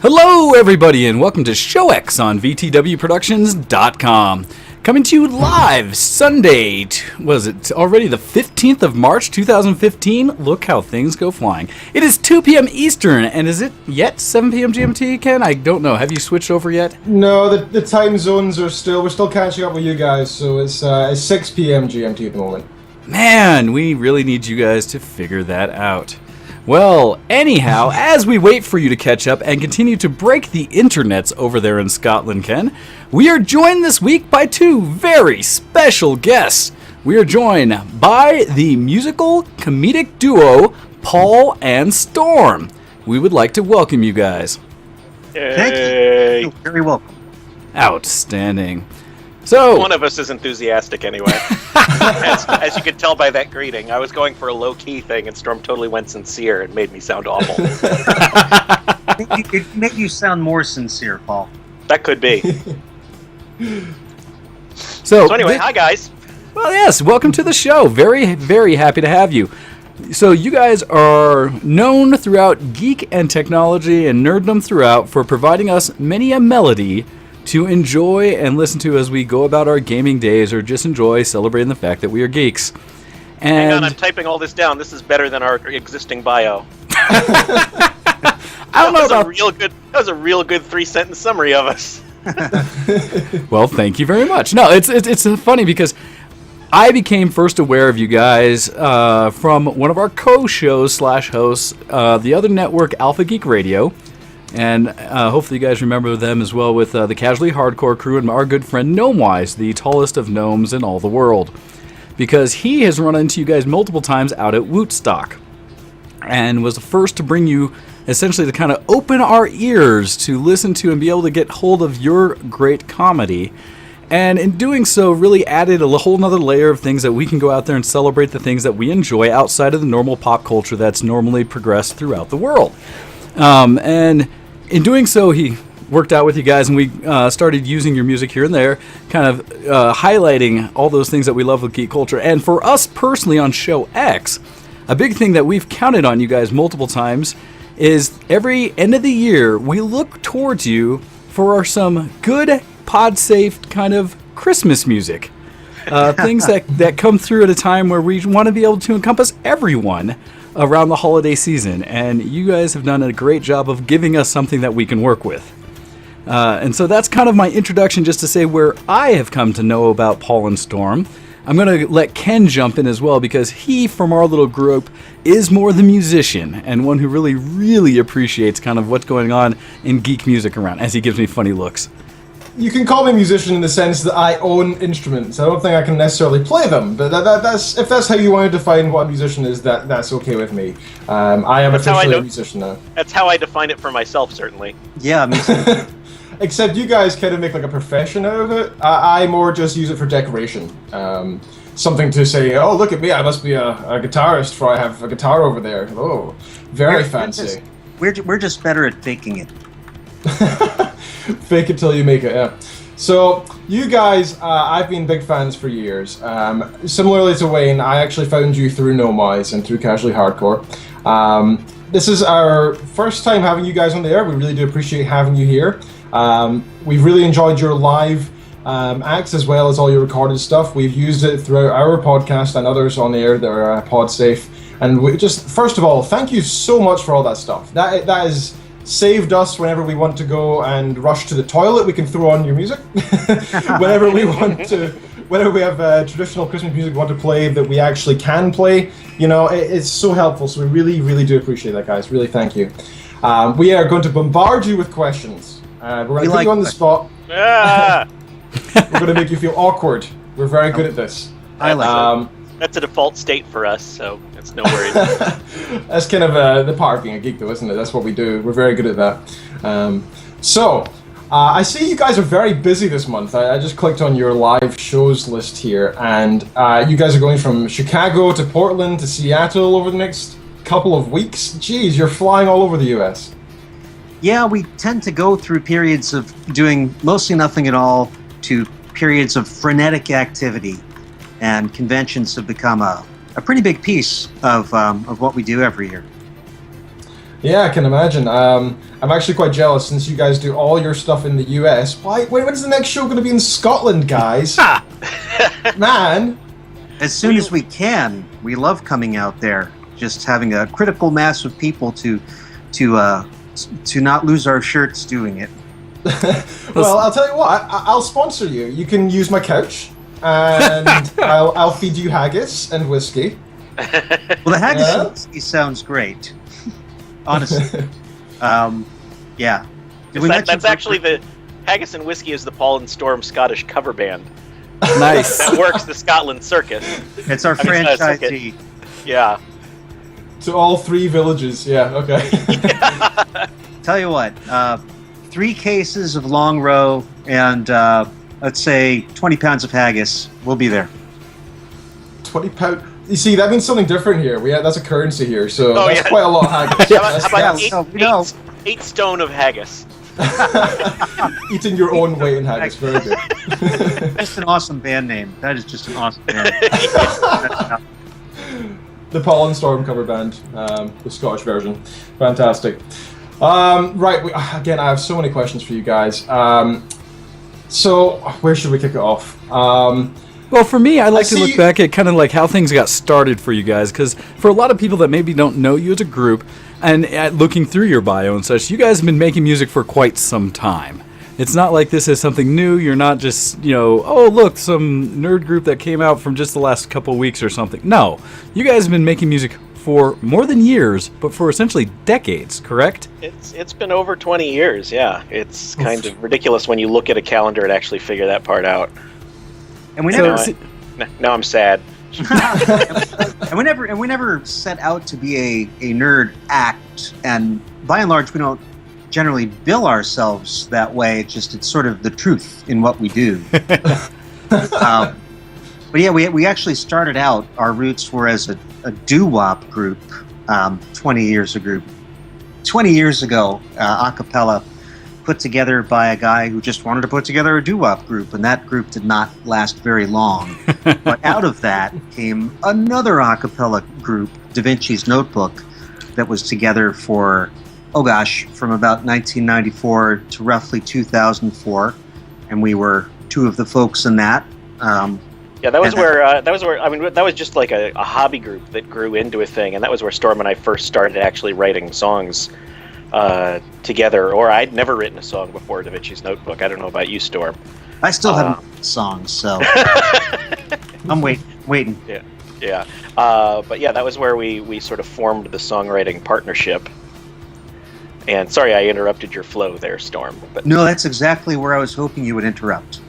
Hello, everybody, and welcome to Show X on VTWProductions.com. Coming to you live Sunday, was it already the 15th of March, 2015? Look how things go flying. It is 2 p.m. Eastern, and is it yet 7 p.m. GMT, Ken? I don't know. Have you switched over yet? No, the time zones are we're still catching up with you guys, so it's 6 p.m. GMT at the moment. Man, we really need you guys to figure that out. Well, anyhow, as we wait for you to catch up and continue to break the internets over there in Scotland, Ken, we are joined this week by two very special guests. We are joined by the musical comedic duo Paul and Storm. We would like to welcome you guys. Thank you. You're very welcome. Outstanding. So, one of us is enthusiastic anyway. as you can tell by that greeting, I was going for a low-key thing, and Storm totally went sincere and made me sound awful. It made you sound more sincere, Paul. That could be. So anyway, hi guys. Well, yes, welcome to the show. Very, very happy to have you. So you guys are known throughout geek and technology and nerddom throughout for providing us many a melody to enjoy and listen to as we go about our gaming days or just enjoy celebrating the fact that we are geeks. And hang on, I'm typing all this down. This is better than our existing bio. I don't know about that was a real good 3-sentence summary of us. Well, thank you very much. No, it's funny because I became first aware of you guys from one of our co-shows / hosts, the other network, Alpha Geek Radio. And hopefully you guys remember them as well with the Casually Hardcore crew and our good friend Gnomewise, the tallest of gnomes in all the world. Because he has run into you guys multiple times out at Wootstock. And was the first to bring you, essentially to kind of open our ears to listen to and be able to get hold of your great comedy. And in doing so, really added a whole nother layer of things that we can go out there and celebrate the things that we enjoy outside of the normal pop culture that's normally progressed throughout the world. And in doing so, he worked out with you guys, and we started using your music here and there, kind of highlighting all those things that we love with geek culture. And for us personally on Show X, a big thing that we've counted on you guys multiple times is every end of the year, we look towards you for some good, pod-safe kind of Christmas music. Things that come through at a time where we want to be able to encompass everyone around the holiday season, and you guys have done a great job of giving us something that we can work with. And so that's kind of my introduction, just to say where I have come to know about Paul and Storm. I'm going to let Ken jump in as well, because he, from our little group, is more the musician and one who really, really appreciates kind of what's going on in geek music around, as he gives me funny looks. You can call me a musician in the sense that I own instruments. I don't think I can necessarily play them, but that's if that's how you want to define what a musician is, that's okay with me. I am officially a musician now. That's how I define it for myself, certainly. Yeah, me too. Except you guys kind of make like a profession out of it. I more just use it for decoration. Something to say, oh, look at me, I must be a guitarist, for I have a guitar over there. Oh, very fancy. We're just better at faking it. Fake it till you make it, yeah. So, you guys, I've been big fans for years. Similarly to Wayne, I actually found you through Gnomewise and through Casually Hardcore. This is our first time having you guys on the air. We really do appreciate having you here. We've really enjoyed your live acts as well as all your recorded stuff. We've used it throughout our podcast and others on the air that are pod safe. And we just, first of all, thank you so much for all that stuff. That is saved us whenever we want to go and rush to the toilet. We can throw on your music. Whenever we have traditional Christmas music we want to play that we actually can play, you know, it's so helpful. So we really, really do appreciate that, guys. Really, thank you. We are going to bombard you with questions. We're going to put you on the spot. Ah! We're going to make you feel awkward. We're very good at this. I like it. That's a default state for us, so it's no worries. That's kind of the part of being a geek, though, isn't it? That's what we do. We're very good at that. I see you guys are very busy this month. I just clicked on your live shows list here, and you guys are going from Chicago to Portland to Seattle over the next couple of weeks. Geez, you're flying all over the U.S. Yeah, we tend to go through periods of doing mostly nothing at all to periods of frenetic activity. And conventions have become a pretty big piece of what we do every year. Yeah, I can imagine. I'm actually quite jealous since you guys do all your stuff in the US. When's the next show going to be in Scotland, guys? Man. As soon as we can. We love coming out there. Just having a critical mass of people to not lose our shirts doing it. Well, I'll tell you what. I'll sponsor you. You can use my couch, and I'll feed you haggis and whiskey. Well, the haggis and whiskey sounds great. Honestly. Yeah. That's actually the Haggis and Whiskey is the Paul and Storm Scottish cover band. Nice. That works the Scotland circus. It's our franchisee. Yeah. To all 3 villages. Yeah. Okay. Tell you what. 3 cases of long row and let's say 20 pounds of haggis. We'll be there. 20 pounds. You see, that means something different here. That's a currency here, so that's quite a lot of haggis. How about 8 stone of haggis? Eating your own weight in haggis, very good. That's an awesome band name. That is just an awesome band name. The Paul and Storm cover band, the Scottish version. Fantastic. Right, again, I have so many questions for you guys. So, where should we kick it off? Well, for me, I like to look back at kind of like how things got started for you guys, because for a lot of people that maybe don't know you as a group, and looking through your bio and such, you guys have been making music for quite some time. It's not like this is something new. You're not just, oh, look, some nerd group that came out from just the last couple weeks or something. No, you guys have been making music for more than years, but for essentially decades, correct? It's been over 20 years, yeah. It's kind of ridiculous when you look at a calendar and actually figure that part out. And we now I'm sad. and we never set out to be a nerd act, and by and large we don't generally bill ourselves that way. It's sort of the truth in what we do. But yeah, we actually started out, our roots were as a doo-wop group 20 years ago, acapella, put together by a guy who just wanted to put together a doo-wop group, and that group did not last very long. But out of that came another a cappella group, Da Vinci's Notebook, that was together for, from about 1994 to roughly 2004, and we were 2 of the folks in that. Yeah, that was where I mean, that was just like a hobby group that grew into a thing, and that was where Storm and I first started actually writing songs together. Or I'd never written a song before Da Vinci's Notebook. I don't know about you, Storm. I still haven't written songs, so I'm waiting. Yeah. But yeah, that was where we sort of formed the songwriting partnership. And sorry, I interrupted your flow there, Storm. But no, that's exactly where I was hoping you would interrupt.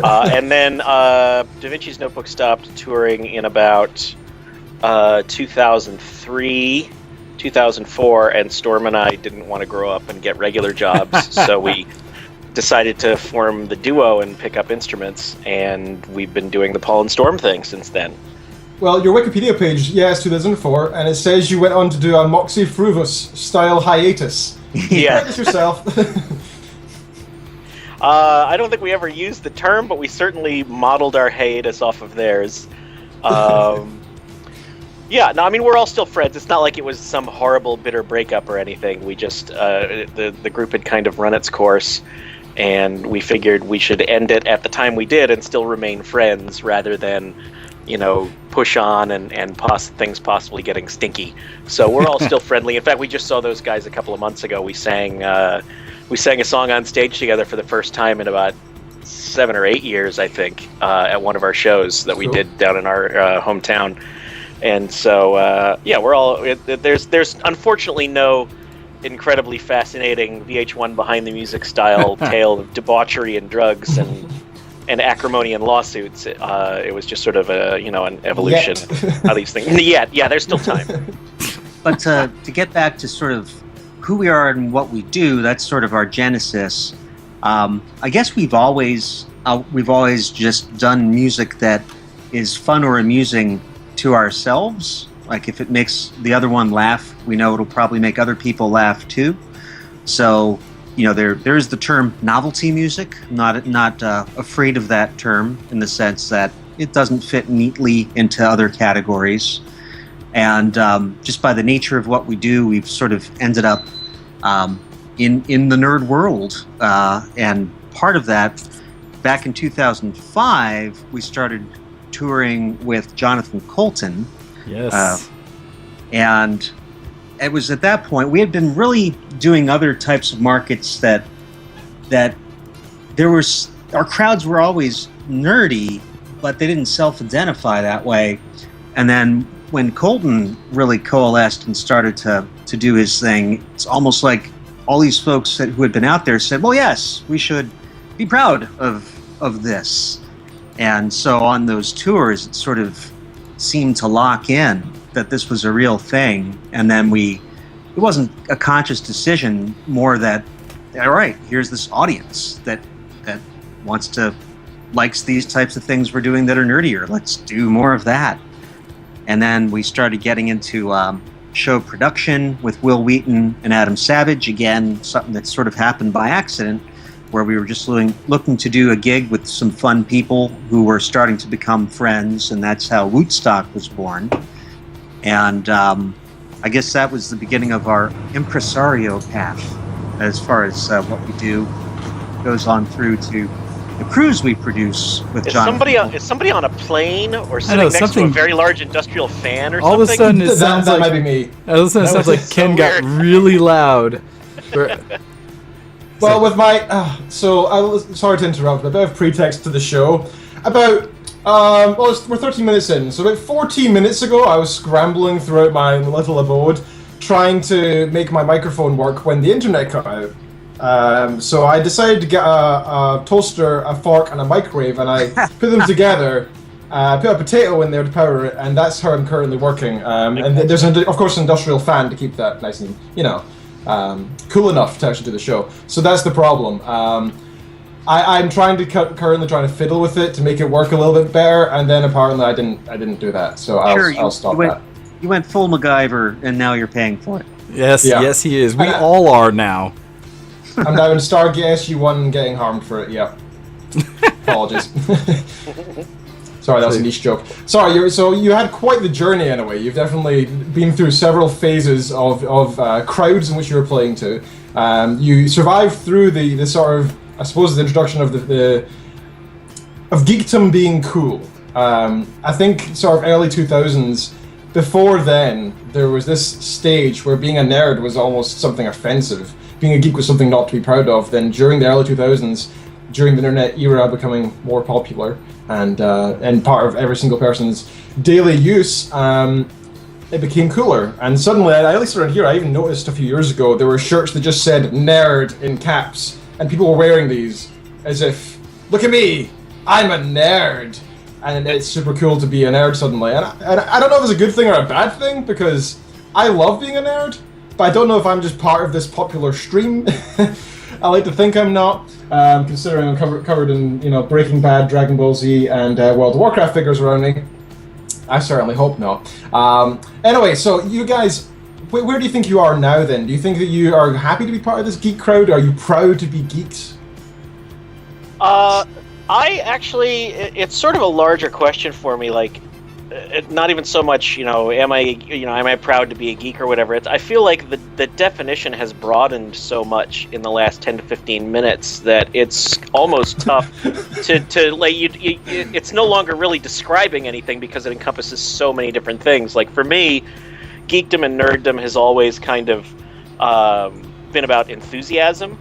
And then Da Vinci's Notebook stopped touring in about 2003, 2004, and Storm and I didn't want to grow up and get regular jobs, so we decided to form the duo and pick up instruments, and we've been doing the Paul and Storm thing since then. Well, your Wikipedia page, yes, 2004, and it says you went on to do a Moxie Fruvus style hiatus. Yeah. Practice yourself. I don't think we ever used the term, but we certainly modeled our hiatus off of theirs. Yeah, no, I mean, we're all still friends. It's not like it was some horrible, bitter breakup or anything. We just, the group had kind of run its course, and we figured we should end it at the time we did and still remain friends rather than, push on and things possibly getting stinky. So we're all still friendly. In fact, we just saw those guys a couple of months ago. We sang a song on stage together for the first time in about 7 or 8 years, I think, at one of our shows that we did down in our hometown. And so, yeah, we're all. There's unfortunately no incredibly fascinating VH1 behind the music style tale of debauchery and drugs and acrimony and lawsuits. It was just sort of an evolution of how these things. Yeah, there's still time. But to get back to sort of who we are and what we do, that's sort of our genesis. I guess we've always just done music that is fun or amusing to ourselves. Like if it makes the other one laugh, we know it'll probably make other people laugh too. So, there's the term novelty music. Not afraid of that term in the sense that it doesn't fit neatly into other categories. And just by the nature of what we do, we've sort of ended up in the nerd world. And part of that, back in 2005, we started touring with Jonathan Colton. Yes. And it was at that point we had been really doing other types of markets that there was, our crowds were always nerdy, but they didn't self-identify that way. And then when Colton really coalesced and started to do his thing, it's almost like all these folks who had been out there said, well, yes, we should be proud of this. And so on those tours, it sort of seemed to lock in that this was a real thing. And then it wasn't a conscious decision, more that, all right, here's this audience that likes these types of things we're doing that are nerdier. Let's do more of that. And then we started getting into show production with Will Wheaton and Adam Savage. Again, something that sort of happened by accident, where we were just looking to do a gig with some fun people who were starting to become friends, and that's how Wootstock was born. And I guess that was the beginning of our impresario path, as far as what we do goes on through to the crews we produce with John. Is somebody on a plane or sitting next to a very large industrial fan or all something? All of a sudden, it sounds that like might be me. All of a sudden, it sounds like Ken got really loud. Well, with my sorry to interrupt, but a bit of pretext to the show. About we're 13 minutes in, so about 14 minutes ago, I was scrambling throughout my little abode, trying to make my microphone work when the internet cut out. So I decided to get a toaster, a fork, and a microwave, and I put them together. Put a potato in there to power it, and that's how I'm currently working. And there's, of course, an industrial fan to keep that nice and, cool enough to actually do the show. So that's the problem. I'm currently trying to fiddle with it to make it work a little bit better, and then apparently I didn't do that. So I'll stop that. You went full MacGyver, and now you're paying for it. Yes, yes, he is. We all are now. I'm now in Stargate SG-1 getting harmed for it. Yeah. Apologies. Sorry, that was a niche joke. Sorry, so you had quite the journey in a way. You've definitely been through several phases of crowds in which you were playing to. You survived through the sort of, I suppose, the introduction of of geekdom being cool. I think sort of early 2000s. Before then, there was this stage where being a nerd was almost something offensive. Being a geek was something not to be proud of. Then during the early 2000s, during the internet era becoming more popular and part of every single person's daily use, it became cooler. And suddenly, at least around here, I even noticed a few years ago, there were shirts that just said nerd in caps. And people were wearing these as if, look at me, I'm a nerd. And it's super cool to be a nerd suddenly. And I don't know if it's a good thing or a bad thing, because I love being a nerd, but I don't know if I'm just part of this popular stream. I like to think I'm not, considering I'm covered in Breaking Bad, Dragon Ball Z, and World of Warcraft figures around me. I certainly hope not. Anyway, so you guys, where do you think you are now then? Do you think that you are happy to be part of this geek crowd? Are you proud to be geeks? I actually, it's sort of a larger question for me, like, not even so much, am I proud to be a geek or whatever. I feel like the definition has broadened so much in the last 10 to 15 minutes that it's almost tough to like, it's no longer really describing anything because it encompasses so many different things. Like, for me, geekdom and nerddom has always kind of been about enthusiasm,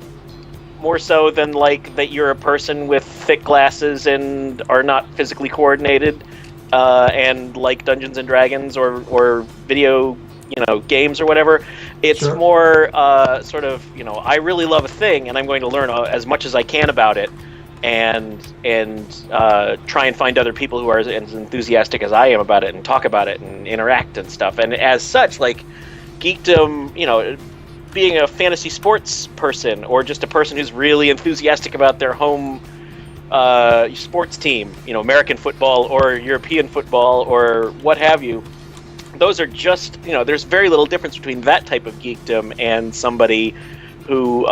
more so than like that you're a person with thick glasses and are not physically coordinated and like Dungeons and Dragons or video games or whatever. It's sure. More sort of I really love a thing and I'm going to learn as much as I can about it and try and find other people who are as enthusiastic as I am about it and talk about it and interact and stuff. And as such, like, geekdom, being a fantasy sports person or just a person who's really enthusiastic about their home sports team, American football or European football or what have you, those are just, there's very little difference between that type of geekdom and somebody who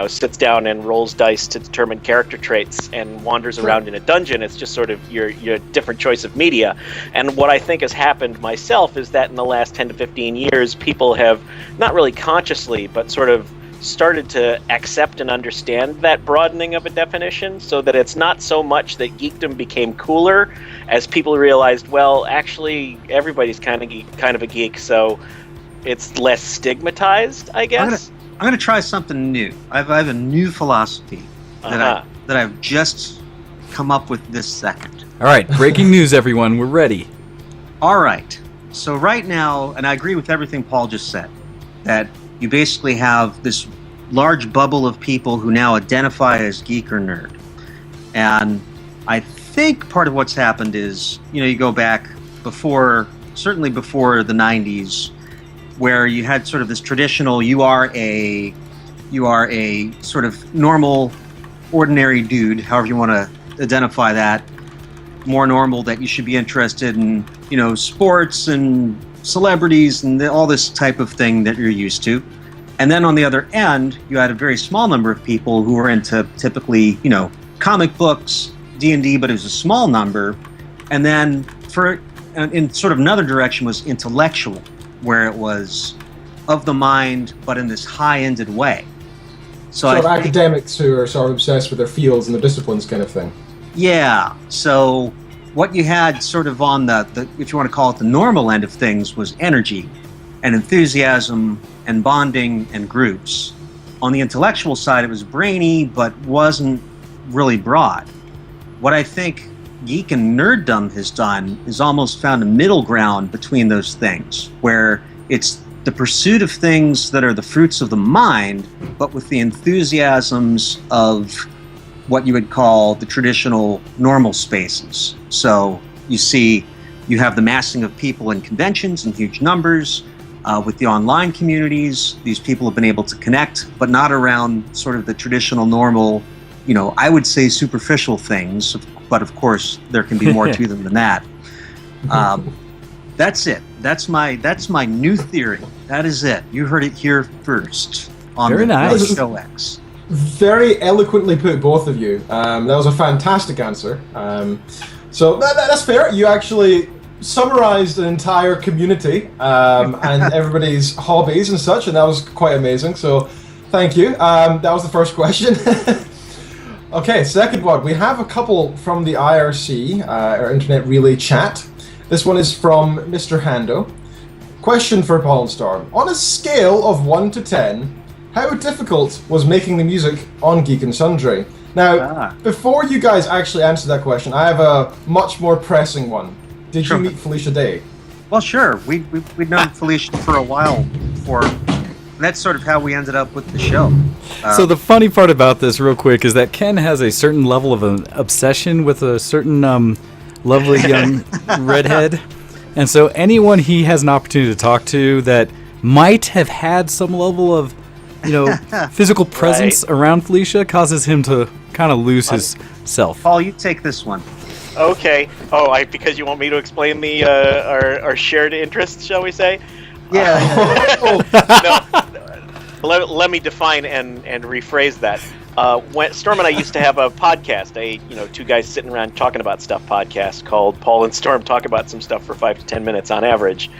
sits down and rolls dice to determine character traits and wanders around in a dungeon. It's just sort of your different choice of media. And what I think has happened myself is that in the last 10 to 15 years, people have not really consciously, but sort of started to accept and understand that broadening of a definition, so that it's not so much that geekdom became cooler as people realized, well, actually everybody's kind of a geek, so it's less stigmatized, I guess. I'm gonna try something new. I have a new philosophy that I've just come up with this second. All right, breaking news, everyone. We're ready. All right. So right now, and I agree with everything Paul just said, that you basically have this large bubble of people who now identify as geek or nerd. And I think part of what's happened is, you go back certainly before the 90s, where you had sort of this traditional, you are a sort of normal, ordinary dude, however you want to identify that, more normal, that you should be interested in, sports and celebrities and all this type of thing that you're used to. And then on the other end, you had a very small number of people who were into typically, comic books, D&D, but it was a small number. And then in sort of another direction was intellectual, where it was of the mind, but in this high-ended way. So academics who are sort of obsessed with their fields and their disciplines kind of thing. Yeah. So what you had sort of on the if you want to call it the normal end of things, was energy and enthusiasm and bonding and groups. On the intellectual side, it was brainy, but wasn't really broad. What I think geek and nerddom has done is almost found a middle ground between those things, where it's the pursuit of things that are the fruits of the mind, but with the enthusiasms of what you would call the traditional normal spaces. So you have the massing of people in conventions in huge numbers. With the online communities, these people have been able to connect, but not around sort of the traditional normal, I would say superficial things, but of course there can be more to them than that. That's it. That's my new theory. That is it. You heard it here first on Very nice. Show X. Very eloquently put, both of you. That was a fantastic answer. So that's fair. You actually summarized an entire community and everybody's hobbies and such, and that was quite amazing. So thank you. That was the first question. Okay, second one. We have a couple from the IRC, our Internet Relay chat. This one is from Mr. Hando. Question for Paul and Storm. On a scale of 1 to 10, how difficult was making the music on Geek and Sundry? Now, before you guys actually answer that question, I have a much more pressing one. Did you meet Felicia Day? Well, sure. We'd known Felicia for a while before. That's sort of how we ended up with the show. So the funny part about this, real quick, is that Ken has a certain level of an obsession with a certain lovely young redhead. And so anyone he has an opportunity to talk to that might have had some level of, physical presence around Felicia causes him to kind of lose his self. Paul, you take this one. Okay. Because you want me to explain the our shared interests, shall we say? Yeah. No, let me define and rephrase that. When Storm and I used to have a podcast, two guys sitting around talking about stuff podcast called Paul and Storm Talk About Some Stuff for 5 to 10 minutes on average.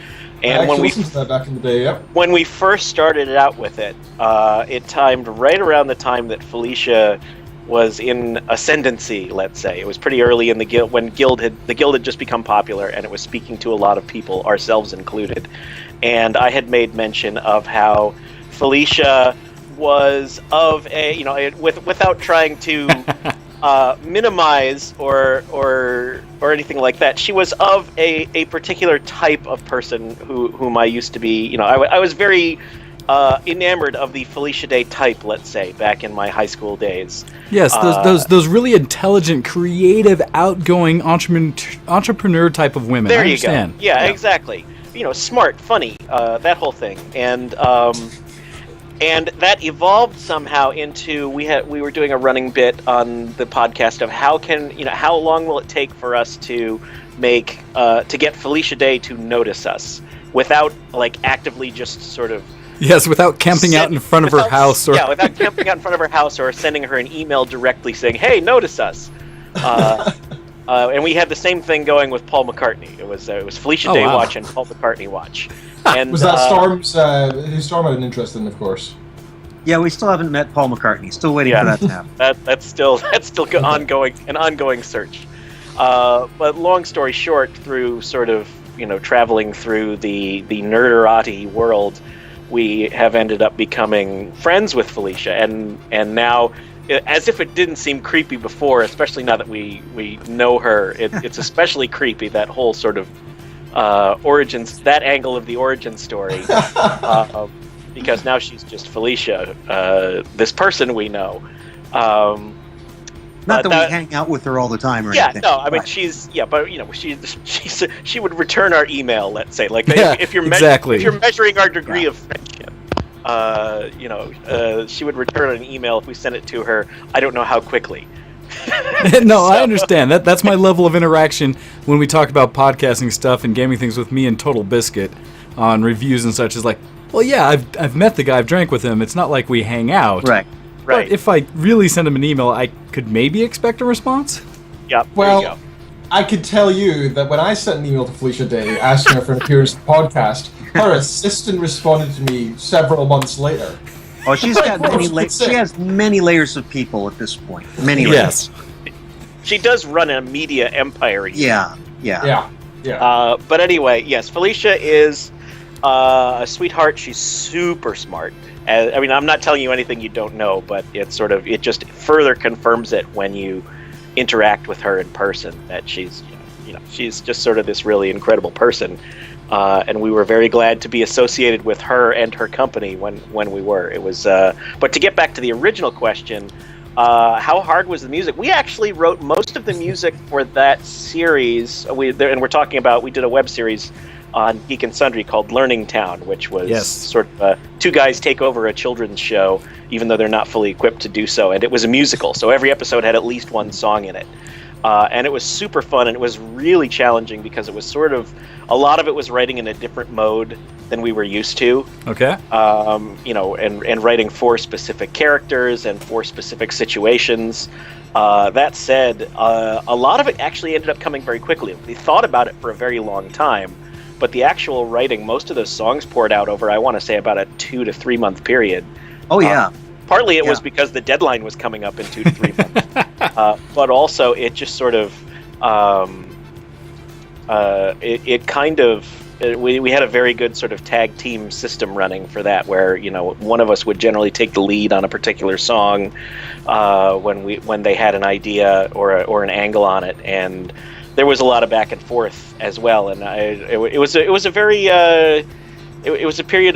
And when we listened to that back in the day, yep. When we first started it out with it, it timed right around the time that Felicia was in ascendancy, let's say. It was pretty early in the guild, when the guild had just become popular, and it was speaking to a lot of people, ourselves included. And I had made mention of how Felicia was of a, without trying to minimize or anything like that, she was of a particular type of person whom I used to be. I was very enamored of the Felicia Day type, let's say, back in my high school days. Yes, those really intelligent, creative, outgoing entrepreneur type of women. There I understand. You go. Yeah, exactly. Smart, funny, that whole thing, and that evolved somehow into we were doing a running bit on the podcast of how long will it take for us to make to get Felicia Day to notice us. without like actively just sort of Yes, without camping out in front of her house. Without camping out in front of her house or sending her an email directly saying, "Hey, notice us." And we had the same thing going with Paul McCartney. It was Felicia Day watch and Paul McCartney watch. And was that Storm's who Storm had an interest in, of course. Yeah, we still haven't met Paul McCartney. Still waiting for that to happen. That's still an ongoing search. But long story short, through sort of traveling through the nerderati world, we have ended up becoming friends with Felicia, and now, as if it didn't seem creepy before, especially now that we know her, it's especially creepy, that whole sort of origins, that angle of the origin story, because now she's just Felicia, this person we know. Not that we hang out with her all the time or anything. Yeah, no, I mean, she would return our email, let's say. Like, if you're measuring our degree of friendship, she would return an email if we sent it to her, I don't know how quickly. No, I understand. That's my level of interaction when we talk about podcasting stuff and gaming things with me and Total Biscuit on reviews and such. Is like, well, yeah, I've met the guy, I've drank with him. It's not like we hang out. Right. But if I really send him an email, I could maybe expect a response. Yeah. Well, there you go. I could tell you that when I sent an email to Felicia Day asking her for an appearance on the podcast, her assistant responded to me several months later. Oh, she's got many layers. She has many layers of people at this point. Many layers. Yes. She does run a media empire. Yeah. But anyway, yes, Felicia is a sweetheart. She's super smart. I mean, I'm not telling you anything you don't know, but it just further confirms it when you interact with her in person, that she's just sort of this really incredible person. And we were very glad to be associated with her and her company when we were. It was, but to get back to the original question, how hard was the music? We actually wrote most of the music for that series. We did a web series on Geek and Sundry called Learning Town, which was sort of two guys take over a children's show, even though they're not fully equipped to do so. And it was a musical, so every episode had at least one song in it. And it was super fun, and it was really challenging because it was sort of, a lot of it was writing in a different mode than we were used to. Okay. And writing for specific characters and for specific situations. That said, a lot of it actually ended up coming very quickly. We thought about it for a very long time, but the actual writing, most of those songs poured out over, I want to say, about a 2 to 3 month period. Oh, yeah. Partly it was because the deadline was coming up in 2 to 3 months. But also it just sort of, we had a very good sort of tag team system running for that, where one of us would generally take the lead on a particular song when they had an idea or an angle on it, and there was a lot of back and forth as well. And it was a period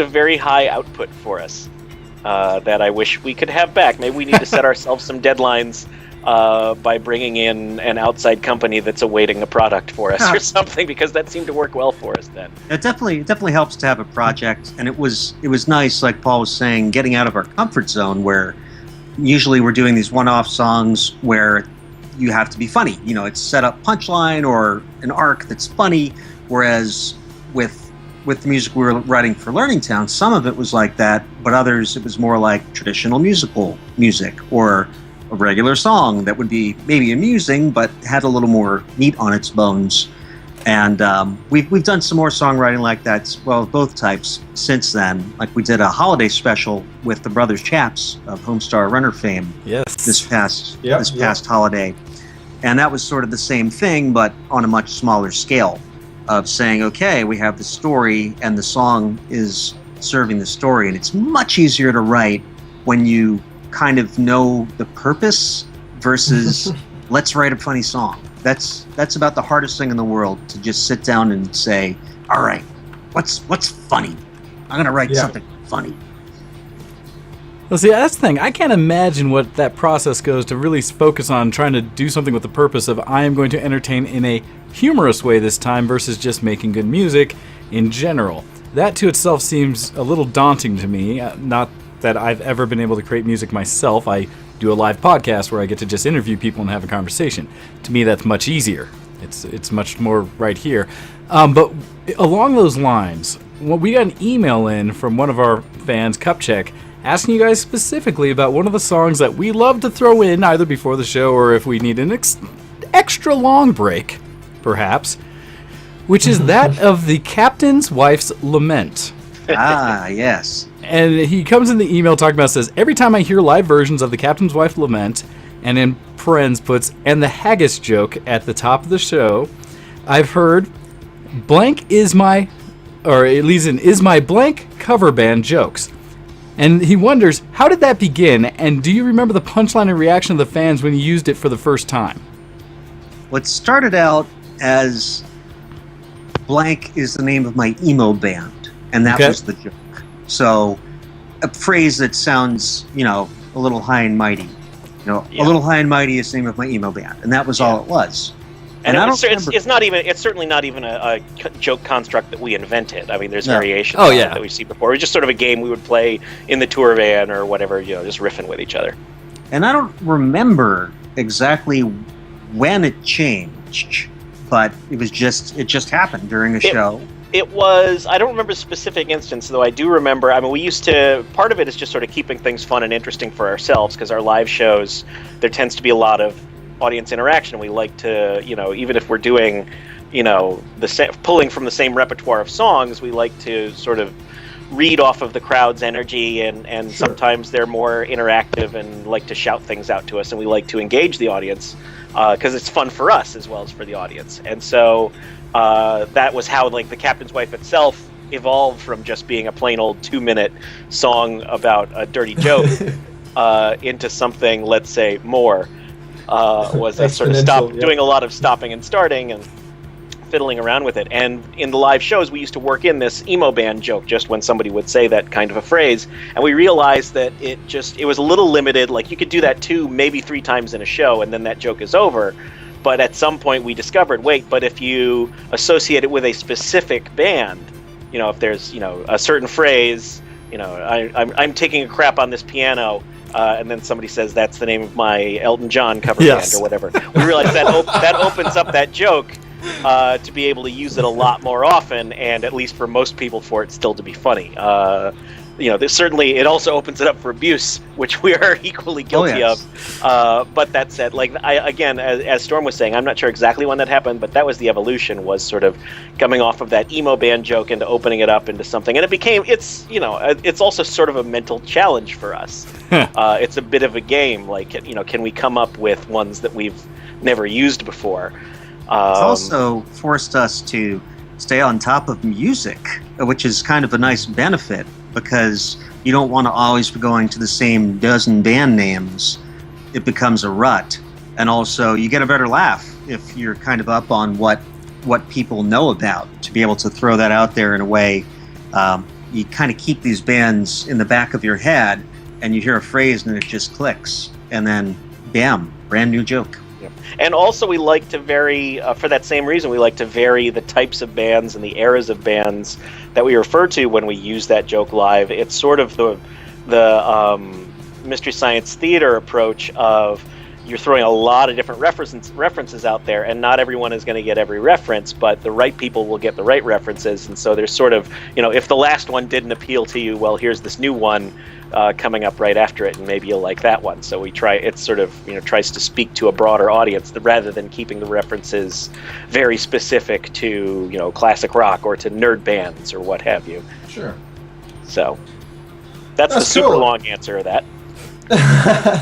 of very high output for us that I wish we could have back. Maybe we need to set ourselves some deadlines by bringing in an outside company that's awaiting a product for us or something, because that seemed to work well for us then. It definitely helps to have a project, and it was nice, like Paul was saying, getting out of our comfort zone, where usually we're doing these one-off songs where you have to be funny. It's set up punchline or an arc that's funny, whereas with the music we were writing for Learning Town, some of it was like that, but others it was more like traditional musical music or a regular song that would be maybe amusing but had a little more meat on its bones. And we've done some more songwriting like that, well, both types since then. Like we did a holiday special with the Brothers Chaps of Homestar Runner fame this past holiday. And that was sort of the same thing, but on a much smaller scale, of saying, okay, we have the story and the song is serving the story. And it's much easier to write when you kind of know the purpose versus let's write a funny song. That's about the hardest thing in the world, to just sit down and say, all right, what's funny? I'm going to write something funny. Well, see, that's the thing. I can't imagine what that process goes to really focus on trying to do something with the purpose of, I am going to entertain in a humorous way this time versus just making good music in general. That to itself seems a little daunting to me. Not that I've ever been able to create music myself. I do a live podcast where I get to just interview people and have a conversation. To me, that's much easier. It's much more right here. But along those lines, well, we got an email in from one of our fans, Cupcheck, asking you guys specifically about one of the songs that we love to throw in either before the show or if we need an extra long break, perhaps, which is that of the Captain's Wife's Lament. Ah, yes. And he comes in the email talking about, says, every time I hear live versions of the Captain's Wife Lament, and in parens puts, and the haggis joke at the top of the show, I've heard blank is my, or at least an is my blank cover band jokes. And he wonders, how did that begin, and do you remember the punchline and reaction of the fans when you used it for the first time? Well, it started out as blank is the name of my emo band, and that was the joke. So, a phrase that sounds, a little high and mighty. A little high and mighty is the name of my emo band, and that was all it was. And it's certainly not even a joke construct that we invented. I mean, there's variations that we see before. It was just sort of a game we would play in the tour van or whatever, just riffing with each other. And I don't remember exactly when it changed, but it just happened during a show. It was, I don't remember a specific instance, though I do remember, part of it is just sort of keeping things fun and interesting for ourselves, because our live shows, there tends to be a lot of audience interaction. We like to, even if we're doing, pulling from the same repertoire of songs, we like to sort of read off of the crowd's energy, and sometimes they're more interactive and like to shout things out to us, and we like to engage the audience because it's fun for us as well as for the audience. And so that was how the Captain's Wife itself evolved from just being a plain old 2-minute song about a dirty joke into something, let's say, more. Was I sort of doing a lot of stopping and starting and fiddling around with it. And in the live shows, we used to work in this emo band joke just when somebody would say that kind of a phrase. And we realized that it was a little limited. Like, you could do that 2, maybe 3 times in a show, and then that joke is over. But at some point we discovered, but if you associate it with a specific band, if there's, a certain phrase, I'm taking a crap on this piano, and then somebody says that's the name of my Elton John cover band or whatever. We realized that opens up that joke to be able to use it a lot more often, and at least for most people, for it still to be funny. Certainly it also opens it up for abuse, which we are equally guilty of. But that said, as Storm was saying, I'm not sure exactly when that happened, but that was the evolution, was sort of coming off of that emo band joke into opening it up into something. And it's also sort of a mental challenge for us. It's a bit of a game, can we come up with ones that we've never used before? It's also forced us to stay on top of music, which is kind of a nice benefit, because you don't want to always be going to the same dozen band names. It becomes a rut. And also, you get a better laugh if you're kind of up on what people know about, to be able to throw that out there in a way. You kind of keep these bands in the back of your head, and you hear a phrase and it just clicks. And then, bam, brand new joke. And also, we like to vary, for that same reason, we like to vary the types of bands and the eras of bands that we refer to when we use that joke live. It's sort of the Mystery Science Theater approach of, you're throwing a lot of different references out there, and not everyone is going to get every reference, but the right people will get the right references. And so there's sort of, if the last one didn't appeal to you, well, here's this new one coming up right after it, and maybe you'll like that one. So we try, it sort of, tries to speak to a broader audience rather than keeping the references very specific to, classic rock or to nerd bands or what have you. Sure. So that's the super long answer of that.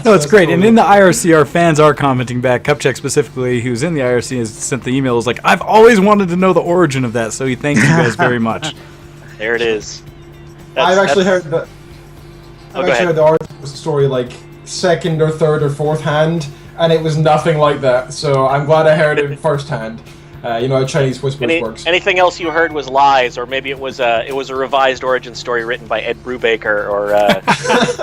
No, it's great. And in the IRC, our fans are commenting back. Cupcheck specifically, who's in the IRC, has sent the email, is like, I've always wanted to know the origin of that, so he thanks you guys very much. There it is. I've actually heard the origin story second or third or fourth hand, and it was nothing like that. So I'm glad I heard it first hand. How Chinese whispers works. Anything else you heard was lies, or maybe it was a revised origin story written by Ed Brubaker or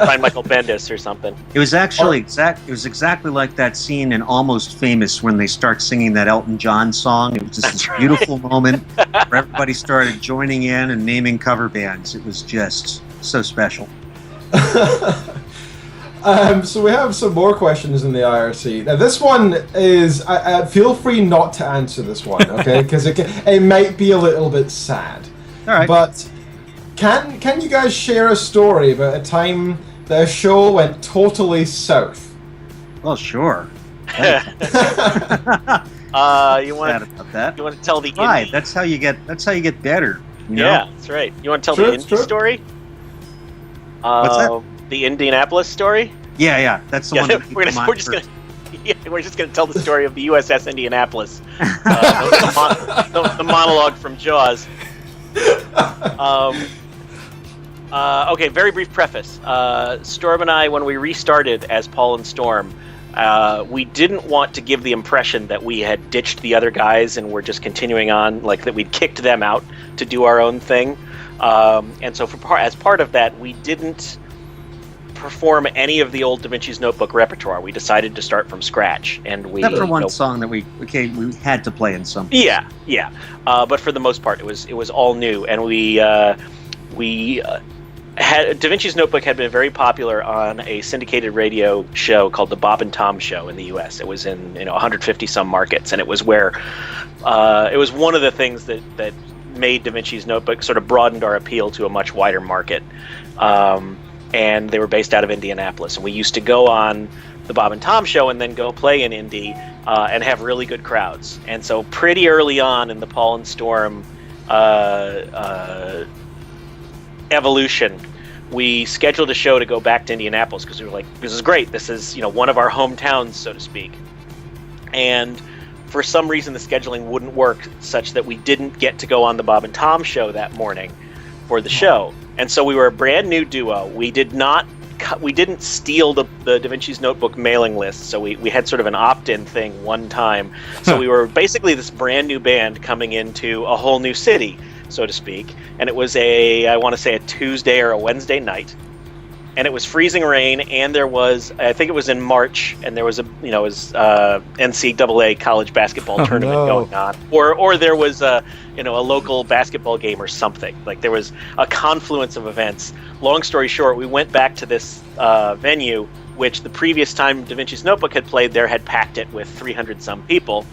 by Michael Bendis or something. It was actually exactly like that scene in Almost Famous when they start singing that Elton John song. It was just this beautiful moment where everybody started joining in and naming cover bands. It was just so special. So we have some more questions in the IRC. Now this one is, feel free not to answer this one, okay? Because it might be a little bit sad. All right. But Can you guys share a story about a time that a show went totally south? Well, sure. You want Sad about that? You want to tell the Right. indie? That's how you get better. You know? Yeah, that's right. You want to tell True, the it's indie true. story? What's that? The Indianapolis story? Yeah. That's the one. That we're just gonna tell the story of the USS Indianapolis. The monologue from Jaws. Okay, very brief preface. Storm and I, when we restarted as Paul and Storm, we didn't want to give the impression that we had ditched the other guys and were just continuing on, like that we'd kicked them out to do our own thing. And so as part of that, we didn't perform any of the old Da Vinci's Notebook repertoire. We decided to start from scratch, and we except for one song that we had to play in some. Yeah. But for the most part, it was all new, and we had Da Vinci's Notebook had been very popular on a syndicated radio show called the Bob and Tom Show in the U.S. It was in 150 some markets, and it was where it was one of the things that made Da Vinci's Notebook sort of broadened our appeal to a much wider market. And they were based out of Indianapolis, and we used to go on the Bob and Tom Show and then go play in Indy and have really good crowds. And so pretty early on in the Paul and Storm evolution, we scheduled a show to go back to Indianapolis because we were like, this is great. This is one of our hometowns, so to speak. And for some reason, the scheduling wouldn't work such that we didn't get to go on the Bob and Tom Show that morning for the show. And so we were a brand new duo. We didn't steal the Da Vinci's Notebook mailing list, so we had sort of an opt-in thing one time. So we were basically this brand new band coming into a whole new city, so to speak. And it was I want to say a Tuesday or a Wednesday night. And it was freezing rain, and there was, I think it was in March, and there was NCAA college basketball tournament going on, or there was a local basketball game or something. Like there was a confluence of events. Long story short, we went back to this venue, which the previous time Da Vinci's Notebook had played there had packed it with 300 some people,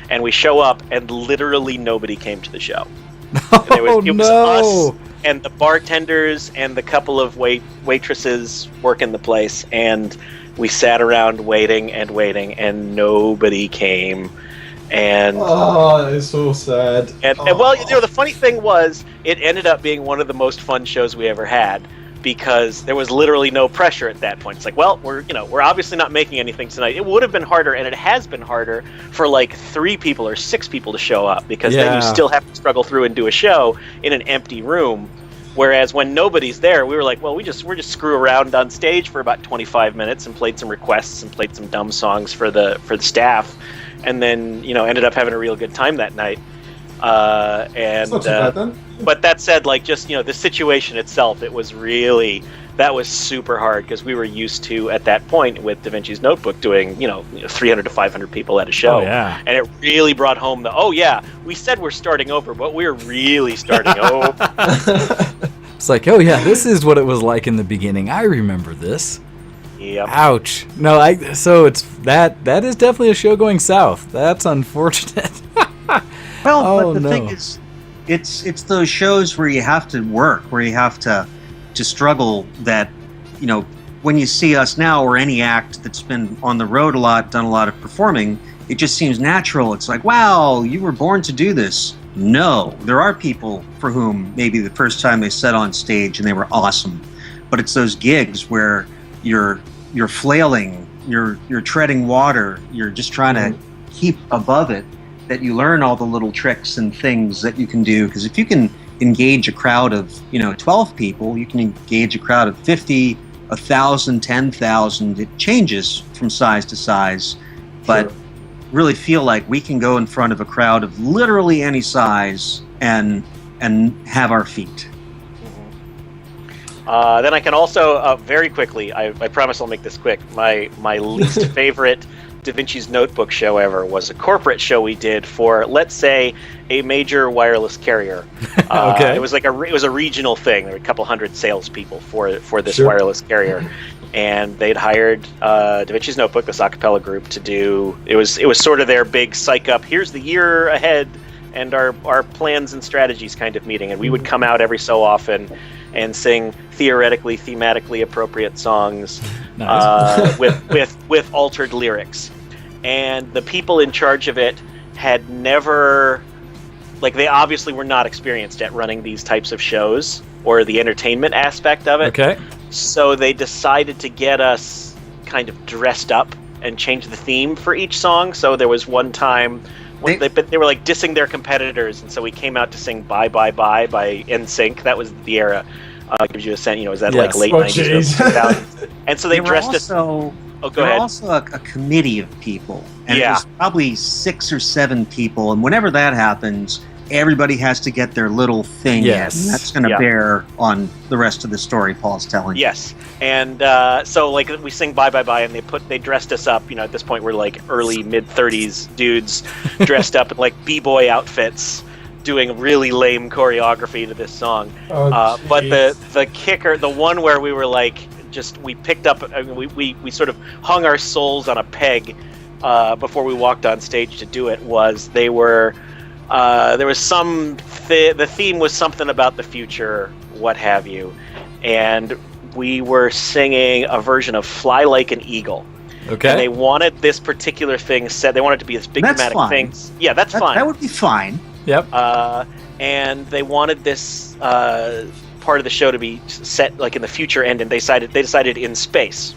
and we show up, and literally nobody came to the show. It was us and the bartenders and the couple of waitresses working the place, and we sat around waiting, and nobody came. And that is so sad. And well, the funny thing was, it ended up being one of the most fun shows we ever had, because there was literally no pressure at that point. It's like, well, we're obviously not making anything tonight. It would have been harder, and it has been harder for like 3 people or 6 people to show up, because then you still have to struggle through and do a show in an empty room. Whereas when nobody's there, we were like, well, we're just screw around on stage for about 25 minutes and played some requests and played some dumb songs for the staff, and then ended up having a real good time that night. It's not too bad then. But that said, like, just the situation itself, that was super hard, because we were used to, at that point with Da Vinci's Notebook, doing 300 to 500 people at a show. Oh, yeah. And it really brought home we said we're starting over, but we're really starting over. It's like, oh yeah, this is what it was like in the beginning. I remember this. Yep. Ouch. No, so it's that is definitely a show going south. That's unfortunate. Well, but the thing is, it's those shows where you have to work, where you have to struggle, that when you see us now, or any act that's been on the road a lot, done a lot of performing, it just seems natural. It's like, wow, you were born to do this. No, there are people for whom maybe the first time they set on stage and they were awesome, but it's those gigs where you're flailing, you're treading water, you're just trying to keep above it, that you learn all the little tricks and things that you can do. Because if you can engage a crowd of 12 people, you can engage a crowd of 50, 1,000, 10,000. It changes from size to size, but really feel like we can go in front of a crowd of literally any size and have our feet. Then I can also very quickly, I promise I'll make this quick, my least favorite Da Vinci's Notebook show ever was a corporate show we did for, let's say, a major wireless carrier. Okay. It was a regional thing. There were a couple hundred salespeople for this wireless carrier, and they'd hired Da Vinci's Notebook, this acapella group, to do. It was sort of their big psych up. Here's the year ahead and our plans and strategies kind of meeting, and we would come out every so often and sing theoretically, thematically appropriate songs Nice. with altered lyrics. And the people in charge of it had never, like, they obviously were not experienced at running these types of shows or the entertainment aspect of it. Okay. So they decided to get us kind of dressed up and change the theme for each song. So there was one time when they were like dissing their competitors, and so we came out to sing "Bye Bye Bye" by NSYNC. That was the era. Gives you a sense, is that like late 90s or 2000s? And so they dressed us. Oh, go ahead. Also a committee of people, and Yeah. it was probably 6 or 7 people. And whenever that happens, everybody has to get their little thing Yes. in. And that's going to bear on the rest of the story Paul's telling. Yes, and so like we sing "Bye Bye Bye," and they dressed us up. At this point we're like early mid-30s dudes dressed up in like b-boy outfits, doing really lame choreography to this song. But the kicker, the one where we were like, we picked up, we sort of hung our souls on a peg before we walked on stage to do it, was there was the theme was something about the future, what have you, and we were singing a version of "Fly Like an Eagle." Okay. And they wanted this particular thing said. They wanted it to be this big dramatic thing. Yeah, that's fine. That would be fine. Yep. And they wanted this part of the show to be set like in the future, and they decided in space.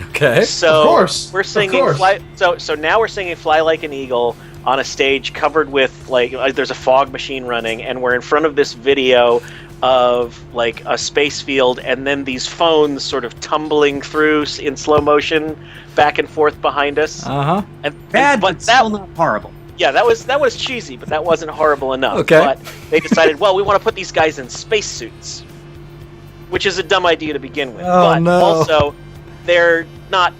Okay. So Of course. we're singing "Fly." So now we're singing "Fly Like an Eagle" on a stage covered with there's a fog machine running, and we're in front of this video of like a space field, and then these phones sort of tumbling through in slow motion back and forth behind us. Bad, but but still not horrible. Yeah, that was cheesy, but that wasn't horrible enough. Okay. But they decided, well, we want to put these guys in spacesuits, which is a dumb idea to begin with. Oh, but no. also, they're not,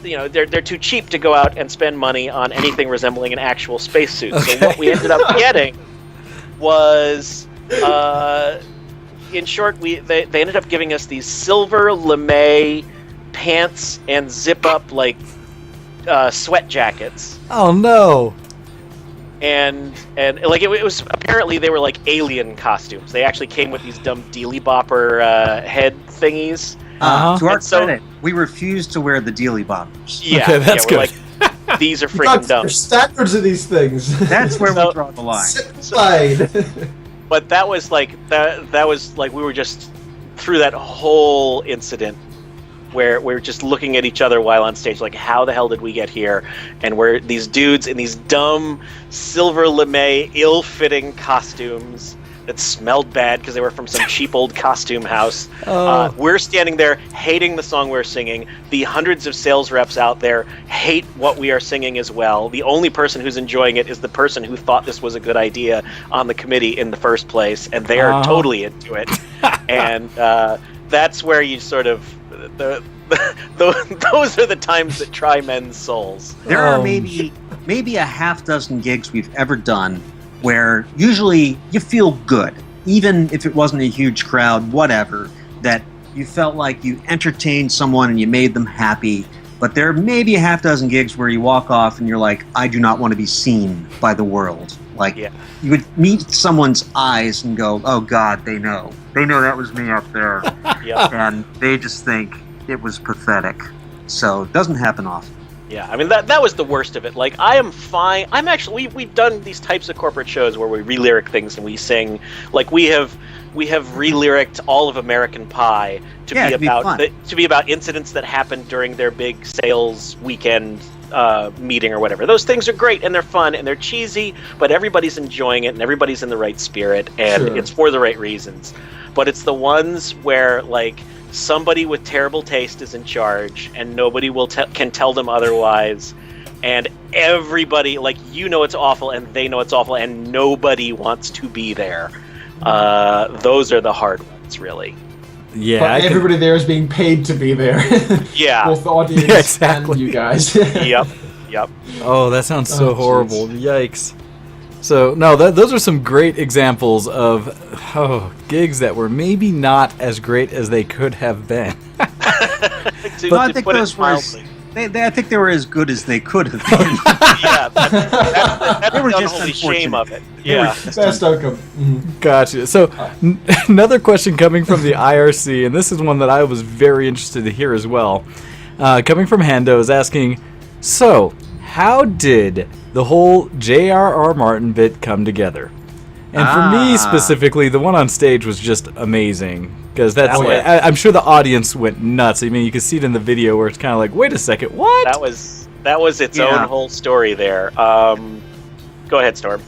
they're too cheap to go out and spend money on anything resembling an actual spacesuit. Okay. So what we ended up getting was, in short, they ended up giving us these silver lame pants and zip-up sweat jackets. Oh no. And like it was apparently they were like alien costumes. They actually came with these dumb dealy bopper head thingies. To our And so- credit, we refuse to wear the dealy boppers. Yeah, Okay, that's we're good. like, these are freaking dumb. There's standards of these things. That's where So- we draw the line. Sit aside. But that was like that was like we were just through that whole incident where we're just looking at each other while on stage, like, how the hell did we get here? And we're these dudes in these dumb silver lame, ill-fitting costumes that smelled bad because they were from some cheap old costume house. We're standing there hating the song we're singing. The hundreds of sales reps out there hate what we are singing as well. The only person who's enjoying it is the person who thought this was a good idea on the committee in the first place, and they are totally into it. And that's where you sort of those are the times that try men's souls. There are maybe a half dozen gigs we've ever done where usually you feel good, even if it wasn't a huge crowd, whatever, that you felt like you entertained someone and you made them happy. But there may be a half dozen gigs where you walk off and you're like, I do not want to be seen by the world. Like, you would meet someone's eyes and go, oh God, they know. They know that was me up there. And they just think it was pathetic. So it doesn't happen often. Yeah, I mean, that was the worst of it. Like, I am fine. I'm actually, we've done these types of corporate shows where we re-lyric things and we sing. Like, we have re-lyriced all of American Pie to be about incidents that happened during their big sales weekend meeting or whatever. Those things are great and they're fun and they're cheesy, but everybody's enjoying it and everybody's in the right spirit and it's for the right reasons. But it's the ones where, like, somebody with terrible taste is in charge and nobody can tell them otherwise, and everybody, like, it's awful and they know it's awful and nobody wants to be there. Those are the hard ones, really. Yeah, but everybody there is being paid to be there. Yeah. Both the audience and you guys. Yep. Oh, that sounds so horrible. Yikes. So, no, those are some great examples of gigs that were maybe not as great as they could have been. I think I think they were as good as they could have been. Yeah, that's They were the just unholy shame of it. They were Yeah. just Best outcome. Gotcha. So, another question coming from the IRC, and this is one that I was very interested to hear as well. Coming from Hando is asking, so, how did the whole J.R.R. Martin bit come together? And for me specifically, the one on stage was just amazing. Because I'm sure the audience went nuts. I mean, you can see it in the video where it's kind of like, wait a second, what? That was its own whole story there. Go ahead, Storm.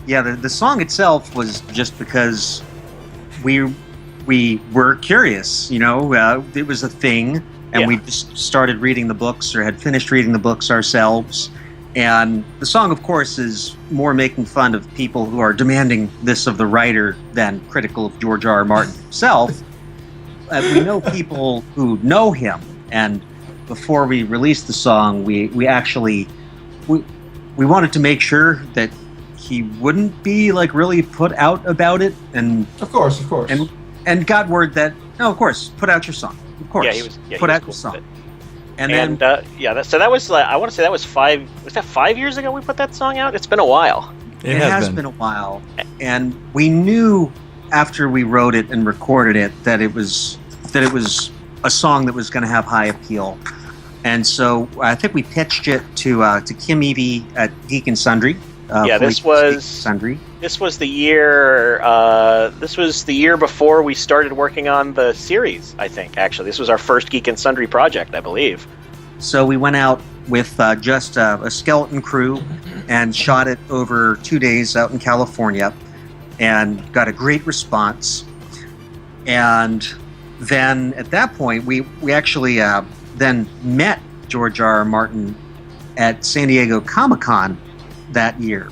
Yeah, the song itself was just because we were curious, you know. It was a thing, and we just started reading the books or had finished reading the books ourselves. And the song, of course, is more making fun of people who are demanding this of the writer than critical of George R. R. Martin himself. We know people who know him, and before we released the song, we actually wanted to make sure that he wouldn't be like really put out about it, and Of course. and got word that no, of course, put out your song, of course, put out your song, and then so that was I want to say that was 5 years ago we put that song out. It's been a while. It has been a while, and we knew after we wrote it and recorded it that it was a song that was going to have high appeal. And so I think we pitched it to Kim Evie at Geek and Sundry. This was the year. This was the year before we started working on the series. I think actually this was our first Geek and Sundry project, I believe. So we went out with just a skeleton crew and shot it over 2 days out in California, and got a great response. And then at that point, we actually then met George R. R. Martin at San Diego Comic-Con that year.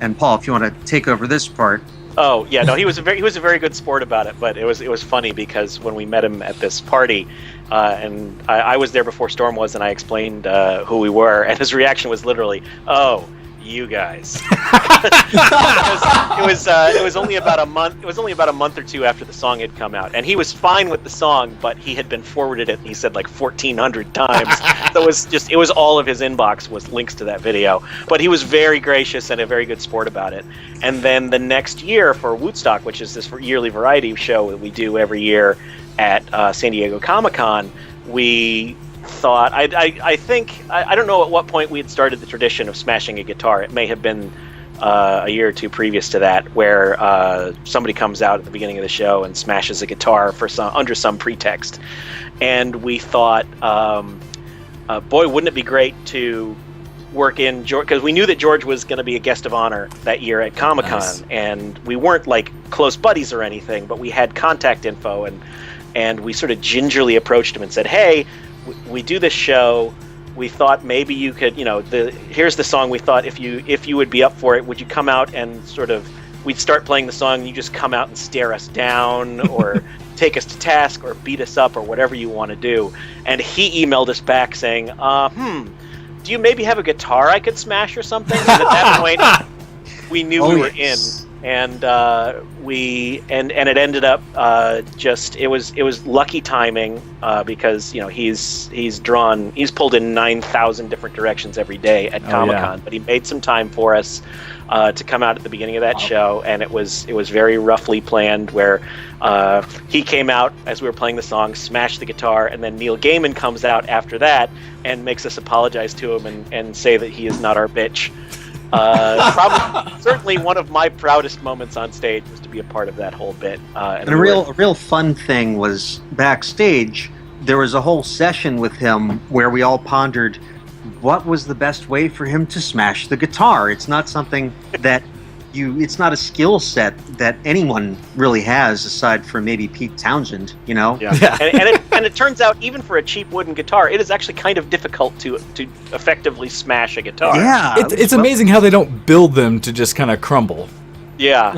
And Paul, if you want to take over this part. Oh yeah, no, he was a very good sport about it. But it was funny because when we met him at this party, and I was there before Storm was, and I explained who we were, and his reaction was literally, "Oh, you guys." It was only about a month. It was only about a month or two after the song had come out, and he was fine with the song, but he had been forwarded it. He said like 1,400 times. So it was all of his inbox was links to that video. But he was very gracious and a very good sport about it. And then the next year for Woodstock, which is this yearly variety show that we do every year at San Diego Comic-Con, we thought I think I don't know at what point we had started the tradition of smashing a guitar. It may have been a year or two previous to that, where somebody comes out at the beginning of the show and smashes a guitar under some pretext, and we thought, boy, wouldn't it be great to work in George, because we knew that George was going to be a guest of honor that year at Comic-Con. Nice. And we weren't like close buddies or anything, but we had contact info, and we sort of gingerly approached him and said, hey, we do this show. We thought maybe you could, here's the song. We thought if you would be up for it, would you come out and we'd start playing the song and you just come out and stare us down or take us to task or beat us up or whatever you want to do. And he emailed us back saying, do you maybe have a guitar I could smash or something? And at that point, we knew we were in. And it ended up it was lucky timing because he's pulled in 9,000 different directions every day at Comic-Con, but he made some time for us to come out at the beginning of that show, and it was very roughly planned, where he came out as we were playing the song, smashed the guitar, and then Neil Gaiman comes out after that and makes us apologize to him and say that he is not our bitch. Certainly one of my proudest moments on stage was to be a part of that whole bit. And a real fun thing was backstage. There was a whole session with him where we all pondered what was the best way for him to smash the guitar. It's not something that it's not a skill set that anyone really has aside from maybe Pete Townsend, Yeah. And it turns out, even for a cheap wooden guitar, it is actually kind of difficult to effectively smash a guitar. Yeah. It's amazing how they don't build them to just kind of crumble. Yeah.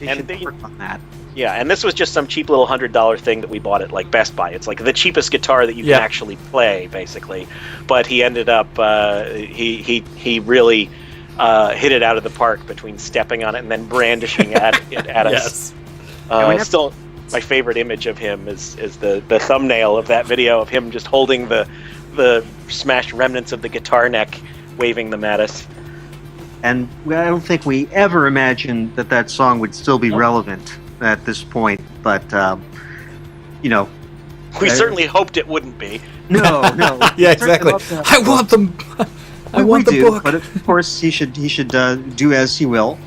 And they work on that. Yeah, and this was just some cheap little $100 thing that we bought at like Best Buy. It's like the cheapest guitar that you can actually play, basically. But he ended up he really hit it out of the park between stepping on it and then brandishing it at us. Still, my favorite image of him is the thumbnail of that video of him just holding the the smashed remnants of the guitar neck waving them at us. And I don't think we ever imagined that song would still be relevant at this point. But, We certainly hoped it wouldn't be. No. Yeah, exactly. I want them. I want the book. But of course, he should do as he will.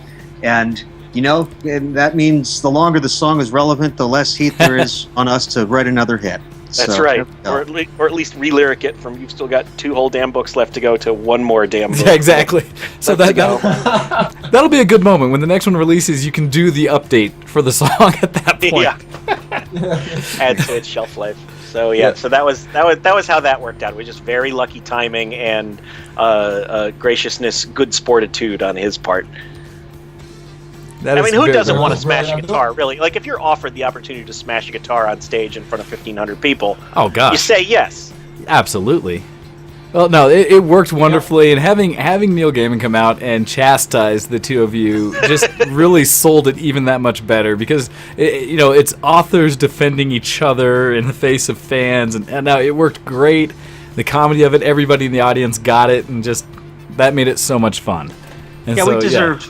And, and that means the longer the song is relevant, the less heat there is on us to write another hit. That's right. Or at least re-lyric it from "You've still got 2 whole damn books left to go" to 1 more damn book. Yeah, exactly. So that'll be a good moment when the next one releases. You can do the update for the song at that point. Yeah. Add to its shelf life. So so that was how that worked out. It was just very lucky timing and graciousness, good sportitude on his part. Who doesn't want to smash a guitar, really? Like, if you're offered the opportunity to smash a guitar on stage in front of 1,500 people, oh gosh, you say yes. Absolutely. Well, no, it worked wonderfully, and having Neil Gaiman come out and chastise the two of you just really sold it even that much better, because it's authors defending each other in the face of fans, and now it worked great. The comedy of it, everybody in the audience got it, and just that made it so much fun. And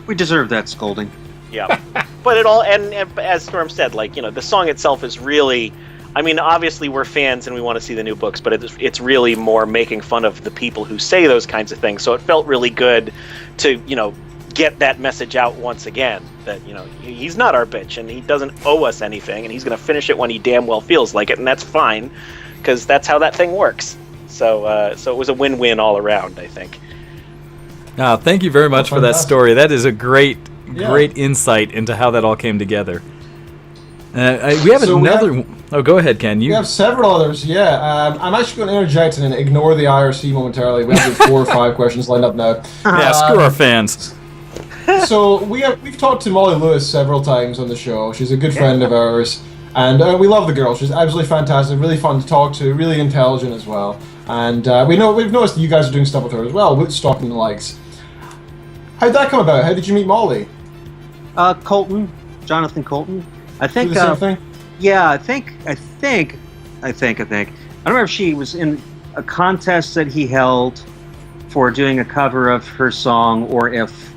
we deserved that scolding. Yeah, but it all and as Storm said, the song itself is really, obviously we're fans and we want to see the new books, but it's really more making fun of the people who say those kinds of things. So it felt really good to get that message out once again, that he's not our bitch and he doesn't owe us anything, and he's going to finish it when he damn well feels like it, and that's fine, because that's how that thing works. So it was a win-win all around, I think. Thank you very much for that story. That is a great insight into how that all came together. We have another. Go ahead, Ken. We have several others. Yeah, I'm actually going to interject and ignore the IRC momentarily. We have 4 or 5 questions lined up now. Yeah, screw our fans. So we've talked to Molly Lewis several times on the show. She's a good friend of ours, and we love the girl. She's absolutely fantastic, really fun to talk to, really intelligent as well. And we've noticed that you guys are doing stuff with her as well, Woodstock and the likes. How'd that come about? How did you meet Molly? Jonathan Colton. I think. The same thing? Yeah, I think. I don't remember if she was in a contest that he held for doing a cover of her song, or if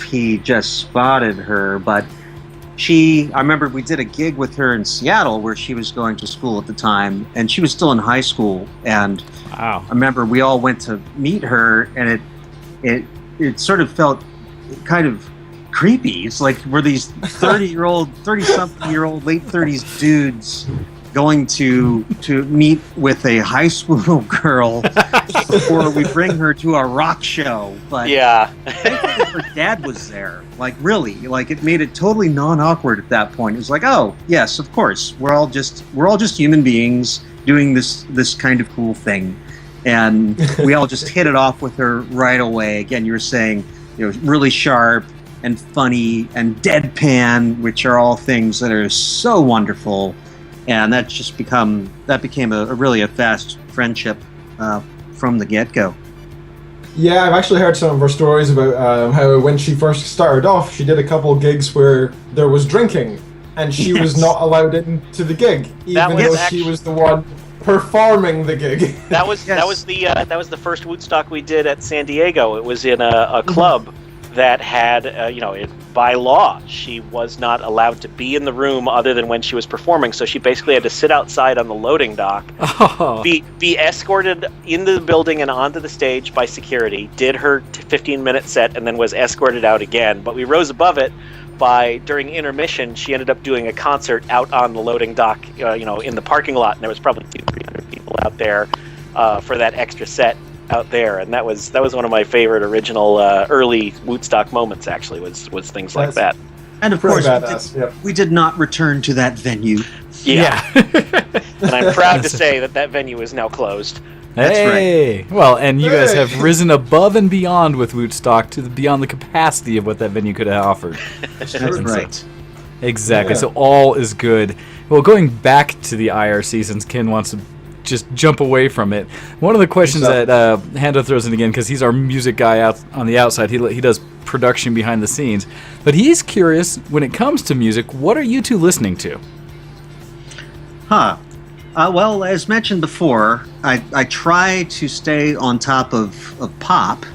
he just spotted her. But I remember we did a gig with her in Seattle where she was going to school at the time, and she was still in high school. And wow. I remember we all went to meet her, and it sort of felt kind of creepy. It's like, we're these 30-something-year-old, late 30s dudes going to meet with a high school girl before we bring her to a rock show. But yeah, thankfully her dad was there. Like, really, it made it totally non-awkward at that point. It was like, oh yes, of course, we're all just human beings doing this kind of cool thing. And we all just hit it off with her right away. Again, you were saying, really sharp and funny and deadpan, which are all things that are so wonderful. And that became a really fast friendship from the get-go. Yeah, I've actually heard some of her stories about how when she first started off, she did a couple of gigs where there was drinking, and she was not allowed into the gig, even though she was the one performing the gig. That was the first Woodstock we did at San Diego. It was in a club that had by law she was not allowed to be in the room other than when she was performing. So she basically had to sit outside on the loading dock, be escorted into the building and onto the stage by security. Did her 15-minute set and then was escorted out again. But we rose above it. During intermission, she ended up doing a concert out on the loading dock, in the parking lot, and there was probably 200-300 people out there for that extra set out there, and that was one of my favorite original early Woodstock moments. Actually, was things like that. And of course, we did not return to that venue. Yeah. And I'm proud to say that venue is now closed. Hey, right. Well, and you guys have risen above and beyond with Woodstock beyond the capacity of what that venue could have offered. That's right. Exactly. Yeah. So all is good. Well, going back to the IRC, since Ken wants to just jump away from it, one of the questions that Hando throws in again, because he's our music guy out on the outside, he does production behind the scenes, but he's curious, when it comes to music, what are you two listening to? Well, as mentioned before, I try to stay on top of pop,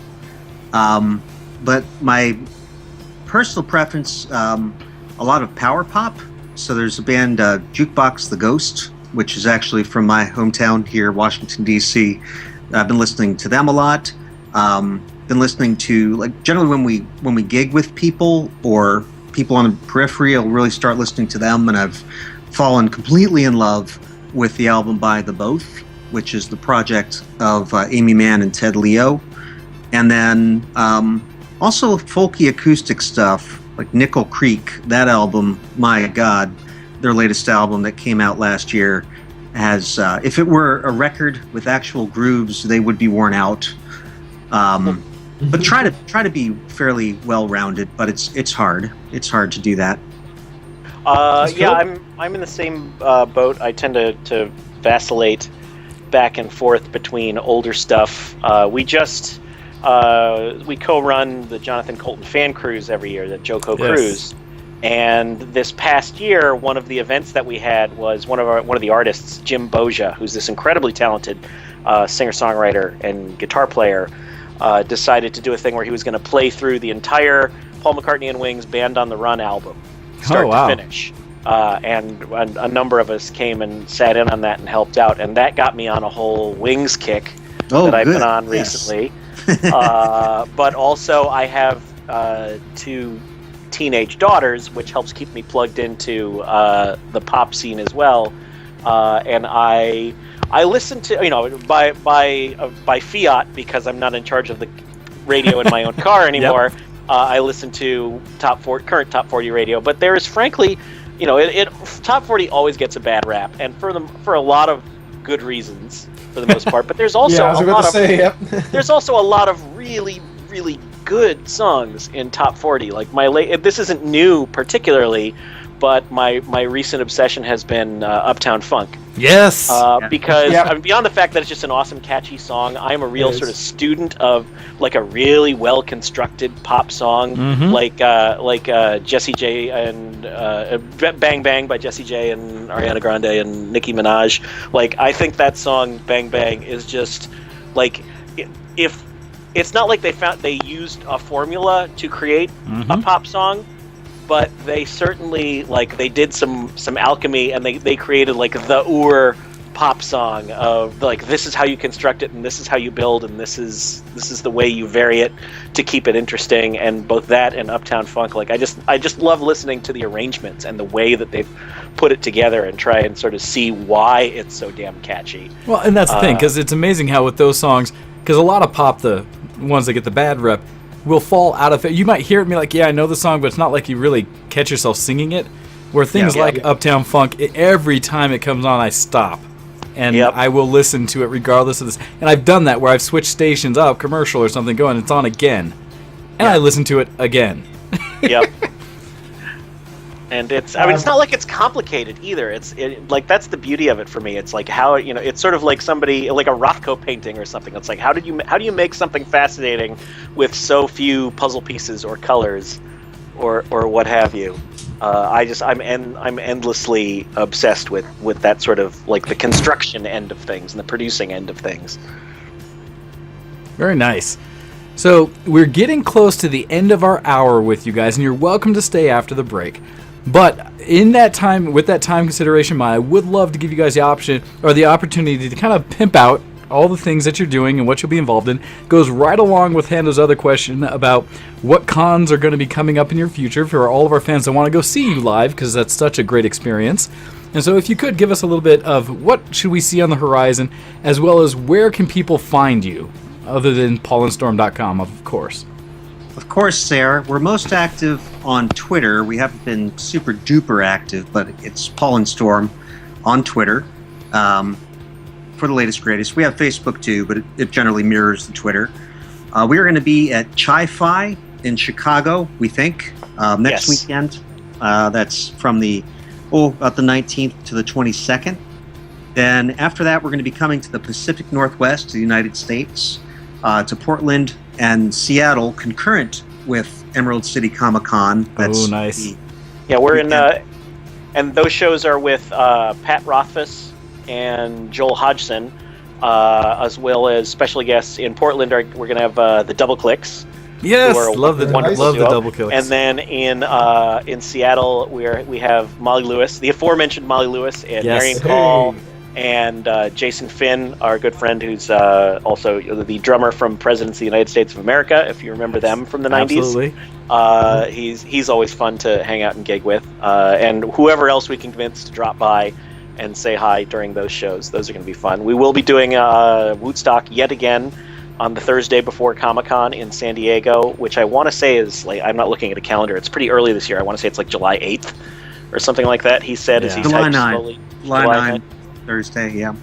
but my personal preference, a lot of power pop. So there's a band, Jukebox the Ghost, which is actually from my hometown here, Washington, D.C. I've been listening to them a lot. Been listening to, like, generally when we gig with people or people on the periphery, I'll really start listening to them, and I've fallen completely in love with the album by The Both, which is the project of Amy Mann and Ted Leo. And then also folky acoustic stuff, like Nickel Creek, that album, my God, their latest album that came out last year has, if it were a record with actual grooves, they would be worn out. But try to be fairly well-rounded, but it's hard. It's hard to do that. Yeah, I'm in the same boat. I tend to vacillate back and forth between older stuff. We co-run the Jonathan Colton Fan Cruise every year, the Joco Cruise. And this past year, one of the events that we had was one of the artists, Jim Boja, who's this incredibly talented singer-songwriter and guitar player, decided to do a thing where he was going to play through the entire Paul McCartney and Wings Band on the Run album, start to finish. And a number of us came and sat in on that and helped out, and that got me on a whole Wings kick that I've been on recently. But also I have 2 teenage daughters, which helps keep me plugged into the pop scene as well. And I listen to, by fiat, because I'm not in charge of the radio in my own car anymore. Yep. I listen to current top 40 radio, but there is frankly, top 40 always gets a bad rap, and for a lot of good reasons for the most part. But there's also there's also a lot of really, really good songs in top 40. Like this isn't new particularly, but my recent obsession has been Uptown Funk. Yes. Because I mean, beyond the fact that it's just an awesome, catchy song, I'm a real sort of student of like a really well constructed pop song, like Jessie J and Bang Bang by Jessie J and Ariana Grande and Nicki Minaj. Like, I think that song Bang Bang is just like, if it's not like they used a formula to create a pop song, but they certainly, like, they did some alchemy, and they created like the pop song of like, this is how you construct it, and this is how you build, and this is the way you vary it to keep it interesting. And both that and Uptown Funk, like, I just love listening to the arrangements and the way that they've put it together and try and sort of see why it's so damn catchy. Well, and that's the thing, because it's amazing how with those songs, because a lot of pop, the ones that get the bad rep, will fall out of it. You might hear it and be like, yeah, I know the song, but it's not like you really catch yourself singing it. Where things like Uptown Funk, every time it comes on, I stop. And I will listen to it regardless of this. And I've done that where I've switched stations up, commercial or something going, it's on again. And I listen to it again. Yep. And it's not like it's complicated either. Like, that's the beauty of it for me. It's like how, it's sort of like somebody, like a Rothko painting or something. It's like, how do you make something fascinating with so few puzzle pieces or colors or what have you? I'm endlessly obsessed with that sort of, like, the construction end of things and the producing end of things. Very nice. So we're getting close to the end of our hour with you guys, and you're welcome to stay after the break. But in that time, with that time consideration in mind, I would love to give you guys the option or the opportunity to kind of pimp out all the things that you're doing and what you'll be involved in. Goes right along with Hando's other question about what cons are going to be coming up in your future for all of our fans that want to go see you live, because that's such a great experience. And so if you could give us a little bit of what should we see on the horizon, as well as where can people find you, other than paulandstorm.com, of course. Of course, Sarah. We're most active on Twitter. We haven't been super duper active, but it's Paul and Storm on Twitter for the latest greatest. We have Facebook too, but it generally mirrors the Twitter. We are going to be at Chi-Fi in Chicago, we think, next weekend. That's from about the 19th to the 22nd. Then after that, we're going to be coming to the Pacific Northwest of the United States, to Portland and Seattle, concurrent with Emerald City Comic-Con. Oh, nice. We're in, and those shows are with Pat Rothfuss and Joel Hodgson, as well as special guests in Portland. We're going to have the Double Clicks. Yes, love the Double Clicks. And then in Seattle, we have Molly Lewis, the aforementioned Molly Lewis, and Marion Call, and Jason Finn, our good friend, who's also the drummer from Presidents of the United States of America, if you remember them from the 90s. Absolutely. He's always fun to hang out and gig with. And whoever else we can convince to drop by and say hi during those shows. Those are going to be fun. We will be doing Woodstock yet again on the Thursday before Comic-Con in San Diego, which I want to say is, like, I'm not looking at a calendar. It's pretty early this year. I want to say it's like July 8th or something like that, he said as he typed slowly. July 9, Thursday, yeah.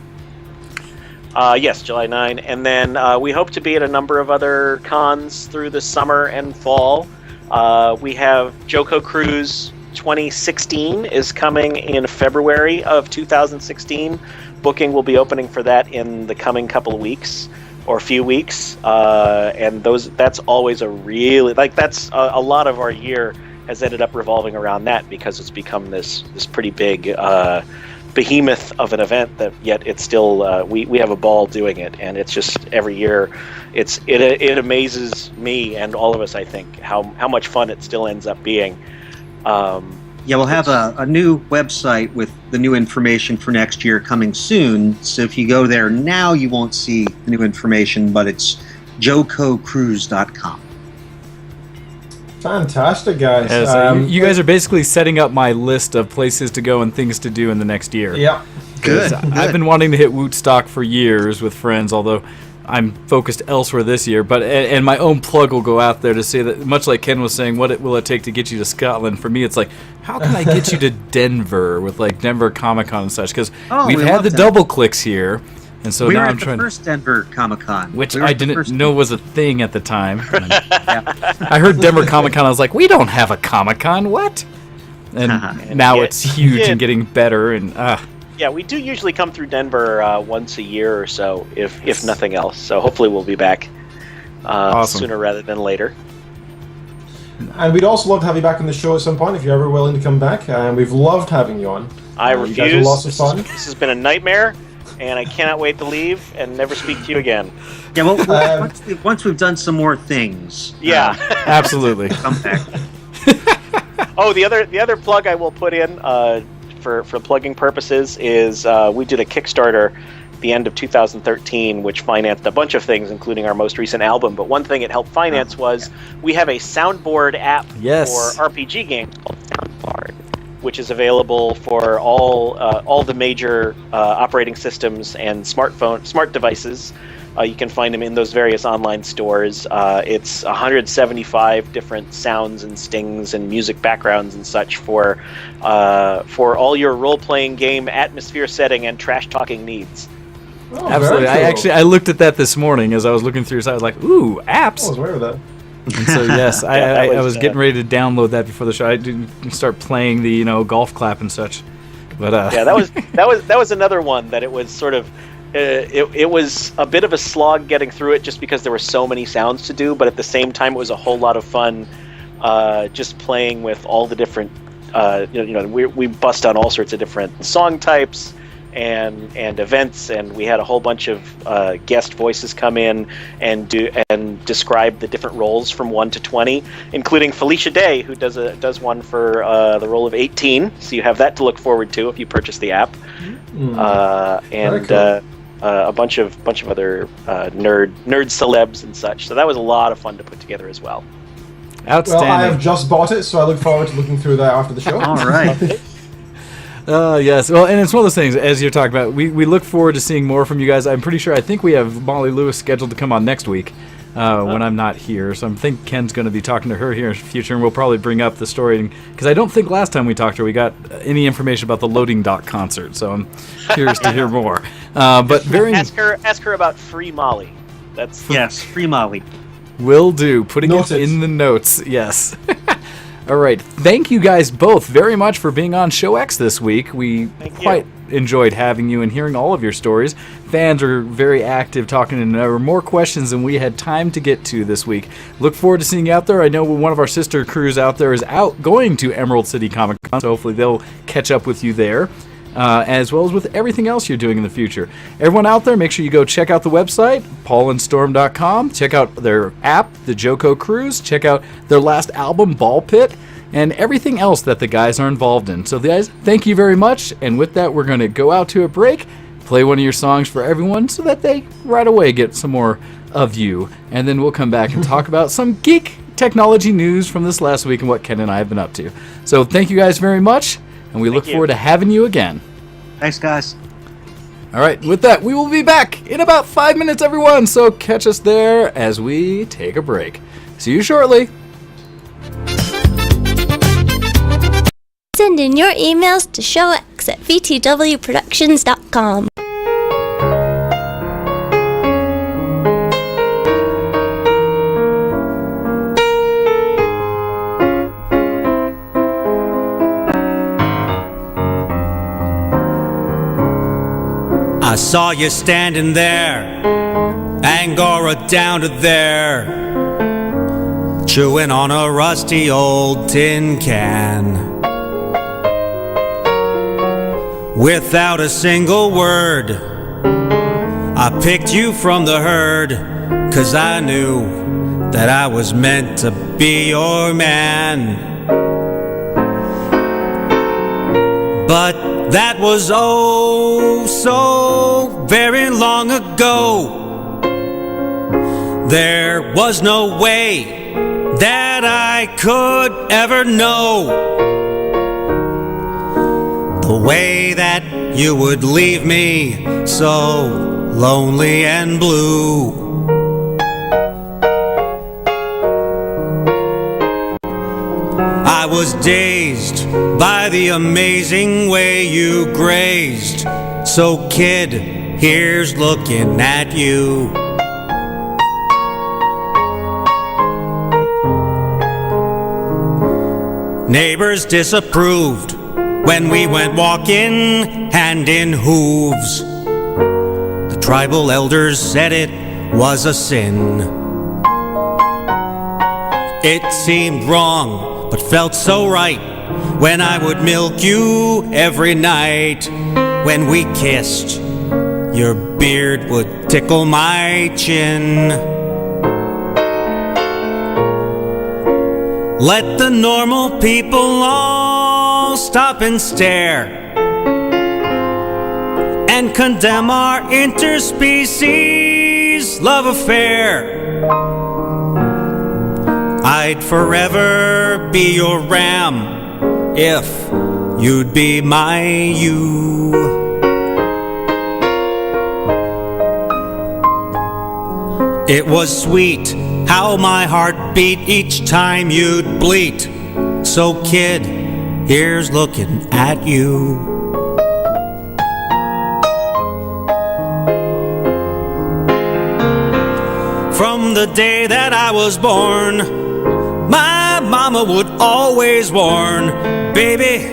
Yes, July 9. And then we hope to be at a number of other cons through the summer and fall. We have Joko Cruise 2016 is coming in February of 2016. Booking will be opening for that in the coming couple of weeks. Or a few weeks, and that's always a really, that's a lot of our year has ended up revolving around that, because it's become this pretty big behemoth of an event, that yet it's still we have a ball doing it, and it's just every year it amazes me and all of us, I think, how much fun it still ends up being. We'll have a new website with the new information for next year coming soon. So if you go there now, you won't see the new information, but it's jococruise.com. Fantastic, guys. Yeah, so you guys are basically setting up my list of places to go and things to do in the next year. Yeah. Good. I've been wanting to hit Woodstock for years with friends, although I'm focused elsewhere this year, but and my own plug will go out there to say that, much like Ken was saying, what will it take to get you to Scotland? For me, it's like, how can I get you to Denver with like Denver Comic Con and such? Because we've had the Double Clicks here, and so now I'm trying. We were at the first Denver Comic Con, which I didn't know was a thing at the time. I heard Denver Comic Con, I was like, we don't have a Comic Con, what? And now it's huge and getting better, and Yeah, we do usually come through Denver once a year or so, if nothing else. So hopefully we'll be back sooner rather than later. And we'd also love to have you back on the show at some point if you're ever willing to come back. We've loved having you on. I refuse. You guys are lots of fun. This has been a nightmare, and I cannot wait to leave and never speak to you again. Yeah, well, once we've done some more things. Yeah, absolutely. Come back. Oh, the other plug I will put in for plugging purposes is we did a Kickstarter at the end of 2013, which financed a bunch of things, including our most recent album. But one thing it helped finance was we have a soundboard app for RPG games called Soundboard, which is available for all the major operating systems and smart devices. You can find them in those various online stores. It's 175 different sounds and stings and music backgrounds and such for all your role-playing game atmosphere setting and trash-talking needs. Oh, absolutely. Cool. I looked at that this morning as I was looking through. So I was like, "Ooh, apps!" I was aware of that. And so yes, I was getting ready to download that before the show. I didn't start playing the golf clap and such. But yeah, that was another one that it was sort of. It was a bit of a slog getting through it just because there were so many sounds to do, but at the same time it was a whole lot of fun just playing with all the different we bust on all sorts of different song types and events, and we had a whole bunch of guest voices come in and describe the different roles from 1 to 20, including Felicia Day, who does one for the role of 18, so you have that to look forward to if you purchase the app. And cool. A bunch of other nerd celebs and such. So that was a lot of fun to put together as well. Outstanding. Well, I have just bought it, so I look forward to looking through that after the show. All right. Yes. Well, and it's one of those things, as you're talking about, we look forward to seeing more from you guys. I'm pretty sure, I think we have Molly Lewis scheduled to come on next week when I'm not here. So I think Ken's going to be talking to her here in the future, and we'll probably bring up the story. Because I don't think last time we talked to her, we got any information about the Loading Dock concert. So I'm curious to hear more. But ask her about Free Molly. Yes, Free Molly. Will do. Putting it in the notes. Yes. All right. Thank you guys both very much for being on Show X this week. We quite enjoyed having you and hearing all of your stories. Fans are very active, talking, and there were more questions than we had time to get to this week. Look forward to seeing you out there. I know one of our sister crews out there is going to Emerald City Comic Con, so hopefully they'll catch up with you there. as well as with everything else you're doing in the future. Everyone out there, make sure you go check out the website, paulandstorm.com. Check out their app, the Joko Cruise. Check out their last album, Ball Pit, and everything else that the guys are involved in. So guys, thank you very much. And with that, we're going to go out to a break, play one of your songs for everyone so that they right away get some more of you. And then we'll come back and talk about some geek technology news from this last week and what Ken and I have been up to. So thank you guys very much, and we look forward to having you again. Thanks, guys. All right, with that, we will be back in about 5 minutes, everyone. So catch us there as we take a break. See you shortly. Send in your emails to showx@vtwproductions.com. I saw you standing there, Angora down to there, chewing on a rusty old tin can. Without a single word, I picked you from the herd, 'cause I knew that I was meant to be your man. But that was oh so very long ago. There was no way that I could ever know the way that you would leave me so lonely and blue. I was dazed by the amazing way you grazed. So kid, here's looking at you. Neighbors disapproved when we went walking hand in hooves. The tribal elders said it was a sin. It seemed wrong, but felt so right when I would milk you every night. When we kissed, your beard would tickle my chin. Let the normal people all stop and stare and condemn our interspecies love affair. I'd forever be your ram if you'd be my ewe. It was sweet how my heart beat each time you'd bleat. So kid, here's looking at you. From the day that I was born, my mama would always warn, baby,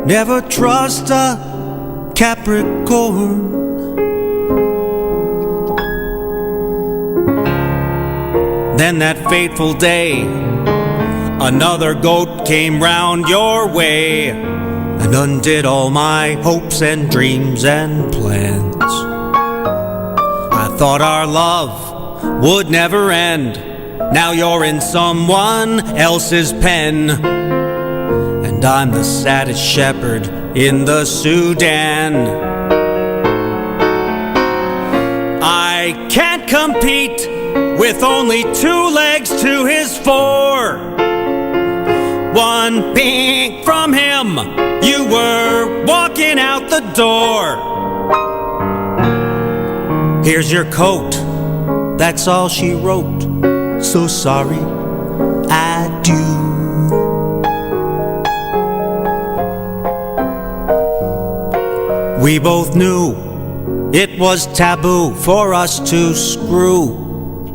never trust a Capricorn. Then that fateful day, another goat came round your way and undid all my hopes and dreams and plans. I thought our love would never end. Now you're in someone else's pen, and I'm the saddest shepherd in the Sudan. I can't compete with only 2 legs to his 4. One peek from him, you were walking out the door. Here's your coat, that's all she wrote. So sorry, adieu. We both knew it was taboo for us to screw.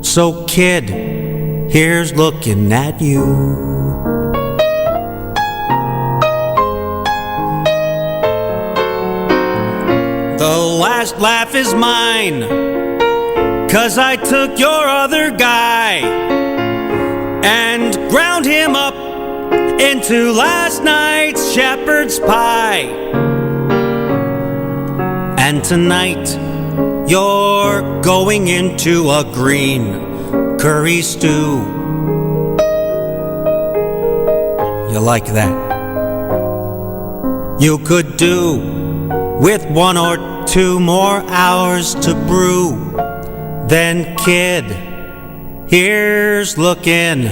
So kid, here's looking at you. The last laugh is mine, 'cause I took your other guy and ground him up into last night's shepherd's pie. And tonight, you're going into a green curry stew. You like that? You could do with 1 or 2 more hours to brew. Then, kid, here's looking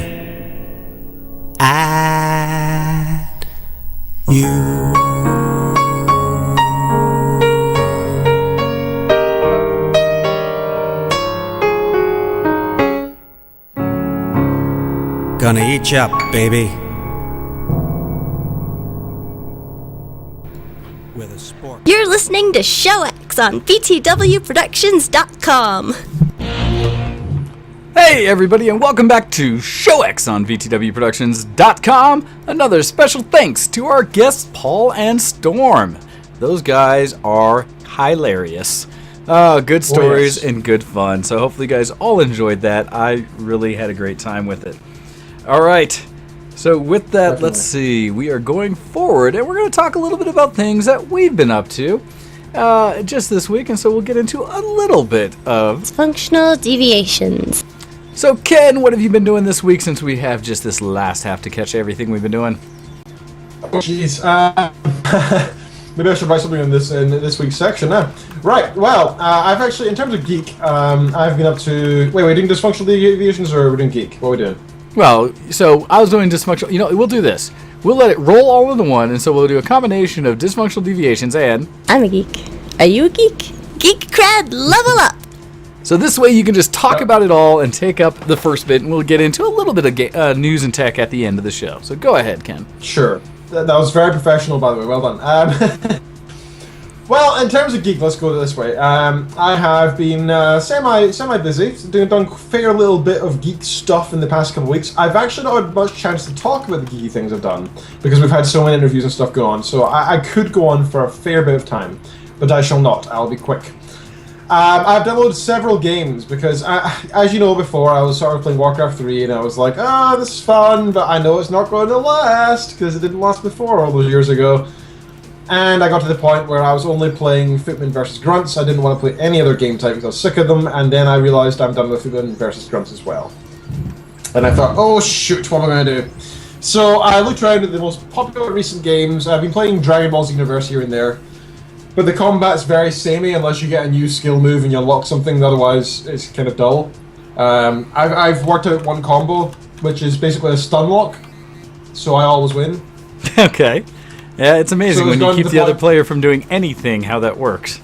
at you. Gonna eat you up, baby. With a sport. You're listening to ShowX on VTWProductions.com. Hey everybody, and welcome back to ShowX on VTWProductions.com. Another special thanks to our guests Paul and Storm. Those guys are hilarious. Good stories and good fun. So hopefully you guys all enjoyed that. I really had a great time with it. All right. So with that, Definitely. Let's see. We are going forward, and we're going to talk a little bit about things that we've been up to just this week. And so we'll get into a little bit of Functional deviations. So, Ken, what have you been doing this week since we have just this last half to catch everything we've been doing? Jeez. Maybe I should write something in this week's section now. Right. Well, I've actually, in terms of geek, I've been up to. Wait, we're doing dysfunctional deviations, or are we doing geek? What are we doing? Well, so I was doing dysfunctional. You know, we'll do this. We'll let it roll all into one, and so we'll do a combination of dysfunctional deviations and. I'm a geek. Are you a geek? Geek cred level up. So this way you can just talk about it all and take up the first bit, and we'll get into a little bit of news and tech at the end of the show. So go ahead, Ken. Sure. That was very professional, by the way. Well done. Well, in terms of geek, let's go this way. I have been semi busy, done a fair little bit of geek stuff in the past couple of weeks. I've actually not had much chance to talk about the geeky things I've done because we've had so many interviews and stuff go on. So I could go on for a fair bit of time, but I shall not. I'll be quick. I've downloaded several games because, as you know before, I was sort of playing Warcraft 3 and I was like, this is fun, but I know it's not going to last because it didn't last before all those years ago. And I got to the point where I was only playing Footmen versus Grunts. I didn't want to play any other game type because I was sick of them, and then I realized I'm done with Footmen versus Grunts as well. And I thought, oh shoot, what am I going to do? So I looked around at the most popular recent games. I've been playing Dragon Ball Z Universe here and there. But the combat's very samey unless you get a new skill move and you unlock something, otherwise it's kind of dull. I've worked out one combo, which is basically a stun lock, so I always win. Okay. Yeah, it's amazing So when you it's keep gone to the the other point- player from doing anything, how that works.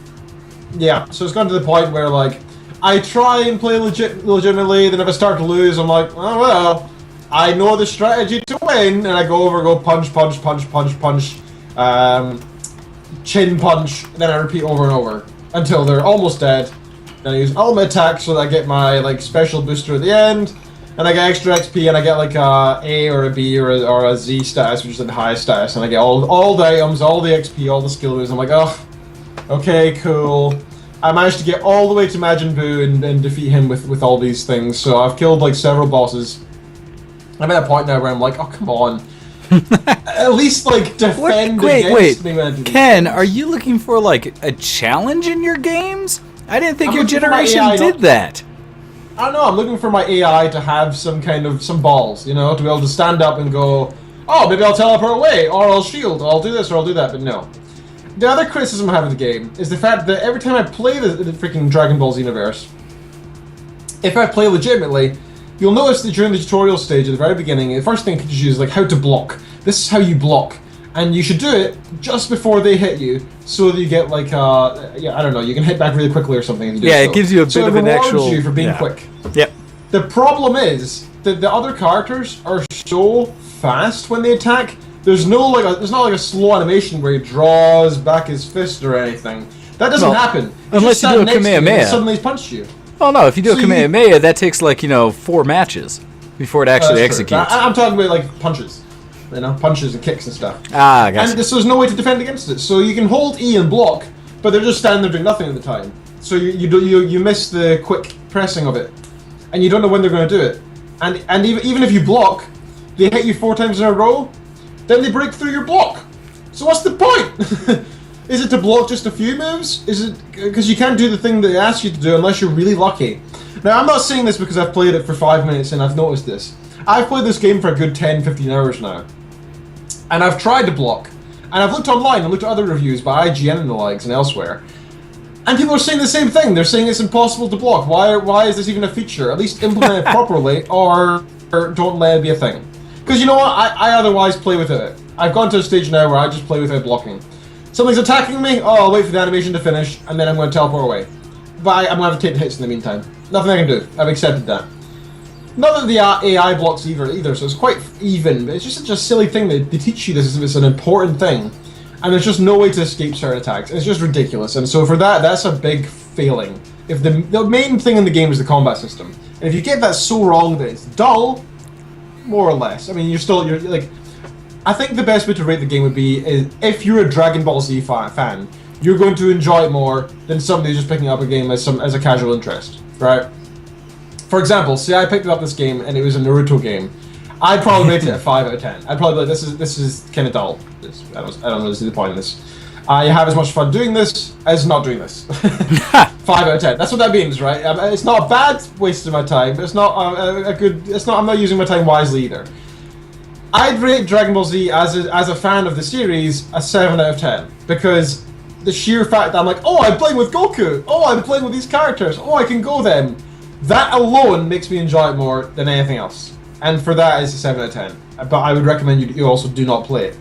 Yeah, so it's gone to the point where, like, I try and play legitimately, then if I start to lose, I'm like, oh well, I know the strategy to win, and I go over, go punch, chin punch, and then I repeat over and over until they're almost dead. Then I use ultimate attack so that I get my like special booster at the end, and I get extra XP, and I get like a A or a B or a Z status, which is the highest status, and I get all the items, all the XP, all the skill moves. I'm like, oh, okay, cool. I managed to get all the way to Majin Buu and defeat him with all these things. So I've killed like several bosses. I'm at a point now where I'm like, oh come on. At least like defend against me when I do these Ken, things. are you looking for like a challenge in your games? I didn't think I'm your looking for my generation AI did that. I don't know, I'm looking for my AI to have some balls, you know, to be able to stand up and go, oh, maybe I'll teleport away, or I'll shield, or I'll do this, or I'll do that, but no. The other criticism I have of the game is the fact that every time I play the freaking Dragon Ball Z universe, if I play legitimately, you'll notice that during the tutorial stage at the very beginning, the first thing you teach you is like how to block. This is how you block. And you should do it just before they hit you, so that you get like, I don't know, you can hit back really quickly or something. If you do Yeah, so. it gives you a bit so of an it rewards actual- you for being yeah. quick. Yep. The problem is that the other characters are so fast when they attack. There's not like a slow animation where he draws back his fist or anything. That doesn't Well, happen. unless you do a Kamehameha. And suddenly he's punched you. Oh no, if you do So a Kamehameha, that takes like, 4 matches before it actually That's true. executes. I'm talking about like punches. You know, punches and kicks and stuff. Ah, I gotcha. And so there's no way to defend against it. So you can hold E and block, but they're just standing there doing nothing at the time. So you miss the quick pressing of it, and you don't know when they're going to do it. And even if you block, they hit you 4 times in a row, then they break through your block. So what's the point? Is it to block just a few moves? Is it because you can't do the thing that they ask you to do unless you're really lucky? Now, I'm not saying this because I've played it for 5 minutes and I've noticed this. I've played this game for a good 10, 15 hours now. And I've tried to block. And I've looked online and looked at other reviews by IGN and the likes and elsewhere. And people are saying the same thing. They're saying it's impossible to block. Why is this even a feature? At least implement it properly or don't let it be a thing. Because you know what? I otherwise play without it. I've gone to a stage now where I just play without blocking. Something's attacking me, I'll wait for the animation to finish, and then I'm going to teleport away. But I'm going to have to take the hits in the meantime. Nothing I can do. I've accepted that. Not that the AI blocks either, so it's quite even, but it's just such a silly thing that they teach you this as if it's an important thing. And there's just no way to escape certain attacks. It's just ridiculous. And so for that, that's a big failing. If the main thing in the game is the combat system. And if you get that so wrong that it's dull, more or less. I mean, you're like... I think the best way to rate the game would be is if you're a Dragon Ball Z fan, you're going to enjoy it more than somebody who's just picking up a game as a casual interest, right? For example, say I picked up this game and it was a Naruto game, I'd probably rate it a 5 out of 10. I'd probably be like, this is kind of dull. I don't know the point of this. I have as much fun doing this as not doing this. 5 out of 10. That's what that means, right? It's not a bad waste of my time, but it's not a good. It's not. I'm not using my time wisely either. I'd rate Dragon Ball Z as a fan of the series a 7 out of 10 because the sheer fact that I'm like, oh, I'm playing with Goku. Oh, I'm playing with these characters. Oh, I can go them. That alone makes me enjoy it more than anything else. And for that, it's a 7 out of 10. But I would recommend you also do not play it.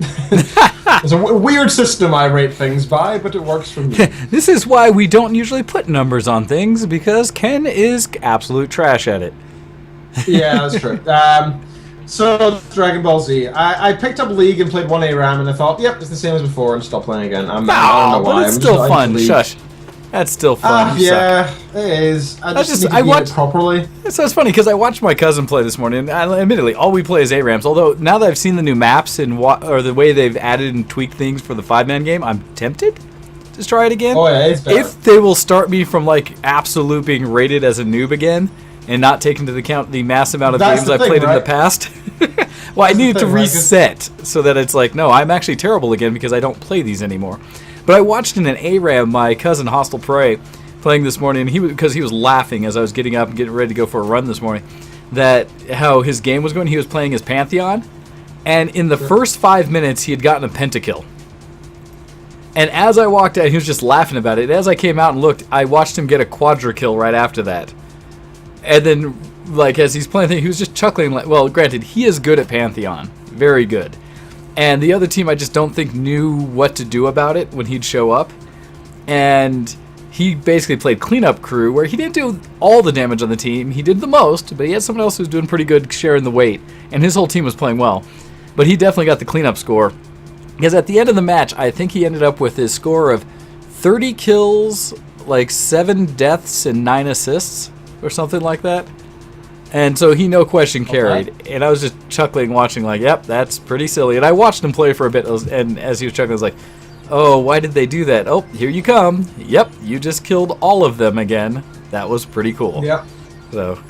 It's a weird system I rate things by, but it works for me. This is why we don't usually put numbers on things, because Ken is absolute trash at it. Yeah, that's true. So, Dragon Ball Z. I picked up League and played 1 ARAM, and I thought, yep, it's the same as before, and stopped playing again. I don't know why. But it's still fun. Shush. That's still fun. Yeah, it is. I just need to use it properly. So it's funny, because I watched my cousin play this morning, and admittedly, all we play is ARAMs, although now that I've seen the new maps and or the way they've added and tweaked things for the 5-man game, I'm tempted to try it again. Oh, yeah, it's better. If they will start me from, like, absolute being rated as a noob again, and not take into account the mass amount of games I've played in the past. Well, I needed to reset so that it's like, no, I'm actually terrible again because I don't play these anymore. But I watched in an ARAM my cousin Hostile Prey playing this morning, and because he was laughing as I was getting up and getting ready to go for a run this morning, that how his game was going. He was playing his Pantheon, and in the first 5 minutes he had gotten a pentakill. And as I walked out, he was just laughing about it. As I came out and looked, I watched him get a quadra-kill right after that. And then, like, as he's playing, he was just chuckling. Like, well, granted, he is good at Pantheon. Very good. And the other team, I just don't think knew what to do about it when he'd show up. And he basically played cleanup crew, where he didn't do all the damage on the team. He did the most, but he had someone else who was doing pretty good sharing the weight. And his whole team was playing well. But he definitely got the cleanup score. Because at the end of the match, I think he ended up with his score of 30 kills, like 7 deaths, and 9 assists. Or something like that. And so he no question carried. Okay. And I was just chuckling watching like, yep, that's pretty silly. And I watched him play for a bit, and as he was chuckling, I was like, oh, why did they do that? Oh, here you come. Yep, you just killed all of them again. That was pretty cool. Yep. So,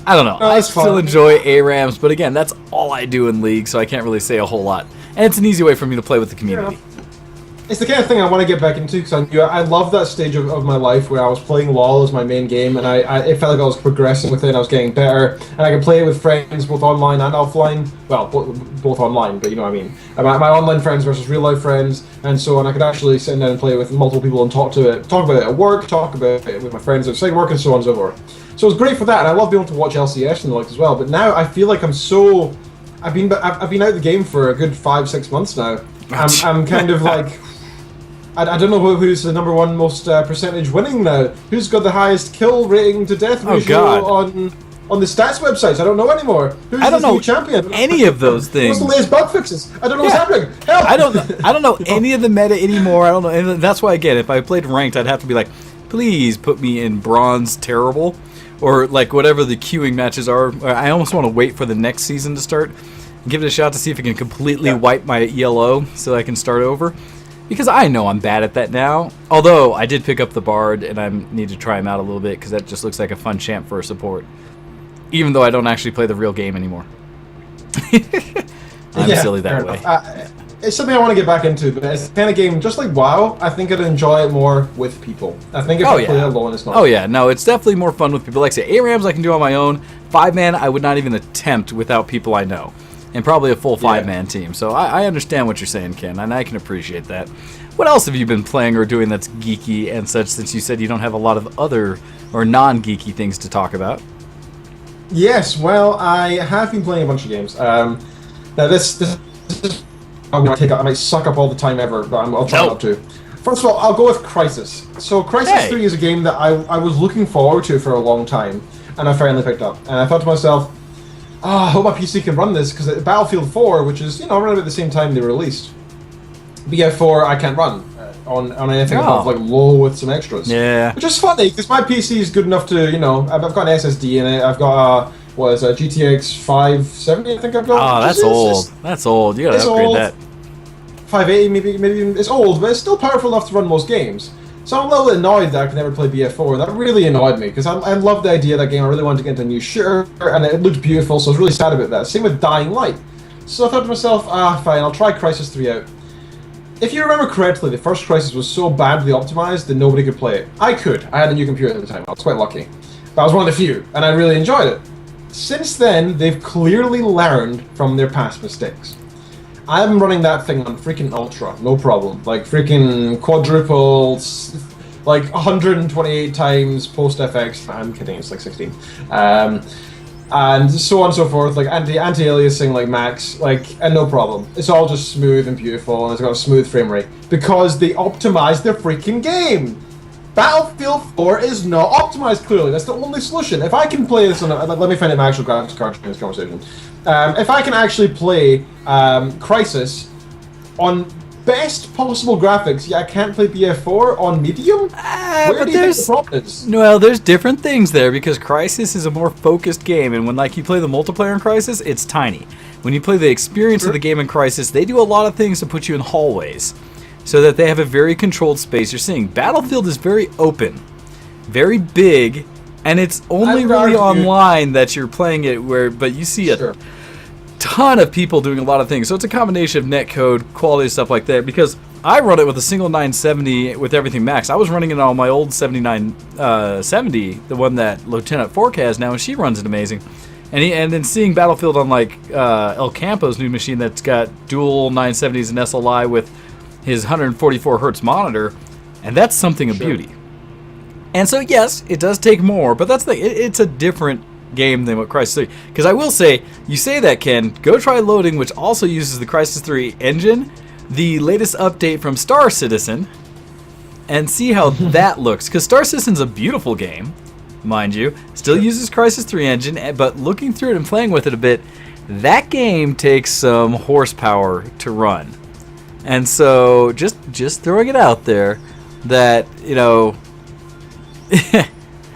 I don't know. I still enjoy ARAMs, but again, that's all I do in League, so I can't really say a whole lot. And it's an easy way for me to play with the community. Yeah. It's the kind of thing I want to get back into, because I love that stage of my life where I was playing LoL as my main game, and it felt like I was progressing with it, and I was getting better, and I could play it with friends both online and offline. Well, both online, but you know what I mean. My online friends versus real life friends, and so on. I could actually sit down and play with multiple people and talk about it at work, talk about it with my friends outside work, and so on and so forth. So it was great for that, and I love being able to watch LCS and the like as well. But now I feel like I've been out of the game for a good 5-6 months now. I'm kind of like. I don't know who's the number one most percentage winning now. Who's got the highest kill rating to death ratio on the stats websites? I don't know anymore. Who's the new champion? Any of those things. What's the latest bug fixes? I don't know what's happening. Help! I don't know any of the meta anymore. I don't know, and that's why again, if I played ranked, I'd have to be like, please put me in bronze terrible, or like whatever the queuing matches are. I almost want to wait for the next season to start, and give it a shot to see if it can completely wipe my ELO so I can start over. Because I know I'm bad at that now. Although, I did pick up the Bard, and I need to try him out a little bit, because that just looks like a fun champ for a support. Even though I don't actually play the real game anymore. I'm silly that way. it's something I want to get back into, but it's the kind of game, just like WoW, I think I'd enjoy it more with people. I think if I play it alone, it's not. Oh, yeah. No, it's definitely more fun with people. Like I say, ARAMs I can do on my own. 5-man, I would not even attempt without people I know. And probably a full 5-man team. So I understand what you're saying, Ken, and I can appreciate that. What else have you been playing or doing that's geeky and such, since you said you don't have a lot of other or non-geeky things to talk about? Yes, well, I have been playing a bunch of games. Now, this I'm going to take up. I might suck up all the time ever, but I'll try not to. First of all, I'll go with Crysis. So Crysis 3 is a game that I was looking forward to for a long time, and I finally picked up. And I thought to myself, I hope my PC can run this, because Battlefield 4, which is, around about the same time they released, BF4 I can't run on anything above like low with some extras. Yeah. Which is funny, because my PC is good enough to, I've got an SSD in it, I've got a GTX 570, I think I've got. Oh, that's old. That's old. You gotta upgrade that. 580, maybe it's old, but it's still powerful enough to run most games. So I'm a little annoyed that I could never play BF4. That really annoyed me, because I loved the idea of that game. I really wanted to get into a new shooter, and it looked beautiful, so I was really sad about that. Same with Dying Light. So I thought to myself, fine, I'll try Crysis 3 out. If you remember correctly, the first Crysis was so badly optimized that nobody could play it. I could. I had a new computer at the time. I was quite lucky. But I was one of the few, and I really enjoyed it. Since then, they've clearly learned from their past mistakes. I'm running that thing on freaking Ultra, no problem. Like freaking quadruple, like 128 times post-FX. I'm kidding, it's like 16. And so on and so forth, like anti-aliasing like max, and no problem. It's all just smooth and beautiful, and it's got a smooth frame rate. Because they optimized their freaking game! Battlefield 4 is not optimized, clearly. That's the only solution. If I can play this on let me find out my actual graphics card in this conversation. If I can actually play Crysis on best possible graphics, I can't play BF4 on medium? Where do you think the problem is? Well, there's different things there, because Crysis is a more focused game, and when you play the multiplayer in Crysis, it's tiny. When you play the experience of the game in Crysis, they do a lot of things to put you in hallways, so that they have a very controlled space you're seeing. Battlefield is very open, very big, and it's only really online that you're playing it but you see a ton of people doing a lot of things. So it's a combination of netcode, quality, stuff like that, because I run it with a single 970 with everything maxed. I was running it on my old 7970, the one that Lieutenant Fork has now, and she runs it amazing. And then seeing Battlefield on El Campo's new machine that's got dual 970s and SLI with his 144 hertz monitor, and that's something of beauty. And so yes, it does take more, but that's it's a different game than what Crysis 3. Because I will say, you say that, Ken, go try Loading, which also uses the Crysis 3 engine, the latest update from Star Citizen, and see how that looks. Because Star Citizen's a beautiful game, mind you, still uses Crysis 3 engine, but looking through it and playing with it a bit, that game takes some horsepower to run. And so, just throwing it out there, that,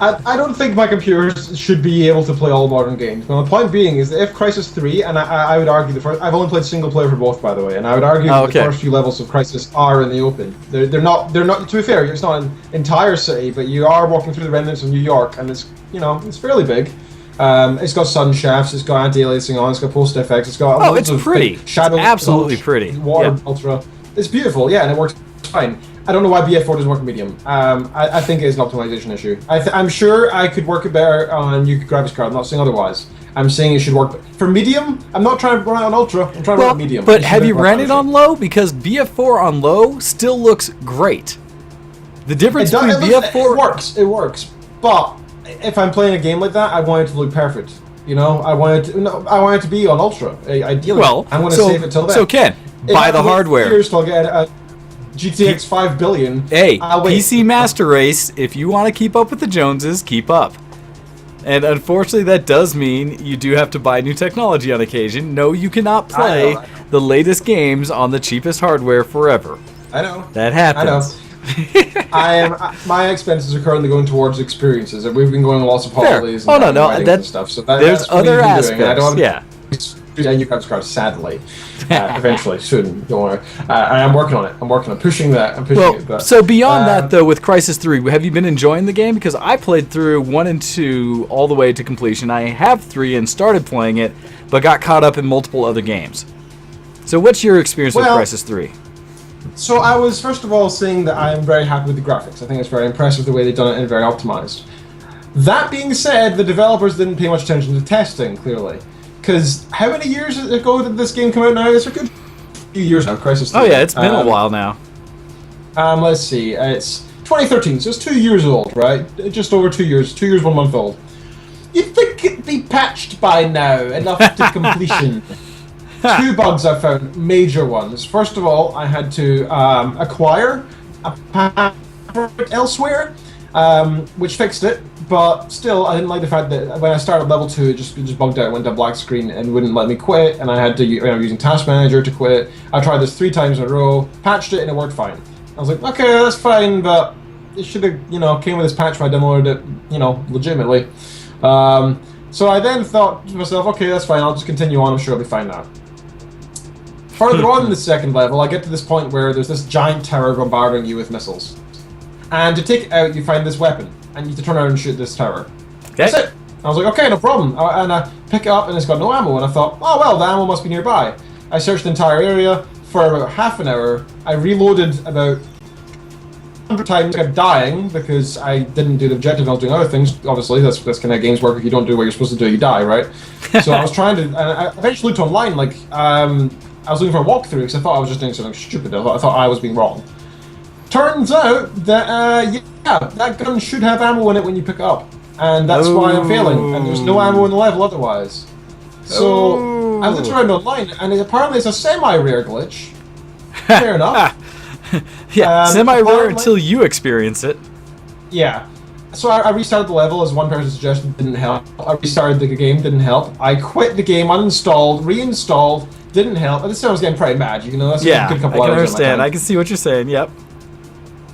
I don't think my computers should be able to play all modern games. But my point being is that if Crysis 3, and I would argue I've only played single player for both, by the way, and I would argue that the first few levels of Crysis are in the open. They're not, to be fair, it's not an entire city, but you are walking through the remnants of New York, and it's, it's fairly big. It's got sun shafts, it's got anti-aliasing on, it's got post-FX, it's got loads of shadows. It's absolutely pretty. Water ultra. It's beautiful, and it works fine. I don't know why BF4 doesn't work in medium. I think it is an optimization issue. I'm sure I could work it better on a new graphics card. I'm not saying otherwise. I'm saying it should work. For medium, I'm not trying to run it on ultra. I'm trying to run it on medium. But have you ran it on low? Because BF4 on low still looks great. The difference between BF4... It works. But if I'm playing a game like that, I want it to look perfect. I want it to be on ultra. Ideally, I'm going to save it till then. So Ken, buy the hardware. Years till I get a GTX 5 billion. Hey, PC Master Race. If you want to keep up with the Joneses, keep up. And unfortunately, that does mean you do have to buy new technology on occasion. No, you cannot play the latest games on the cheapest hardware forever. I know. That happens. I know. My expenses are currently going towards experiences, and we've been going on lots of holidays and stuff. So there's other aspects. I don't new graphics card, sadly. Eventually, soon. Don't worry. I'm working on it. I'm pushing that. I'm pushing it. But, so beyond that, though, with Crysis 3, have you been enjoying the game? Because I played through 1 and 2 all the way to completion. I have 3 and started playing it, but got caught up in multiple other games. So what's your experience with Well- Crisis 3? So I was first of all saying that I am very happy with the graphics. I think it's very impressive the way they've done it and very optimized. That being said, the developers didn't pay much attention to testing, clearly. Because how many years ago did this game come out now? It's a good few years now, Crisis 3. Oh yeah, it's been a while now. Let's see, it's 2013, so it's 2 years old, right? Just over 2 years, 2 years, 1 month old. You'd think it'd be patched by now, enough to completion. 2 bugs I found, major ones. First of all, I had to acquire a password elsewhere, which fixed it, but still, I didn't like the fact that when I started level 2, it just bugged out, went to a black screen, and wouldn't let me quit, and I had to, using Task Manager to quit. I tried this 3 times in a row, patched it, and it worked fine. I was like, okay, that's fine, but it should have, came with this patch when I downloaded it, legitimately. So I then thought to myself, okay, that's fine, I'll just continue on, I'm sure I'll be fine now. Further on in the second level, I get to this point where there's this giant tower bombarding you with missiles. And to take it out, you find this weapon, and you have to turn around and shoot this tower. Okay. That's it. I was like, okay, no problem. And I pick it up, and it's got no ammo, and I thought, oh well, the ammo must be nearby. I searched the entire area for about half an hour. I reloaded about 100 times, kept dying because I didn't do the objective. I was doing other things. Obviously, that's kind of games work. If you don't do what you're supposed to do, you die, right? So I was trying to. And I eventually looked online. I was looking for a walkthrough because I thought I was just doing something stupid. I thought I was being wrong. Turns out that that gun should have ammo in it when you pick it up, and that's why I'm failing. And there's no ammo in the level otherwise. So I looked around online, and apparently it's a semi-rare glitch. Fair enough. Yeah, semi-rare until you experience it. Yeah. So I restarted the level as one person suggested, didn't help. I restarted the game, didn't help. I quit the game, uninstalled, reinstalled, didn't help. At this time I was getting pretty mad, That's Yeah, a good couple I can hours understand. I can see what you're saying, yep.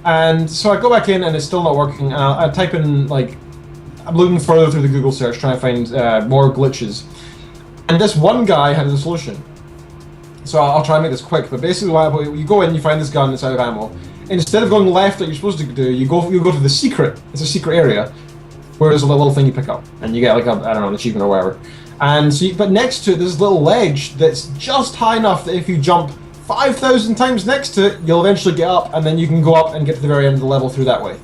And so I go back in and it's still not working. And I type in, I'm looking further through the Google search trying to find more glitches. And this one guy had a solution. So I'll try and make this quick, but basically you go in, you find this gun that's out of ammo. Instead of going left like you're supposed to do, you go to the secret. It's a secret area where there's a little thing you pick up, and you get an achievement or whatever. And so, but next to it, there's this little ledge that's just high enough that if you jump 5,000 times next to it, you'll eventually get up, and then you can go up and get to the very end of the level through that way.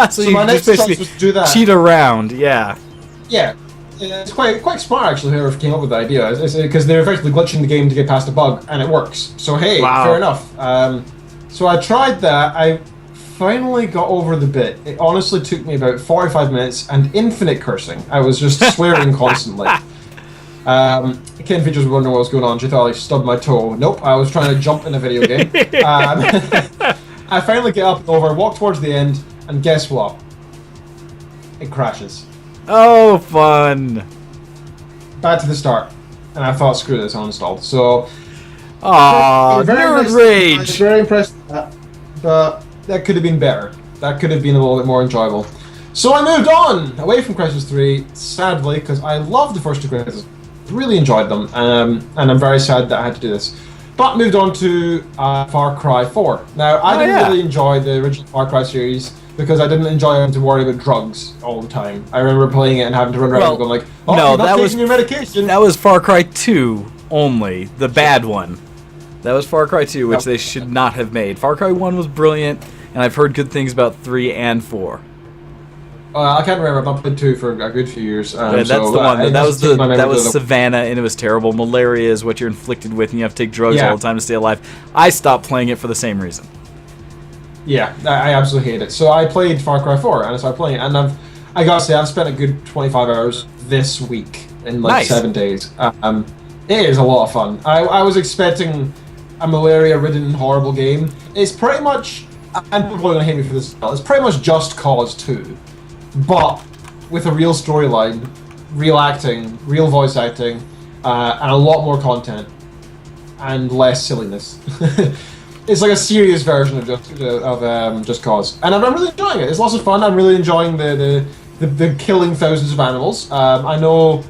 so you my just next choice basically was to do that. cheat around, yeah. Yeah. It's quite smart, actually, whoever came up with the idea, because they're effectively glitching the game to get past a bug, and it works. So hey, Wow. fair enough. So I tried that. I finally got over the bit. It honestly took me about 45 minutes and infinite cursing. I was just swearing constantly. Ken Features was wondering what was going on. She thought I stubbed my toe. Nope, I was trying to jump in a video game. I finally get up and over, walk towards the end, and guess what? It crashes. Oh, fun. Back to the start. And I thought, screw this, uninstalled. So, Aww, very nerd nice. rage. I was very impressed with that. But that could have been better. That could have been a little bit more enjoyable. So I moved on, away from Crisis 3, sadly, because I loved the first 2 Crisis. Really enjoyed them, and I'm very sad that I had to do this. But moved on to Far Cry 4. Now, I didn't really enjoy the original Far Cry series, because I didn't enjoy having to worry about drugs all the time. I remember playing it and having to run around and going like, oh, no, you're not that taking was your medication. That was Far Cry 2 only, the bad one. That was Far Cry 2, which they should not have made. Far Cry 1 was brilliant, and I've heard good things about 3 and 4. I can't remember. I've not played 2 for a good few years. Yeah, that's the one. That was Savannah, and it was terrible. Malaria is what you're inflicted with, and you have to take drugs all the time to stay alive. I stopped playing it for the same reason. Yeah, I absolutely hate it. So I played Far Cry 4, and I started playing it, and I gotta say, I've spent a good 25 hours this week in Nice. 7 days. It is a lot of fun. I was expecting a malaria-ridden, horrible game. It's pretty much, and people are gonna hate me for this, it's pretty much Just Cause 2, but with a real storyline, real acting, real voice acting, and a lot more content, and less silliness. It's like a serious version of Just Cause, and I'm really enjoying it. It's lots of fun. I'm really enjoying the killing thousands of animals. I know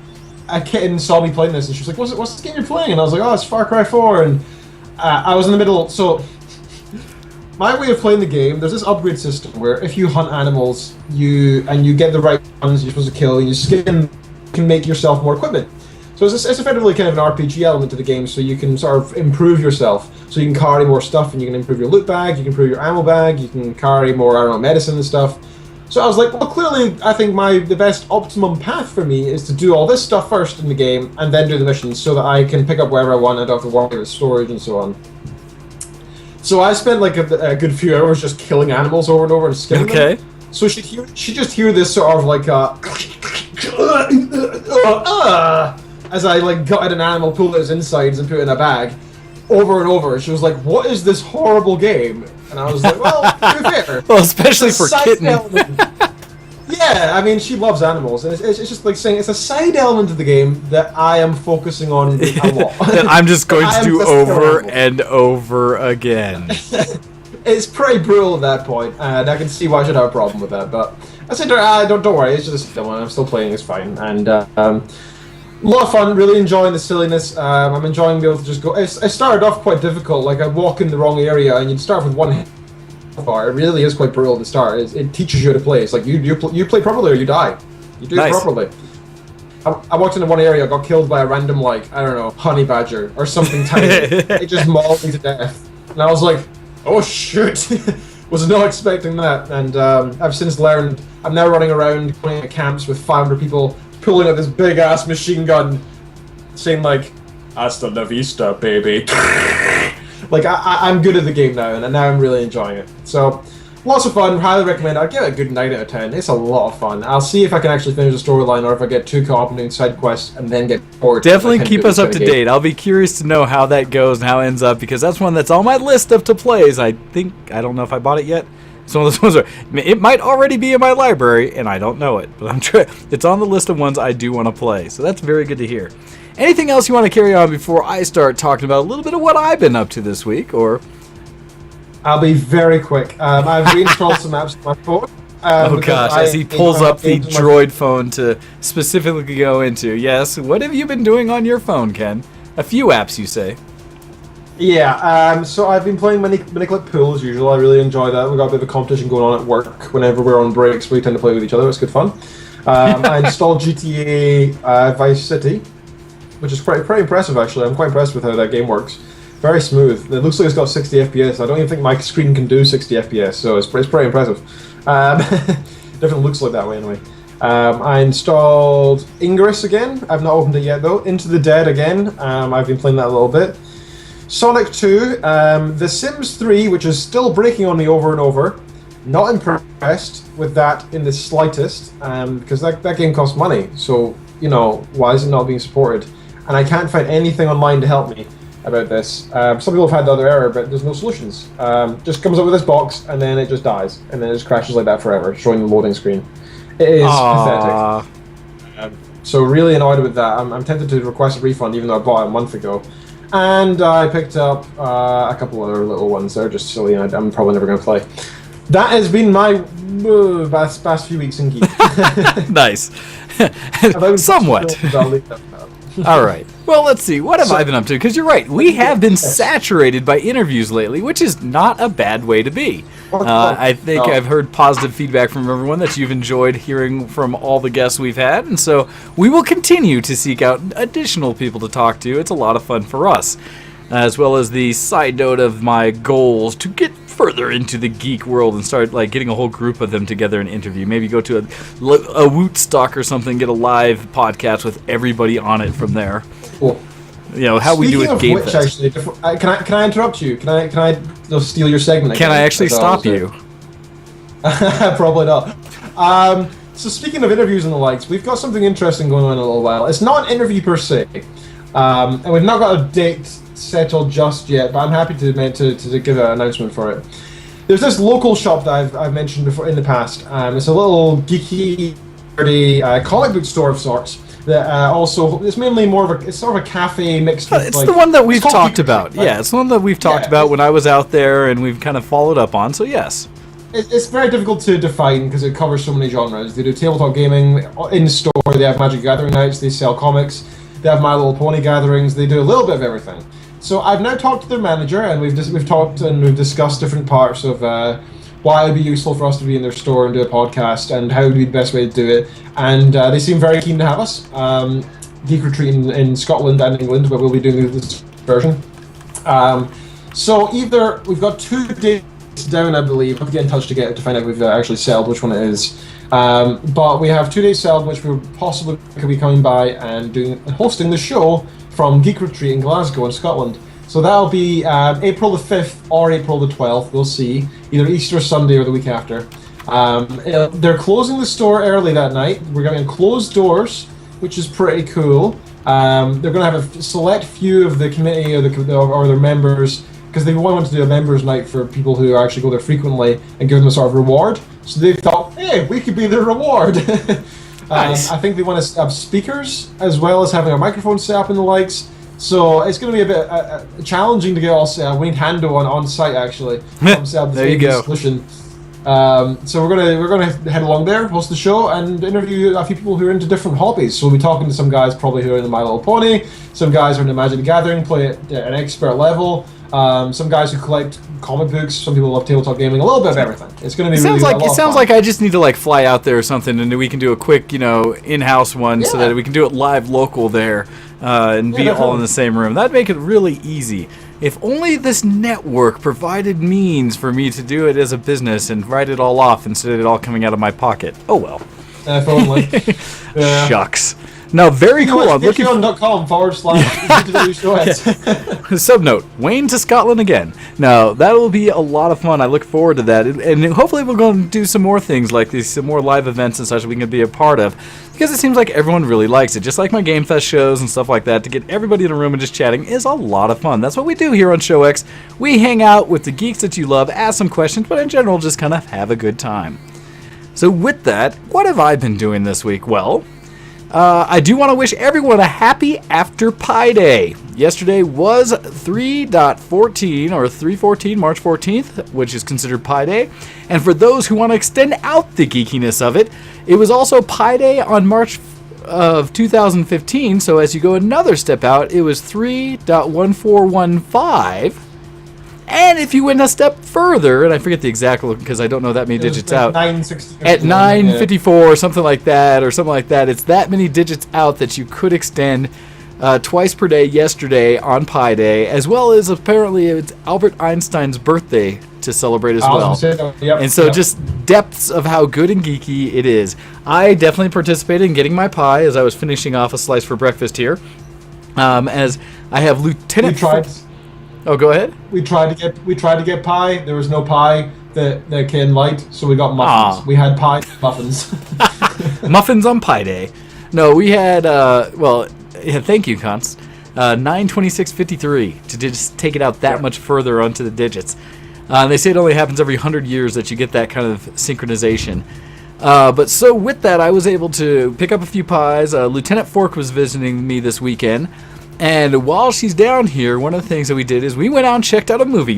a kitten saw me playing this, and she was like, "What's the game you're playing?" And I was like, "Oh, it's Far Cry 4." And I was in the middle. So my way of playing the game, there's this upgrade system where if you hunt animals, you get the right ones you're supposed to kill, and you can make yourself more equipment. So it's effectively kind of an RPG element to the game, so you can sort of improve yourself. So you can carry more stuff, and you can improve your loot bag, you can improve your ammo bag, you can carry more, I don't know, medicine and stuff. So I was like, well, clearly, I think the best optimum path for me is to do all this stuff first in the game, and then do the missions, so that I can pick up wherever I want and don't have to worry about storage and so on. So I spent like a good few hours just killing animals over and over and skinning them. So she'd just hear this sort of like as I like gutted an animal, pulled out its insides, and put it in a bag, over and over. She was like, "What is this horrible game?" And I was like, "Well, to be fair, well, especially for kitten." Yeah, I mean, she loves animals, and it's just like saying it's a side element of the game that I am focusing on a lot. That I'm just going to do over and over again. It's pretty brutal at that point, and I can see why I should have a problem with that. But I said, don't worry, it's just a still one. I'm still playing, it's fine. And a lot of fun, really enjoying the silliness. I'm enjoying being able to just go. It started off quite difficult, like I'd walk in the wrong area, and you'd start with one hit bar. It really is quite brutal to start. It teaches you how to play. It's like you play properly or you die. You do it properly. I walked into one area, got killed by a random, like, I don't know, honey badger or something tiny. It just mauled me to death. And I was like, oh shit, was not expecting that. And I've since learned, I'm now running around going to camps with 500 people, pulling out this big ass machine gun, saying like, hasta la vista, baby. Like, I'm good at the game now, and now I'm really enjoying it. So, lots of fun, highly recommend it. I'd give it a good 9 out of 10. It's a lot of fun. I'll see if I can actually finish the storyline, or if I get too caught up in doing side quests and then get bored. Definitely keep us up to date. I'll be curious to know how that goes and how it ends up, because that's one that's on my list of to plays. I don't know if I bought it yet. It's one of those ones where it might already be in my library, and I don't know it. But it's on the list of ones I do want to play. So that's very good to hear. Anything else you want to carry on before I start talking about a little bit of what I've been up to this week, or... I'll be very quick. I've reinstalled some apps on my phone. Oh gosh, as he pulls up the Droid phone to specifically go into. Yes, what have you been doing on your phone, Ken? A few apps, you say? Yeah, so I've been playing mini-clip pool as usual. I really enjoy that. We've got a bit of a competition going on at work. Whenever we're on breaks, we tend to play with each other. It's good fun. I installed GTA Vice City, which is pretty impressive, actually. I'm quite impressed with how that game works. Very smooth. It looks like it's got 60 FPS. I don't even think my screen can do 60 FPS, so it's pretty impressive. Definitely looks like that way, anyway. I installed Ingress again. I've not opened it yet, though. Into the Dead again. I've been playing that a little bit. Sonic 2. The Sims 3, which is still breaking on me over and over. Not impressed with that in the slightest, because that game costs money. So, you know, why is it not being supported? And I can't find anything online to help me about this. Some people have had the other error, but there's no solutions. Just comes up with this box, and then it just dies, and then it just crashes like that forever, showing the loading screen. It is pathetic. So really annoyed with that. I'm tempted to request a refund, even though I bought it a month ago. And I picked up a couple other little ones. They're just silly, and I'm probably never going to play. That has been my past few weeks in Geek. Nice. Somewhat. All right. Well, let's see. What have I been up to? Because you're right. We have been saturated by interviews lately, which is not a bad way to be. I think I've heard positive feedback from everyone that you've enjoyed hearing from all the guests we've had. And so we will continue to seek out additional people to talk to. It's a lot of fun for us. As well as the side note of my goals to get further into the geek world and start like getting a whole group of them together and interview. Maybe go to a Wootstock or something, get a live podcast with everybody on it from there. Cool. You know how we do with Game Fest. Actually, can I interrupt you? Can I just steal your segment? Can I actually stop you? Probably not. So speaking of interviews and the likes, we've got something interesting going on in a little while. It's not an interview per se, and we've not got a date settled just yet, but I'm happy to give an announcement for it. There's this local shop that I've mentioned before in the past. It's a little geeky, nerdy comic book store of sorts. That also it's mainly it's sort of a cafe mixed with. It's the one that we've talked about. Right? Yeah, it's the one that we've talked about when I was out there, and we've kind of followed up on. So yes. It's very difficult to define because it covers so many genres. They do tabletop gaming in store. They have Magic Gathering nights. They sell comics. They have My Little Pony gatherings. They do a little bit of everything. So I've now talked to their manager, and we've talked and we've discussed different parts of why it would be useful for us to be in their store and do a podcast, and how would be the best way to do it. And they seem very keen to have us. Geek Retreat in Scotland and England, where we'll be doing this version. So either we've got 2 dates down, I believe. I have to get in touch to find out if we've actually settled which one it is. But we have 2 days settled, which we possibly could be coming by and hosting the show from Geek Retreat in Glasgow in Scotland. So that'll be April the 5th or April the 12th. We'll see, either Easter Sunday or the week after. They're closing the store early that night. We're going to close doors, which is pretty cool. They're going to have a select few of the committee or their members, because they want to do a members night for people who actually go there frequently and give them a sort of reward. So they thought, hey, we could be their reward. Nice. I think they want to have speakers as well as having a microphone set up and the likes. So it's going to be a bit challenging to get all set up. We need Hando on site actually. There you go. Solution. So we're gonna head along there, host the show, and interview a few people who are into different hobbies. So we'll be talking to some guys probably who are in the My Little Pony, some guys who are in the Magic the Gathering, play at an expert level, some guys who collect comic books, some people love tabletop gaming, a little bit of everything. It's going to be It really sounds like a lot it of sounds fun. like I just need to like fly out there or something, and we can do a quick, in-house one so Yeah. that we can do it live local there, and be all definitely. in the same room. That'd make it really easy. If only this network provided means for me to do it as a business and write it all off instead of it all coming out of my pocket. Oh well. If only. Yeah. Shucks. No, very cool. I'm looking for patreon.com/show. Subnote, Wayne to Scotland again. No, that will be a lot of fun. I look forward to that. And hopefully we're going to do some more things like these, some more live events and such we can be a part of. Because it seems like everyone really likes it. Just like my Game Fest shows and stuff like that, to get everybody in a room and just chatting is a lot of fun. That's what we do here on Show X. We hang out with the geeks that you love, ask some questions, but in general just kind of have a good time. So with that, what have I been doing this week? Well, I do want to wish everyone a happy After Pi Day. Yesterday was 3.14 or 3/14, March 14th, which is considered Pi Day. And for those who want to extend out the geekiness of it, it was also Pi Day on March of 2015. So as you go another step out, it was 3.1415. And if you went a step further, and I forget the exact look because I don't know that many digits out, at 954 or something like that, it's that many digits out that you could extend twice per day yesterday on Pi Day, as well as apparently it's Albert Einstein's birthday to celebrate as well. And so just depths of how good and geeky it is. I definitely participated in getting my pie as I was finishing off a slice for breakfast here. As I have Lieutenant... Oh, go ahead. We tried to get pie. There was no pie that came light, so we got muffins. We had pie muffins. Muffins on Pi Day. No, we had thank you, Const. 92653 to just take it out that much further onto the digits. They say it only happens every 100 years that you get that kind of synchronization. But so with that, I was able to pick up a few pies. Lieutenant Fork was visiting me this weekend. And while she's down here, one of the things that we did is we went out and checked out a movie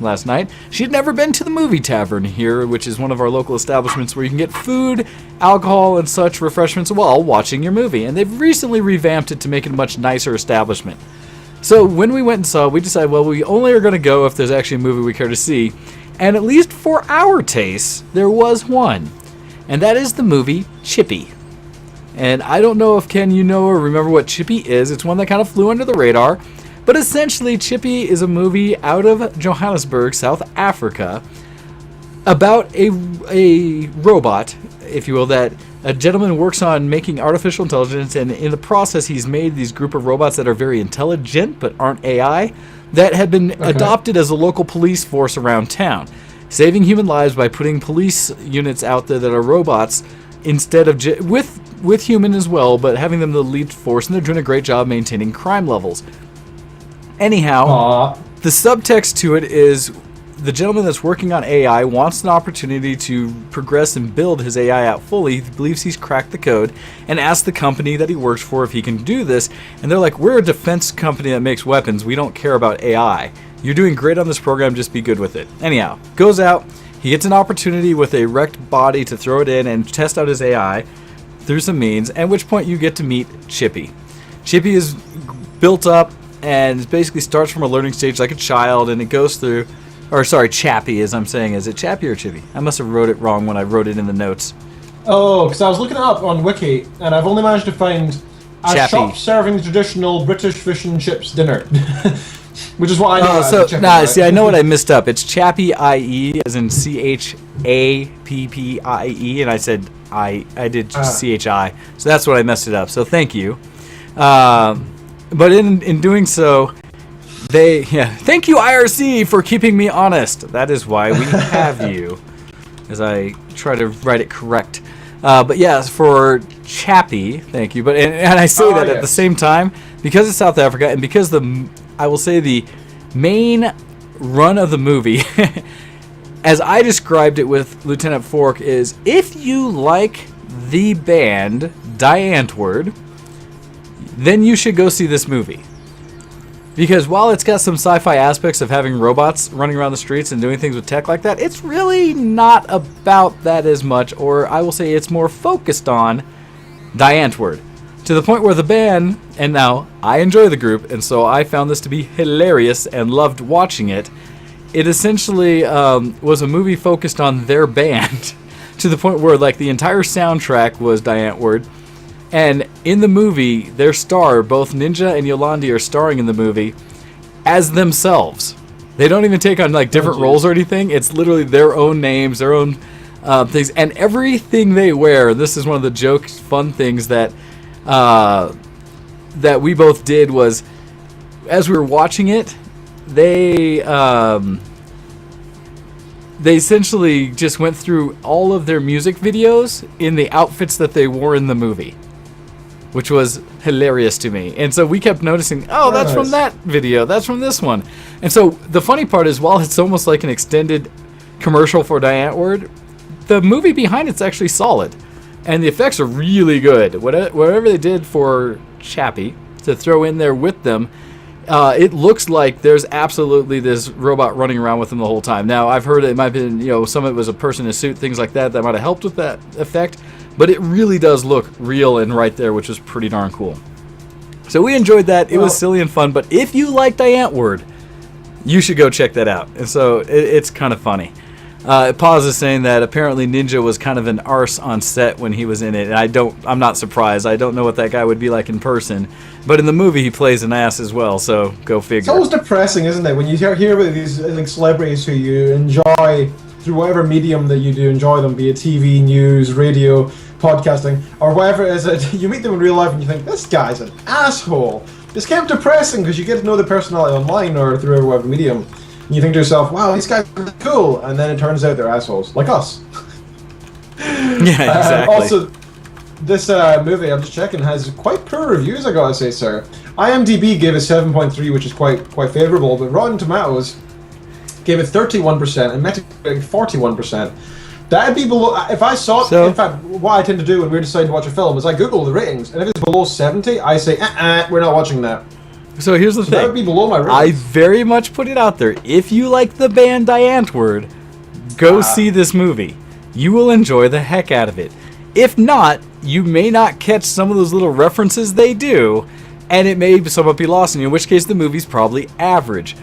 last night. She'd never been to the Movie Tavern here, which is one of our local establishments where you can get food, alcohol, and such refreshments while watching your movie. And they've recently revamped it to make it a much nicer establishment. So when we went and saw, we decided, well, we only are going to go if there's actually a movie we care to see. And at least for our tastes, there was one. And that is the movie Chippy. And I don't know if, Ken, you know or remember what Chippy is. It's one that kind of flew under the radar. But essentially, Chippy is a movie out of Johannesburg, South Africa, about a robot, if you will, that a gentleman works on making artificial intelligence. And in the process, he's made these group of robots that are very intelligent but aren't AI, that have been adopted as a local police force around town, saving human lives by putting police units out there that are robots instead of with human as well, but having them the lead force, and they're doing a great job maintaining crime levels. Anyhow, the subtext to it is the gentleman that's working on AI wants an opportunity to progress and build his AI out fully. He believes he's cracked the code and asks the company that he works for if he can do this. And they're like, we're a defense company that makes weapons. We don't care about AI. You're doing great on this program. Just be good with it. Anyhow, goes out. He gets an opportunity with a wrecked body to throw it in and test out his AI through some means, at which point you get to meet Chippy. Chippy is built up and basically starts from a learning stage like a child, and it goes through, Or sorry, Chappie, as I'm saying. Is it Chappie or Chippy? I must have wrote it wrong when I wrote it in the notes. Oh, because I was looking it up on Wiki, and I've only managed to find a Chappie. shop serving the traditional British fish and chips dinner. Which is what I know. So, Chappie, nah, right? see, I know what I missed up. It's Chappie IE, as in CHAPPIE, and I said I did CHI. So that's what I messed it up. So thank you. But in doing so, thank you, IRC, for keeping me honest. That is why we have you, as I try to write it correct. But yes, for Chappie, thank you. But and I say that at the same time, because it's South Africa, and because I will say the main run of the movie, as I described it with Lieutenant Fork, is if you like the band Diantword, then you should go see this movie. Because while it's got some sci-fi aspects of having robots running around the streets and doing things with tech like that, it's really not about that as much, or I will say it's more focused on Diantword. To the point where the band, and now I enjoy the group, and so I found this to be hilarious and loved watching it. It essentially was a movie focused on their band, to the point where like the entire soundtrack was Diantword. And in the movie, their star, both Ninja and Yolandi, are starring in the movie as themselves. They don't even take on like different roles or anything. It's literally their own names, their own things, and everything they wear. This is one of the jokes, fun things that we both did was, as we were watching it, they essentially just went through all of their music videos in the outfits that they wore in the movie, which was hilarious to me. And so we kept noticing, that's from that video, that's from this one. And so the funny part is, while it's almost like an extended commercial for Diantword, the movie behind it's actually solid. And the effects are really good. Whatever they did for Chappie to throw in there with them, it looks like there's absolutely this robot running around with them the whole time. Now, I've heard it might have been, some of it was a person in a suit, things like that might have helped with that effect. But it really does look real and right there, which was pretty darn cool. So we enjoyed that. It was silly and fun. But if you like Diantword, you should go check that out. And so it's kind of funny. Paz is saying that apparently Ninja was kind of an arse on set when he was in it, and I'm not surprised. I don't know what that guy would be like in person, but in the movie he plays an ass as well. So go figure. It's always depressing, isn't it, when you hear about these like celebrities who you enjoy through whatever medium that you do enjoy them, be it TV, news, radio, podcasting, or whatever it is. That you meet them in real life and you think this guy's an asshole. It's kind of depressing because you get to know the personality online or through whatever medium. And you think to yourself, wow, these guys are cool, and then it turns out they're assholes, like us. Yeah, exactly. Also, this movie, I'm just checking, has quite poor reviews, I gotta say, sir. IMDb gave it 7.3, which is quite favorable, but Rotten Tomatoes gave it 31%, and Metacritic 41%. That'd be below, if I saw, in fact, what I tend to do when we're deciding to watch a film is I Google the ratings, and if it's below 70, I say, we're not watching that. So here's the thing. That would be below my ratings. I very much put it out there. If you like the band Diantword, go see this movie. You will enjoy the heck out of it. If not, you may not catch some of those little references they do, and it may somewhat be lost on you, in which case the movie's probably average.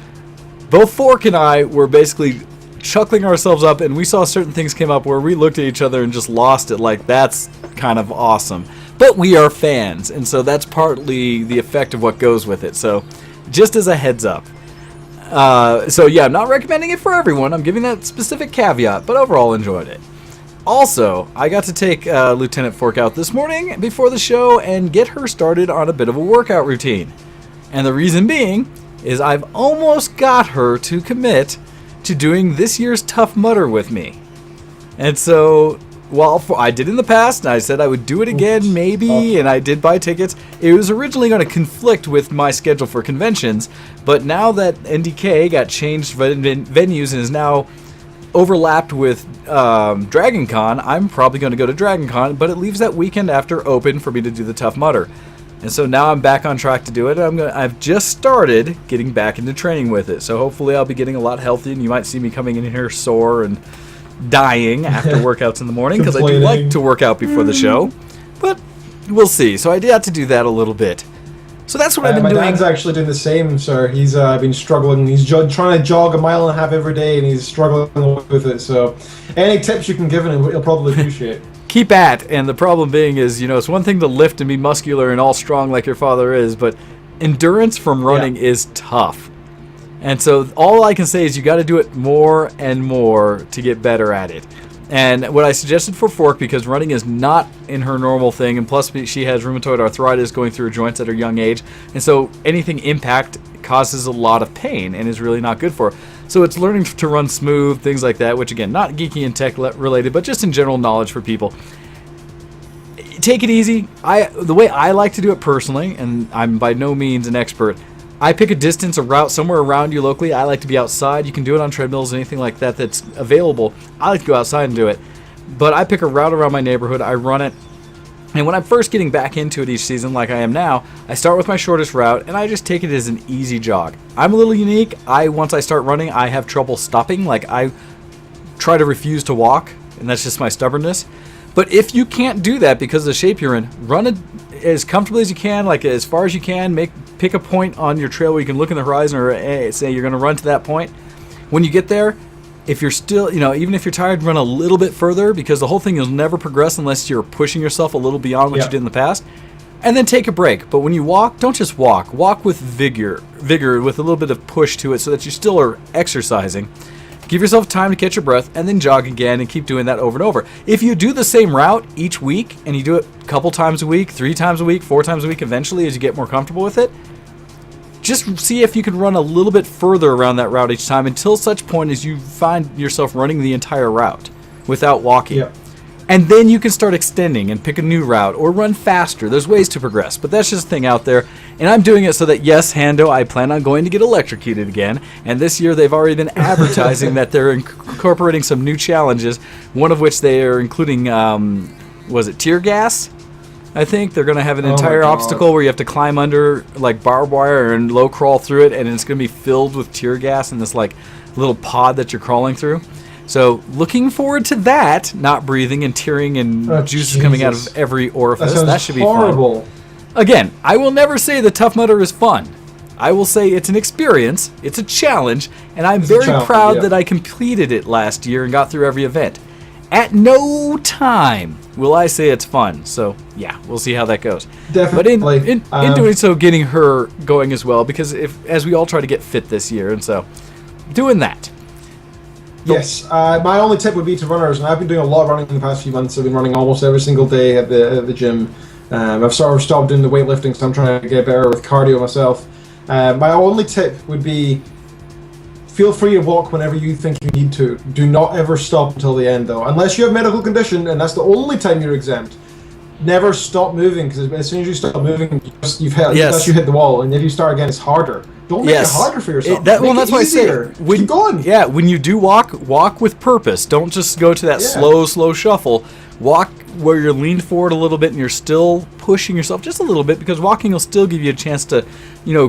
Both Fork and I were basically chuckling ourselves up, and we saw certain things came up where we looked at each other and just lost it, like, that's kind of awesome. But we are fans, and so that's partly the effect of what goes with it. So, just as a heads up. I'm not recommending it for everyone. I'm giving that specific caveat, but overall enjoyed it. Also, I got to take Lieutenant Fork out this morning before the show and get her started on a bit of a workout routine. And the reason being is I've almost got her to commit to doing this year's Tough Mudder with me. And so, I did in the past, and I said I would do it again, maybe, and I did buy tickets. It was originally going to conflict with my schedule for conventions, but now that NDK got changed venues and is now overlapped with Dragon Con, I'm probably going to go to Dragon Con, but it leaves that weekend after open for me to do the Tough Mudder. And so now I'm back on track to do it. I've just started getting back into training with it, so hopefully I'll be getting a lot healthy, and you might see me coming in here sore and dying after workouts in the morning, because I do like to work out before the show, but we'll see. So I got to do that a little bit. So that's what I've been my doing. dad's actually doing the same, sir. He's been struggling. He's trying to jog 1.5 miles every day, and he's struggling with it. So, any tips you can give him, he'll probably appreciate. Keep at, and the problem being is, it's one thing to lift and be muscular and all strong like your father is, but endurance from running is tough. And so all I can say is you got to do it more and more to get better at it. And what I suggested for Fork, because running is not in her normal thing, and plus she has rheumatoid arthritis going through her joints at her young age, and so anything impact causes a lot of pain and is really not good for her. So it's learning to run smooth, things like that, which again, not geeky and tech related, but just in general knowledge for people. Take it easy. The way I like to do it personally, and I'm by no means an expert, I pick a distance, a route somewhere around you locally. I like to be outside. You can do it on treadmills, anything like that that's available. I like to go outside and do it. But I pick a route around my neighborhood. I run it. And when I'm first getting back into it each season, like I am now, I start with my shortest route, and I just take it as an easy jog. I'm a little unique. Once I start running, I have trouble stopping. Like, I try to refuse to walk, and that's just my stubbornness. But if you can't do that because of the shape you're in, run it as comfortably as you can, like as far as you can. Pick a point on your trail where you can look in the horizon, or say you're going to run to that point. When you get there, if you're still, even if you're tired, run a little bit further, because the whole thing will never progress unless you're pushing yourself a little beyond what you did in the past. And then take a break. But when you walk, don't just walk. Walk with vigor with a little bit of push to it so that you still are exercising. Give yourself time to catch your breath, and then jog again, and keep doing that over and over. If you do the same route each week, and you do it a couple times a week, 3 times a week, 4 times a week, eventually as you get more comfortable with it, just see if you can run a little bit further around that route each time, until such point as you find yourself running the entire route without walking. Yep. And then you can start extending and pick a new route or run faster. There's ways to progress, but that's just a thing out there. And I'm doing it so that, yes, Hando, I plan on going to get electrocuted again. And this year they've already been advertising that they're incorporating some new challenges, one of which they are including, was it tear gas? I think they're going to have an entire obstacle where you have to climb under like barbed wire and low crawl through it, and it's going to be filled with tear gas in this like little pod that you're crawling through. So looking forward to that, not breathing and tearing and juices coming out of every orifice. That should be horrible. Fun. Again, I will never say the Tough Mudder is fun. I will say it's an experience, it's a challenge, and I'm very proud that I completed it last year and got through every event. At no time will I say it's fun. So, yeah, we'll see how that goes. Definitely. But in doing so, getting her going as well, because as we all try to get fit this year, and so doing that. Yes, my only tip would be to runners, and I've been doing a lot of running in the past few months. I've been running almost every single day at the gym. I've sort of stopped doing the weightlifting, so I'm trying to get better with cardio myself. My only tip would be, feel free to walk whenever you think you need to. Do not ever stop until the end, though. Unless you have medical condition, and that's the only time you're exempt. Never stop moving, because as soon as you stop moving, you hit the wall, and if you start again, it's harder. Don't make it harder for yourself. That's why I say, keep going. Yeah, when you do walk with purpose. Don't just go to that slow shuffle. Walk where you're leaned forward a little bit and you're still pushing yourself just a little bit, because walking will still give you a chance to,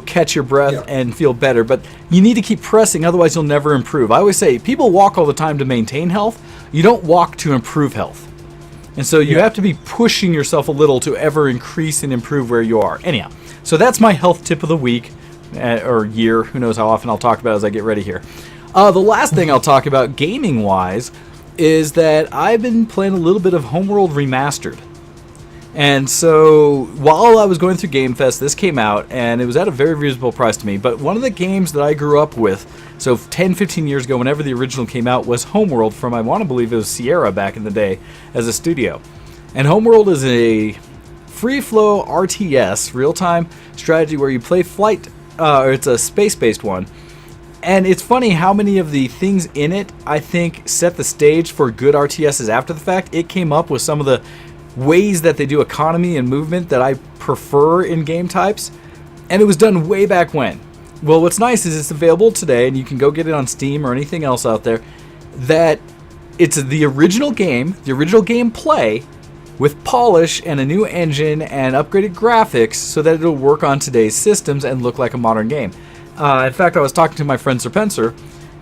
catch your breath and feel better. But you need to keep pressing, otherwise you'll never improve. I always say, people walk all the time to maintain health. You don't walk to improve health. And so you have to be pushing yourself a little to ever increase and improve where you are. Anyhow, so that's my health tip of the week, or year. Who knows how often I'll talk about it as I get ready here. The last thing I'll talk about gaming-wise is that I've been playing a little bit of Homeworld Remastered. And so while I was going through Game Fest, this came out, and it was at a very reasonable price to me. But one of the games that I grew up with, so 10, 15 years ago, whenever the original came out, was Homeworld from, I want to believe it was Sierra back in the day, as a studio. And Homeworld is a free-flow RTS, real-time strategy where you play flight, or it's a space-based one. And it's funny how many of the things in it, I think, set the stage for good RTSs after the fact. It came up with some of the ways that they do economy and movement that I prefer in game types, and it was done way back when. Well, what's nice is it's available today, and you can go get it on Steam or anything else out there, that it's the original gameplay with polish and a new engine and upgraded graphics so that it'll work on today's systems and look like a modern game. In fact, I was talking to my friend Serpencer,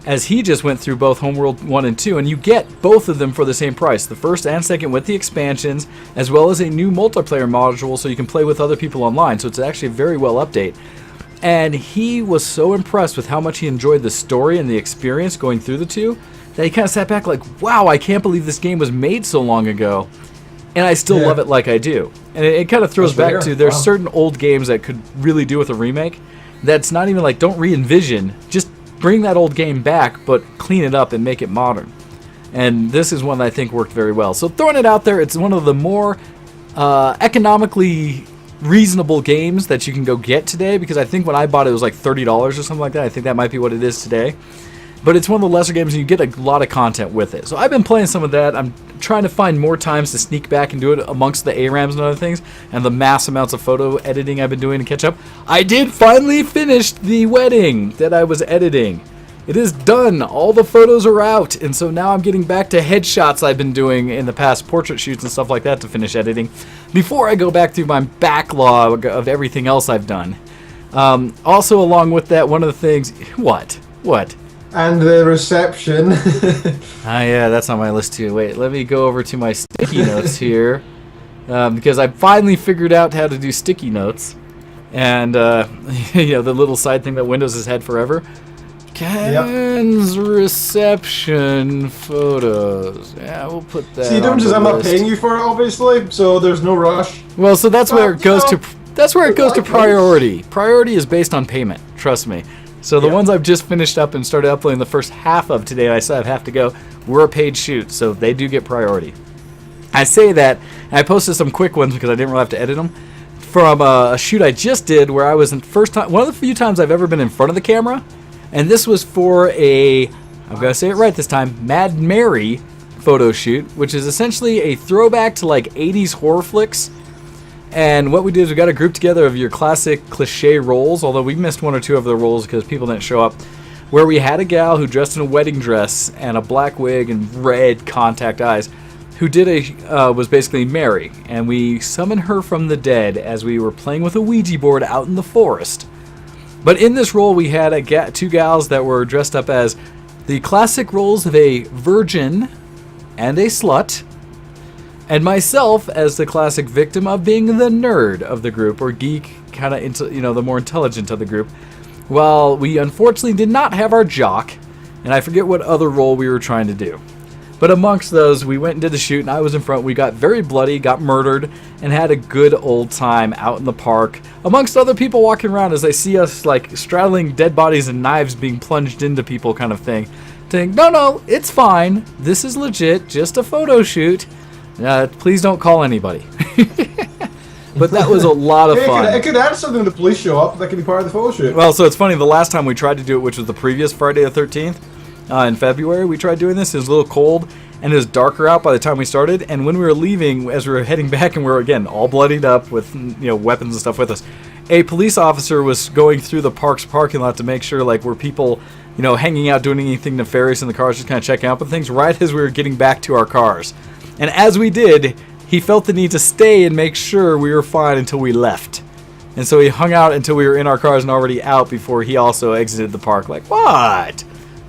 as he just went through both Homeworld 1 and 2, and you get both of them for the same price. The first and second with the expansions, as well as a new multiplayer module so you can play with other people online. So it's actually a very well update. And he was so impressed with how much he enjoyed the story and the experience going through the two that he kind of sat back like, wow, I can't believe this game was made so long ago, and I still love it like I do. And it kind of throws back to there's certain old games that could really do with a remake that's not even like, don't re-envision, just bring that old game back, but clean it up and make it modern. And this is one that I think worked very well. So throwing it out there, it's one of the more economically reasonable games that you can go get today, because I think when I bought it, it was like $30 or something like that. I think that might be what it is today. But it's one of the lesser games, and you get a lot of content with it. So I've been playing some of that. I'm trying to find more times to sneak back and do it amongst the ARAMs and other things, and the mass amounts of photo editing I've been doing to catch up. I did finally finish the wedding that I was editing. It is done. All the photos are out, and so now I'm getting back to headshots I've been doing in the past, portrait shoots and stuff like that to finish editing, before I go back through my backlog of everything else I've done. Also, along with that, one of the things... What? And the reception. Yeah, that's on my list too. Wait, let me go over to my sticky notes here, because I finally figured out how to do sticky notes, and the little side thing that Windows has had forever. Ken's reception photos. Yeah, we'll put that. See, the difference is I'm not paying you for it, obviously, so there's no rush. Well, so that's where it goes to. That's where it goes to priority. Priority is based on payment. Trust me. So the ones I've just finished up and started uploading the first half of today, I still have half to go, were a paid shoot, so they do get priority. I say that, and I posted some quick ones because I didn't really have to edit them, from a shoot I just did where I was one of the few times I've ever been in front of the camera, and this was for I'm going to say it right this time, Mad Mary photo shoot, which is essentially a throwback to like 80s horror flicks. And what we did is we got a group together of your classic cliche roles, although we missed one or two of the roles because people didn't show up, where we had a gal who dressed in a wedding dress and a black wig and red contact eyes, who was basically Mary, and we summoned her from the dead as we were playing with a Ouija board out in the forest. But in this role, we had two gals that were dressed up as the classic roles of a virgin and a slut, and myself as the classic victim of being the nerd of the group, or geek, kind of the more intelligent of the group. While we unfortunately did not have our jock, and I forget what other role we were trying to do. But amongst those, we went and did the shoot, and I was in front. We got very bloody, got murdered, and had a good old time out in the park, amongst other people walking around as they see us like straddling dead bodies and knives being plunged into people kind of thing. Saying, no, it's fine. This is legit, just a photo shoot. Please don't call anybody. But that was a lot of fun. It could add something when the police show up. That could be part of the photo shoot. Well, so it's funny. The last time we tried to do it, which was the previous Friday the 13th, in February, we tried doing this. It was a little cold, and it was darker out by the time we started. And when we were leaving, as we were heading back, and we were, again, all bloodied up with weapons and stuff with us, a police officer was going through the park's parking lot to make sure, were people, hanging out doing anything nefarious in the cars, just kind of checking out things right as we were getting back to our cars. And as we did, he felt the need to stay and make sure we were fine until we left. And so he hung out until we were in our cars and already out before he also exited the park. Like, what?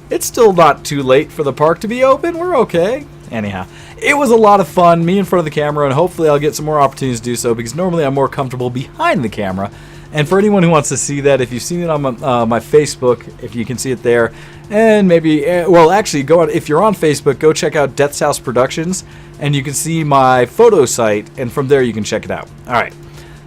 It's still not too late for the park to be open. We're okay. Anyhow, it was a lot of fun, me in front of the camera, and hopefully I'll get some more opportunities to do so, because normally I'm more comfortable behind the camera. And for anyone who wants to see that, if you've seen it on my Facebook, if you can see it there, and maybe, actually, if you're on Facebook, go check out Death's House Productions, and you can see my photo site, and from there you can check it out. All right.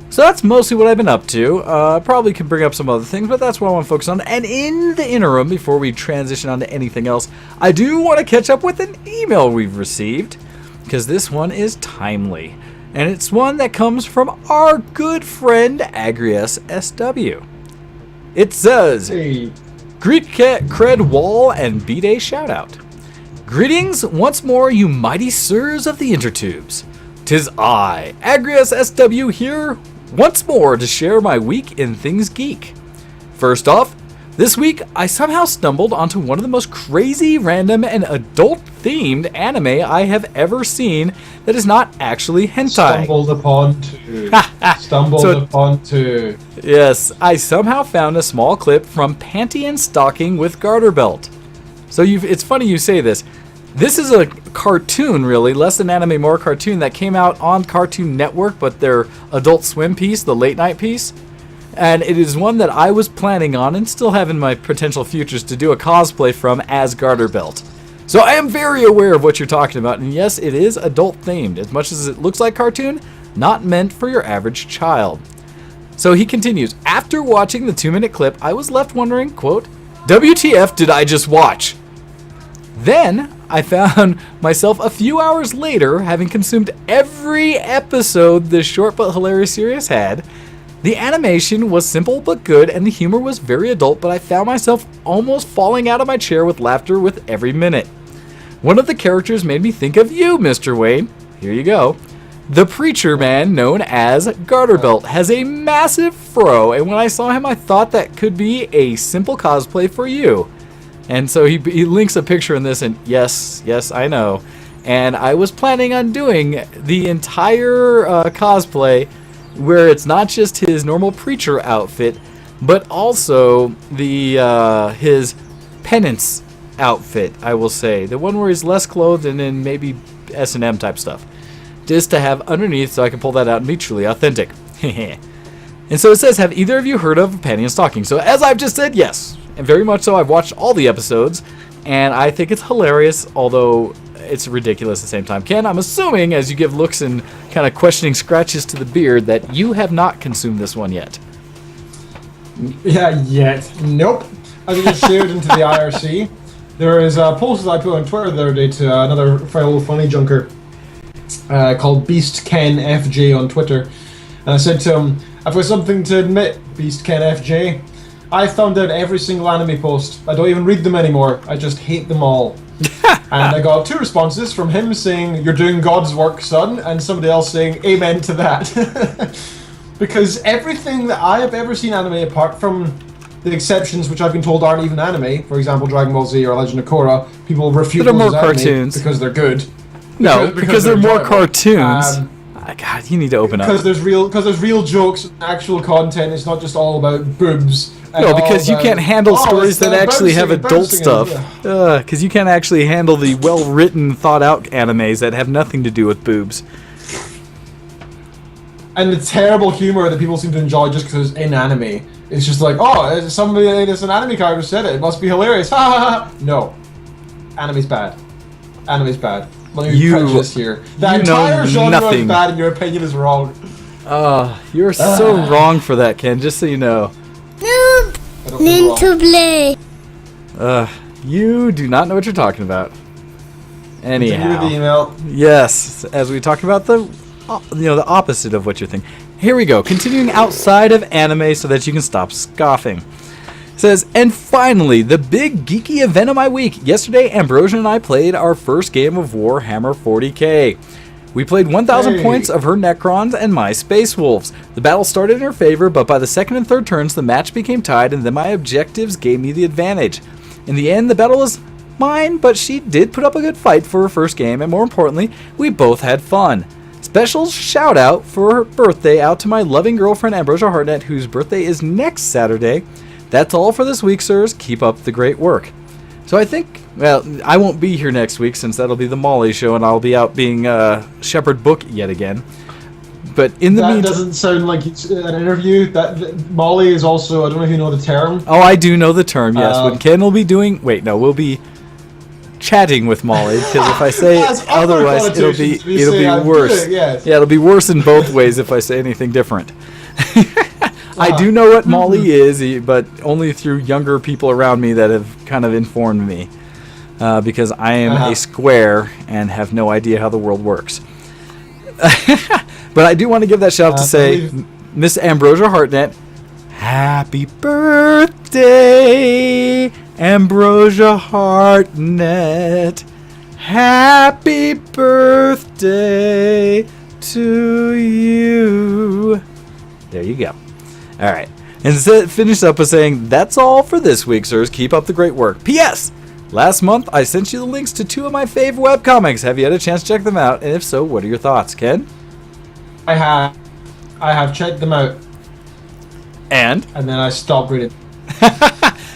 So that's mostly what I've been up to. Probably can bring up some other things, but that's what I want to focus on. And in the interim, before we transition on to anything else, I do want to catch up with an email we've received, because this one is timely. And it's one that comes from our good friend, Agrius SW. It says, Hey. Greek cred wall and B-Day shoutout. Greetings once more, you mighty sirs of the intertubes. 'Tis I, Agrius SW, here once more to share my week in things geek. First off, this week I somehow stumbled onto one of the most crazy, random, and adult-themed anime I have ever seen that is not actually hentai. Stumbled upon two. Yes, I somehow found a small clip from Panty and Stocking with Garter Belt. So it's funny you say this. This is a cartoon, really, less than anime, more cartoon, that came out on Cartoon Network, but their Adult Swim piece, the late night piece. And it is one that I was planning on and still have in my potential futures to do a cosplay from as Garterbelt. So I am very aware of what you're talking about, and yes, it is adult themed. As much as it looks like cartoon, not meant for your average child. So he continues, after watching the 2-minute clip, I was left wondering, quote, WTF did I just watch? Then I found myself a few hours later, having consumed every episode this short but hilarious series had. The animation was simple but good, and the humor was very adult, but I found myself almost falling out of my chair with laughter with every minute. One of the characters made me think of you, Mr. Wayne. Here you go. The preacher man, known as Garterbelt, has a massive fro, and when I saw him, I thought that could be a simple cosplay for you. And so he links a picture in this, and yes, I know. And I was planning on doing the entire cosplay where it's not just his normal preacher outfit, but also the his penance outfit, I will say. The one where he's less clothed and in maybe S&M type stuff. Just to have underneath so I can pull that out and be truly authentic. And so it says, have either of you heard of Panty and Stocking? So as I've just said, yes. And very much so. I've watched all the episodes, and I think it's hilarious, although it's ridiculous at the same time. Ken, I'm assuming, as you give looks and kind of questioning scratches to the beard, that you have not consumed this one yet. Yeah, yet. Nope. As I just shared into the IRC, there is a post that I put on Twitter the other day to another fellow funny junker called Beast Ken FJ on Twitter. And I said to him, I've got something to admit, Beast Ken FJ. I found out every single anime post. I don't even read them anymore. I just hate them all. And I got 2 responses from him saying, you're doing God's work, son, and somebody else saying, amen to that. Because everything that I have ever seen anime, apart from the exceptions which I've been told aren't even anime, for example, Dragon Ball Z or Legend of Korra, people refute those more cartoons because they're good. No, because they're more enjoyable. cartoons. God, you need to open up. Because there's real jokes, actual content. It's not just all about boobs. No, because you can't handle stories that actually have adult stuff. Because you can't actually handle the well-written, thought-out animes that have nothing to do with boobs. And the terrible humor that people seem to enjoy just because it's in anime. It's just like, oh, somebody, it's an anime character said it. It must be hilarious. Ha ha ha. No. Anime's bad. Anime's bad. Let me prejudice here. The entire genre is bad and your opinion is wrong. You're so wrong for that, Ken, just so you know. Noob! Need to play. You do not know what you're talking about. Anyhow. The email. Yes, as we talk about the opposite of what you're thinking. Here we go. Continuing outside of anime so that you can stop scoffing. It says, and finally, the big geeky event of my week. Yesterday, Ambrosia and I played our first game of Warhammer 40k. We played 1,000 points of her Necrons and my Space Wolves. The battle started in her favor, but by the second and third turns, the match became tied, and then my objectives gave me the advantage. In the end, the battle was mine, but she did put up a good fight for her first game, and more importantly, we both had fun. Special shout out for her birthday out to my loving girlfriend Ambrosia Hartnett, whose birthday is next Saturday. That's all for this week, sirs. Keep up the great work. So I think, well, I won't be here next week since that'll be the Molly show and I'll be out being Shepherd Book yet again. But in the meantime... That doesn't sound like it's an interview. That Molly is also, I don't know if you know the term. Oh, I do know the term, yes. What Ken will be doing... Wait, no, we'll be chatting with Molly, because if I say otherwise, it'll be worse. Yes. Yeah, it'll be worse in both ways if I say anything different. I do know what Molly is, but only through younger people around me that have kind of informed me. Because I am a square and have no idea how the world works. But I do want to give that shout out to say, Miss Ambrosia Hartnett, happy birthday, Ambrosia Hartnett. Happy birthday to you. There you go. All right. And finish up with saying, that's all for this week, sirs. Keep up the great work. P.S. Last month, I sent you the links to 2 of my fave webcomics. Have you had a chance to check them out? And if so, what are your thoughts, Ken? I have checked them out. And then I stopped reading.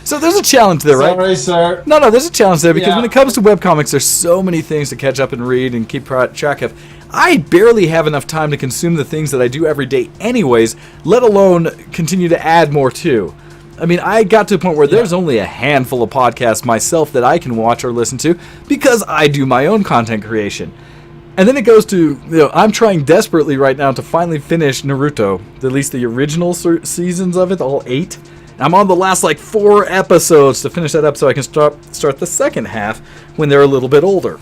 So there's a challenge there, right? Sorry, sir. No, there's a challenge there because Yeah. when it comes to webcomics, there's so many things to catch up and read and keep track of. I barely have enough time to consume the things that I do every day anyways, let alone continue to add more to. I mean, I got to a point where there's only a handful of podcasts myself that I can watch or listen to because I do my own content creation. And then it goes to, I'm trying desperately right now to finally finish Naruto, at least the original seasons of it, all 8. I'm on the last 4 episodes to finish that up so I can start the second half when they're a little bit older.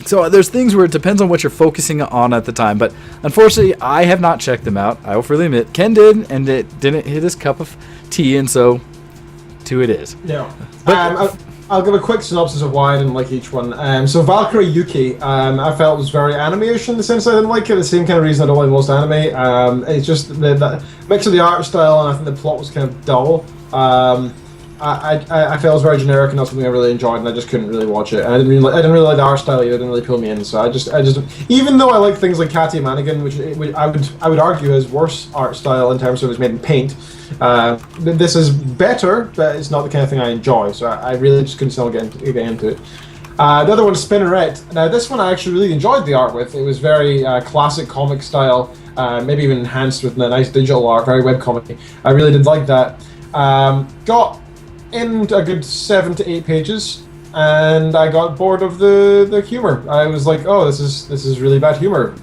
So there's things where it depends on what you're focusing on at the time, but unfortunately I have not checked them out. I will freely admit, Ken did, and it didn't hit his cup of tea, and so to it is. No. I'll give a quick synopsis of why I didn't like each one. So Valkyrie Yuki, I felt was very anime-ish in the sense I didn't like it. The same kind of reason I don't like most anime. It's just the mix of the art style, and I think the plot was kind of dull. I felt it was very generic and not something I really enjoyed, and I just couldn't really watch it. And I didn't really like the art style either. It didn't really pull me in. So I just even though I like things like Katia Manigan, which I would argue is worse art style in terms of it was made in paint. This is better, but it's not the kind of thing I enjoy. So I really just couldn't still get into it. The other one is Spinneret. Now this one I actually really enjoyed the art with. It was very classic comic style, maybe even enhanced with a nice digital art, very webcomic. I really did like that. Got in a good 7 to 8 pages, and I got bored of the humor. I was like, oh, this is really bad humor.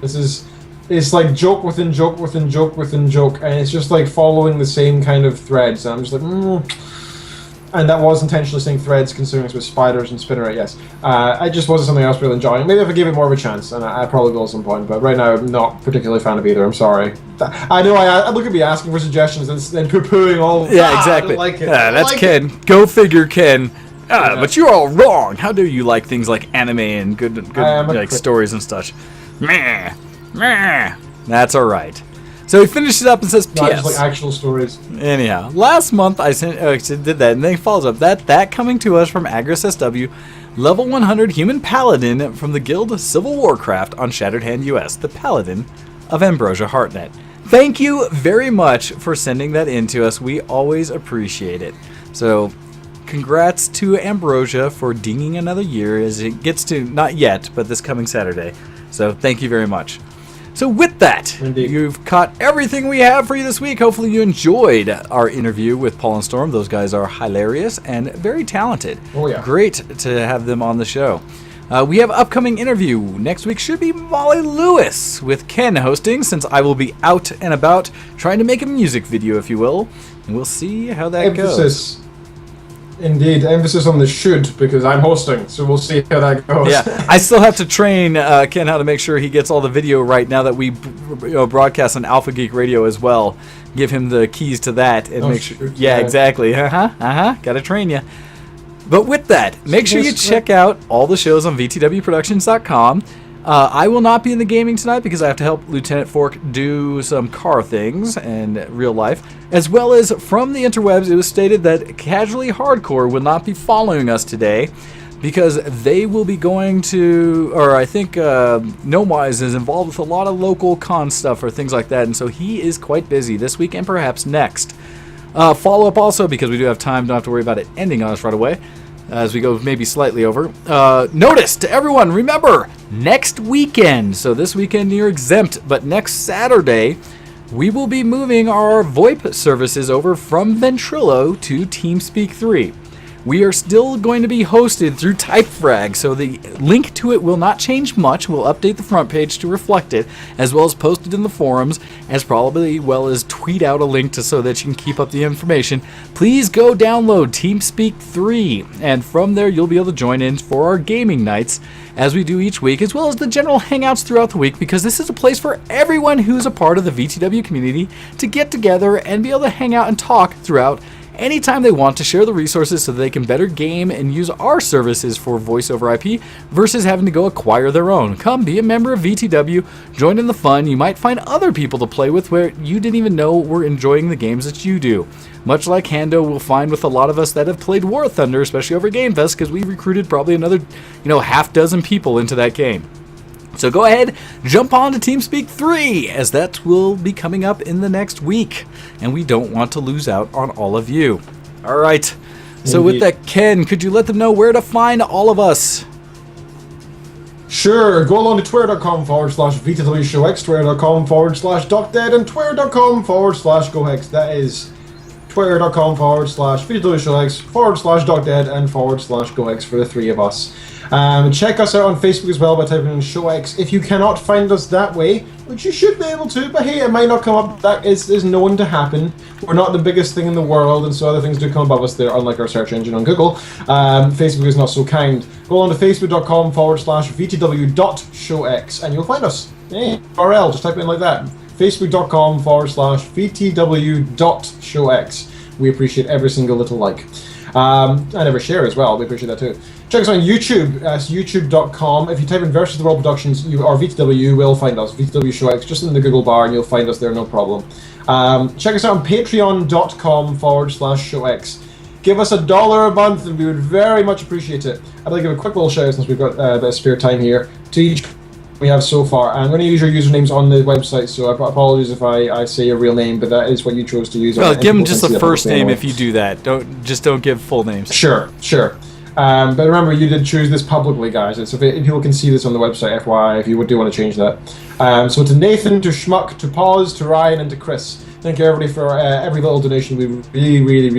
It's like joke within joke within joke within joke, and it's just like following the same kind of threads. And I'm just like, And that was intentionally saying threads, considering it's with spiders and Spinneret, yes. It just wasn't something I was really enjoying. Maybe if I gave it more of a chance, and I probably will at some point, but right now I'm not particularly a fan of either, I'm sorry. I know, I look at me asking for suggestions and then poo-pooing all... Yeah, exactly. I don't like it. That's Ken. Go figure, Ken. But you're all wrong. How do you like things like anime and good stories and such? Meh. That's all right. So he finishes up and says, P.S. Not just like actual stories. Anyhow, last month I did that, and then he follows up. That coming to us from Agris SW, level 100 human paladin from the guild Civil Warcraft on Shattered Hand US, the paladin of Ambrosia Hartnett. Thank you very much for sending that in to us. We always appreciate it. So, congrats to Ambrosia for dinging another year as it gets to, not yet, but this coming Saturday. So, thank you very much. So with that, Indeed. You've caught everything we have for you this week. Hopefully you enjoyed our interview with Paul and Storm. Those guys are hilarious and very talented. Oh, yeah. Great to have them on the show. We have upcoming interview. Next week should be Molly Lewis with Ken hosting, since I will be out and about trying to make a music video, if you will. And we'll see how that goes. Indeed, emphasis on the should, because I'm hosting, so we'll see how that goes. Yeah, I still have to train Ken how to make sure he gets all the video right now that we broadcast on Alpha Geek Radio as well. Give him the keys to that and make sure. Yeah, exactly. Gotta train you. But with that, make sure you check out all the shows on VTWProductions.com. I will not be in the gaming tonight because I have to help Lieutenant Fork do some car things and real life. As well as from the interwebs, it was stated that Casually Hardcore will not be following us today because they will be going to, or I think Gnomewise is involved with a lot of local con stuff or things like that, and so he is quite busy this week and perhaps next. Follow up also, because we do have time, don't have to worry about it ending on us right away. As we go maybe slightly over. Notice to everyone, remember, next weekend, so this weekend you're exempt, but next Saturday, we will be moving our VoIP services over from Ventrilo to TeamSpeak 3. We are still going to be hosted through Typefrag, so the link to it will not change much. We'll update the front page to reflect it, as well as post it in the forums, as probably well as tweet out a link so that you can keep up the information. Please go download TeamSpeak 3, and from there you'll be able to join in for our gaming nights, as we do each week, as well as the general hangouts throughout the week, because this is a place for everyone who's a part of the VTW community to get together and be able to hang out and talk throughout anytime they want, to share the resources so they can better game and use our services for voice over IP versus having to go acquire their own. Come be a member of VTW, join in the fun. You might find other people to play with where you didn't even know were enjoying the games that you do. Much like Hando will find with a lot of us that have played War Thunder, especially over Game Fest, because we recruited probably another, half dozen people into that game. So go ahead, jump on to TeamSpeak 3, as that will be coming up in the next week, and we don't want to lose out on all of you. All right, So with that, Ken, could you let them know where to find all of us? Sure, go along to twitter.com/VTWShowX, twitter.com/DocDead, and twitter.com/GoHex. That is twitter.com/VTWShowX, /DocDead, and /GoHex for the three of us. Check us out on Facebook as well by typing in ShowX. If you cannot find us that way, which you should be able to, but hey, it might not come up. That is known to happen. We're not the biggest thing in the world, and so other things do come above us there, unlike our search engine on Google. Facebook is not so kind. Go on to facebook.com/VTW.showX, and you'll find us. Hey, URL, just type it in like that. Facebook.com/VTW.showX. We appreciate every single little like. And every share as well. We appreciate that too. Check us out on YouTube. That's youtube.com. If you type in Versus the World Productions or VTW, you will find us. VTW ShowX, just in the Google bar, and you'll find us there, no problem. Check us out on patreon.com/ShowX. Give us $1 a month, and we would very much appreciate it. I'd like to give a quick little shout out, since we've got a bit of spare time here, to each we have so far. I'm going to use your usernames on the website, so apologies if I say your real name, but that is what you chose to use. Well, give them just the first name if you do that. Don't give full names. Sure. But remember, you did choose this publicly, guys. So if people can see this on the website, FYI, if you do want to change that. So to Nathan, to Schmuck, to Pause, to Ryan, and to Chris. Thank you, everybody, for every little donation. We really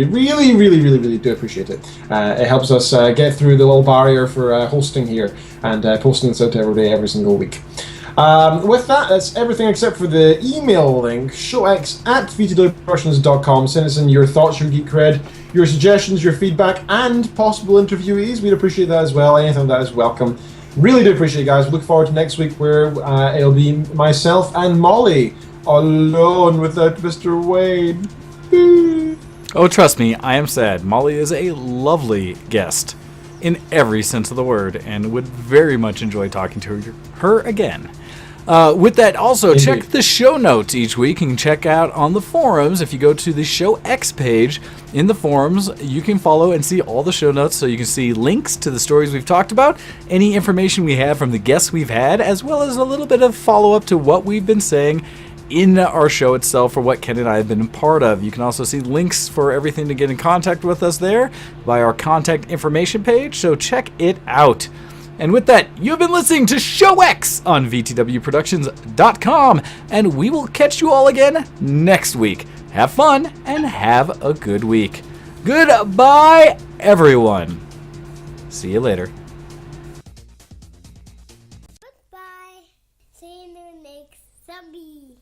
do appreciate it. It helps us get through the little barrier for hosting here and posting this out to everybody every single week. With that, that's everything except for the email link, showx@vtwproductions.com. Send us in your thoughts, your geek cred, your suggestions, your feedback, and possible interviewees. We'd appreciate that as well. Anything like that is welcome. Really do appreciate it, guys. We look forward to next week, where it'll be myself and Molly alone without Mr. Wade. Oh, trust me, I am sad. Molly is a lovely guest in every sense of the word, and would very much enjoy talking to her again. With that, also, Indeed. check the show notes each week. You can check out on the forums. If you go to the Show X page in the forums, you can follow and see all the show notes, so you can see links to the stories we've talked about, any information we have from the guests we've had, as well as a little bit of follow-up to what we've been saying in our show itself, for what Ken and I have been a part of. You can also see links for everything to get in contact with us there by our contact information page, so check it out. And with that, you've been listening to Show X on VTWProductions.com, and we will catch you all again next week. Have fun and have a good week. Goodbye, everyone. See you later. Goodbye. See you in the next zombie.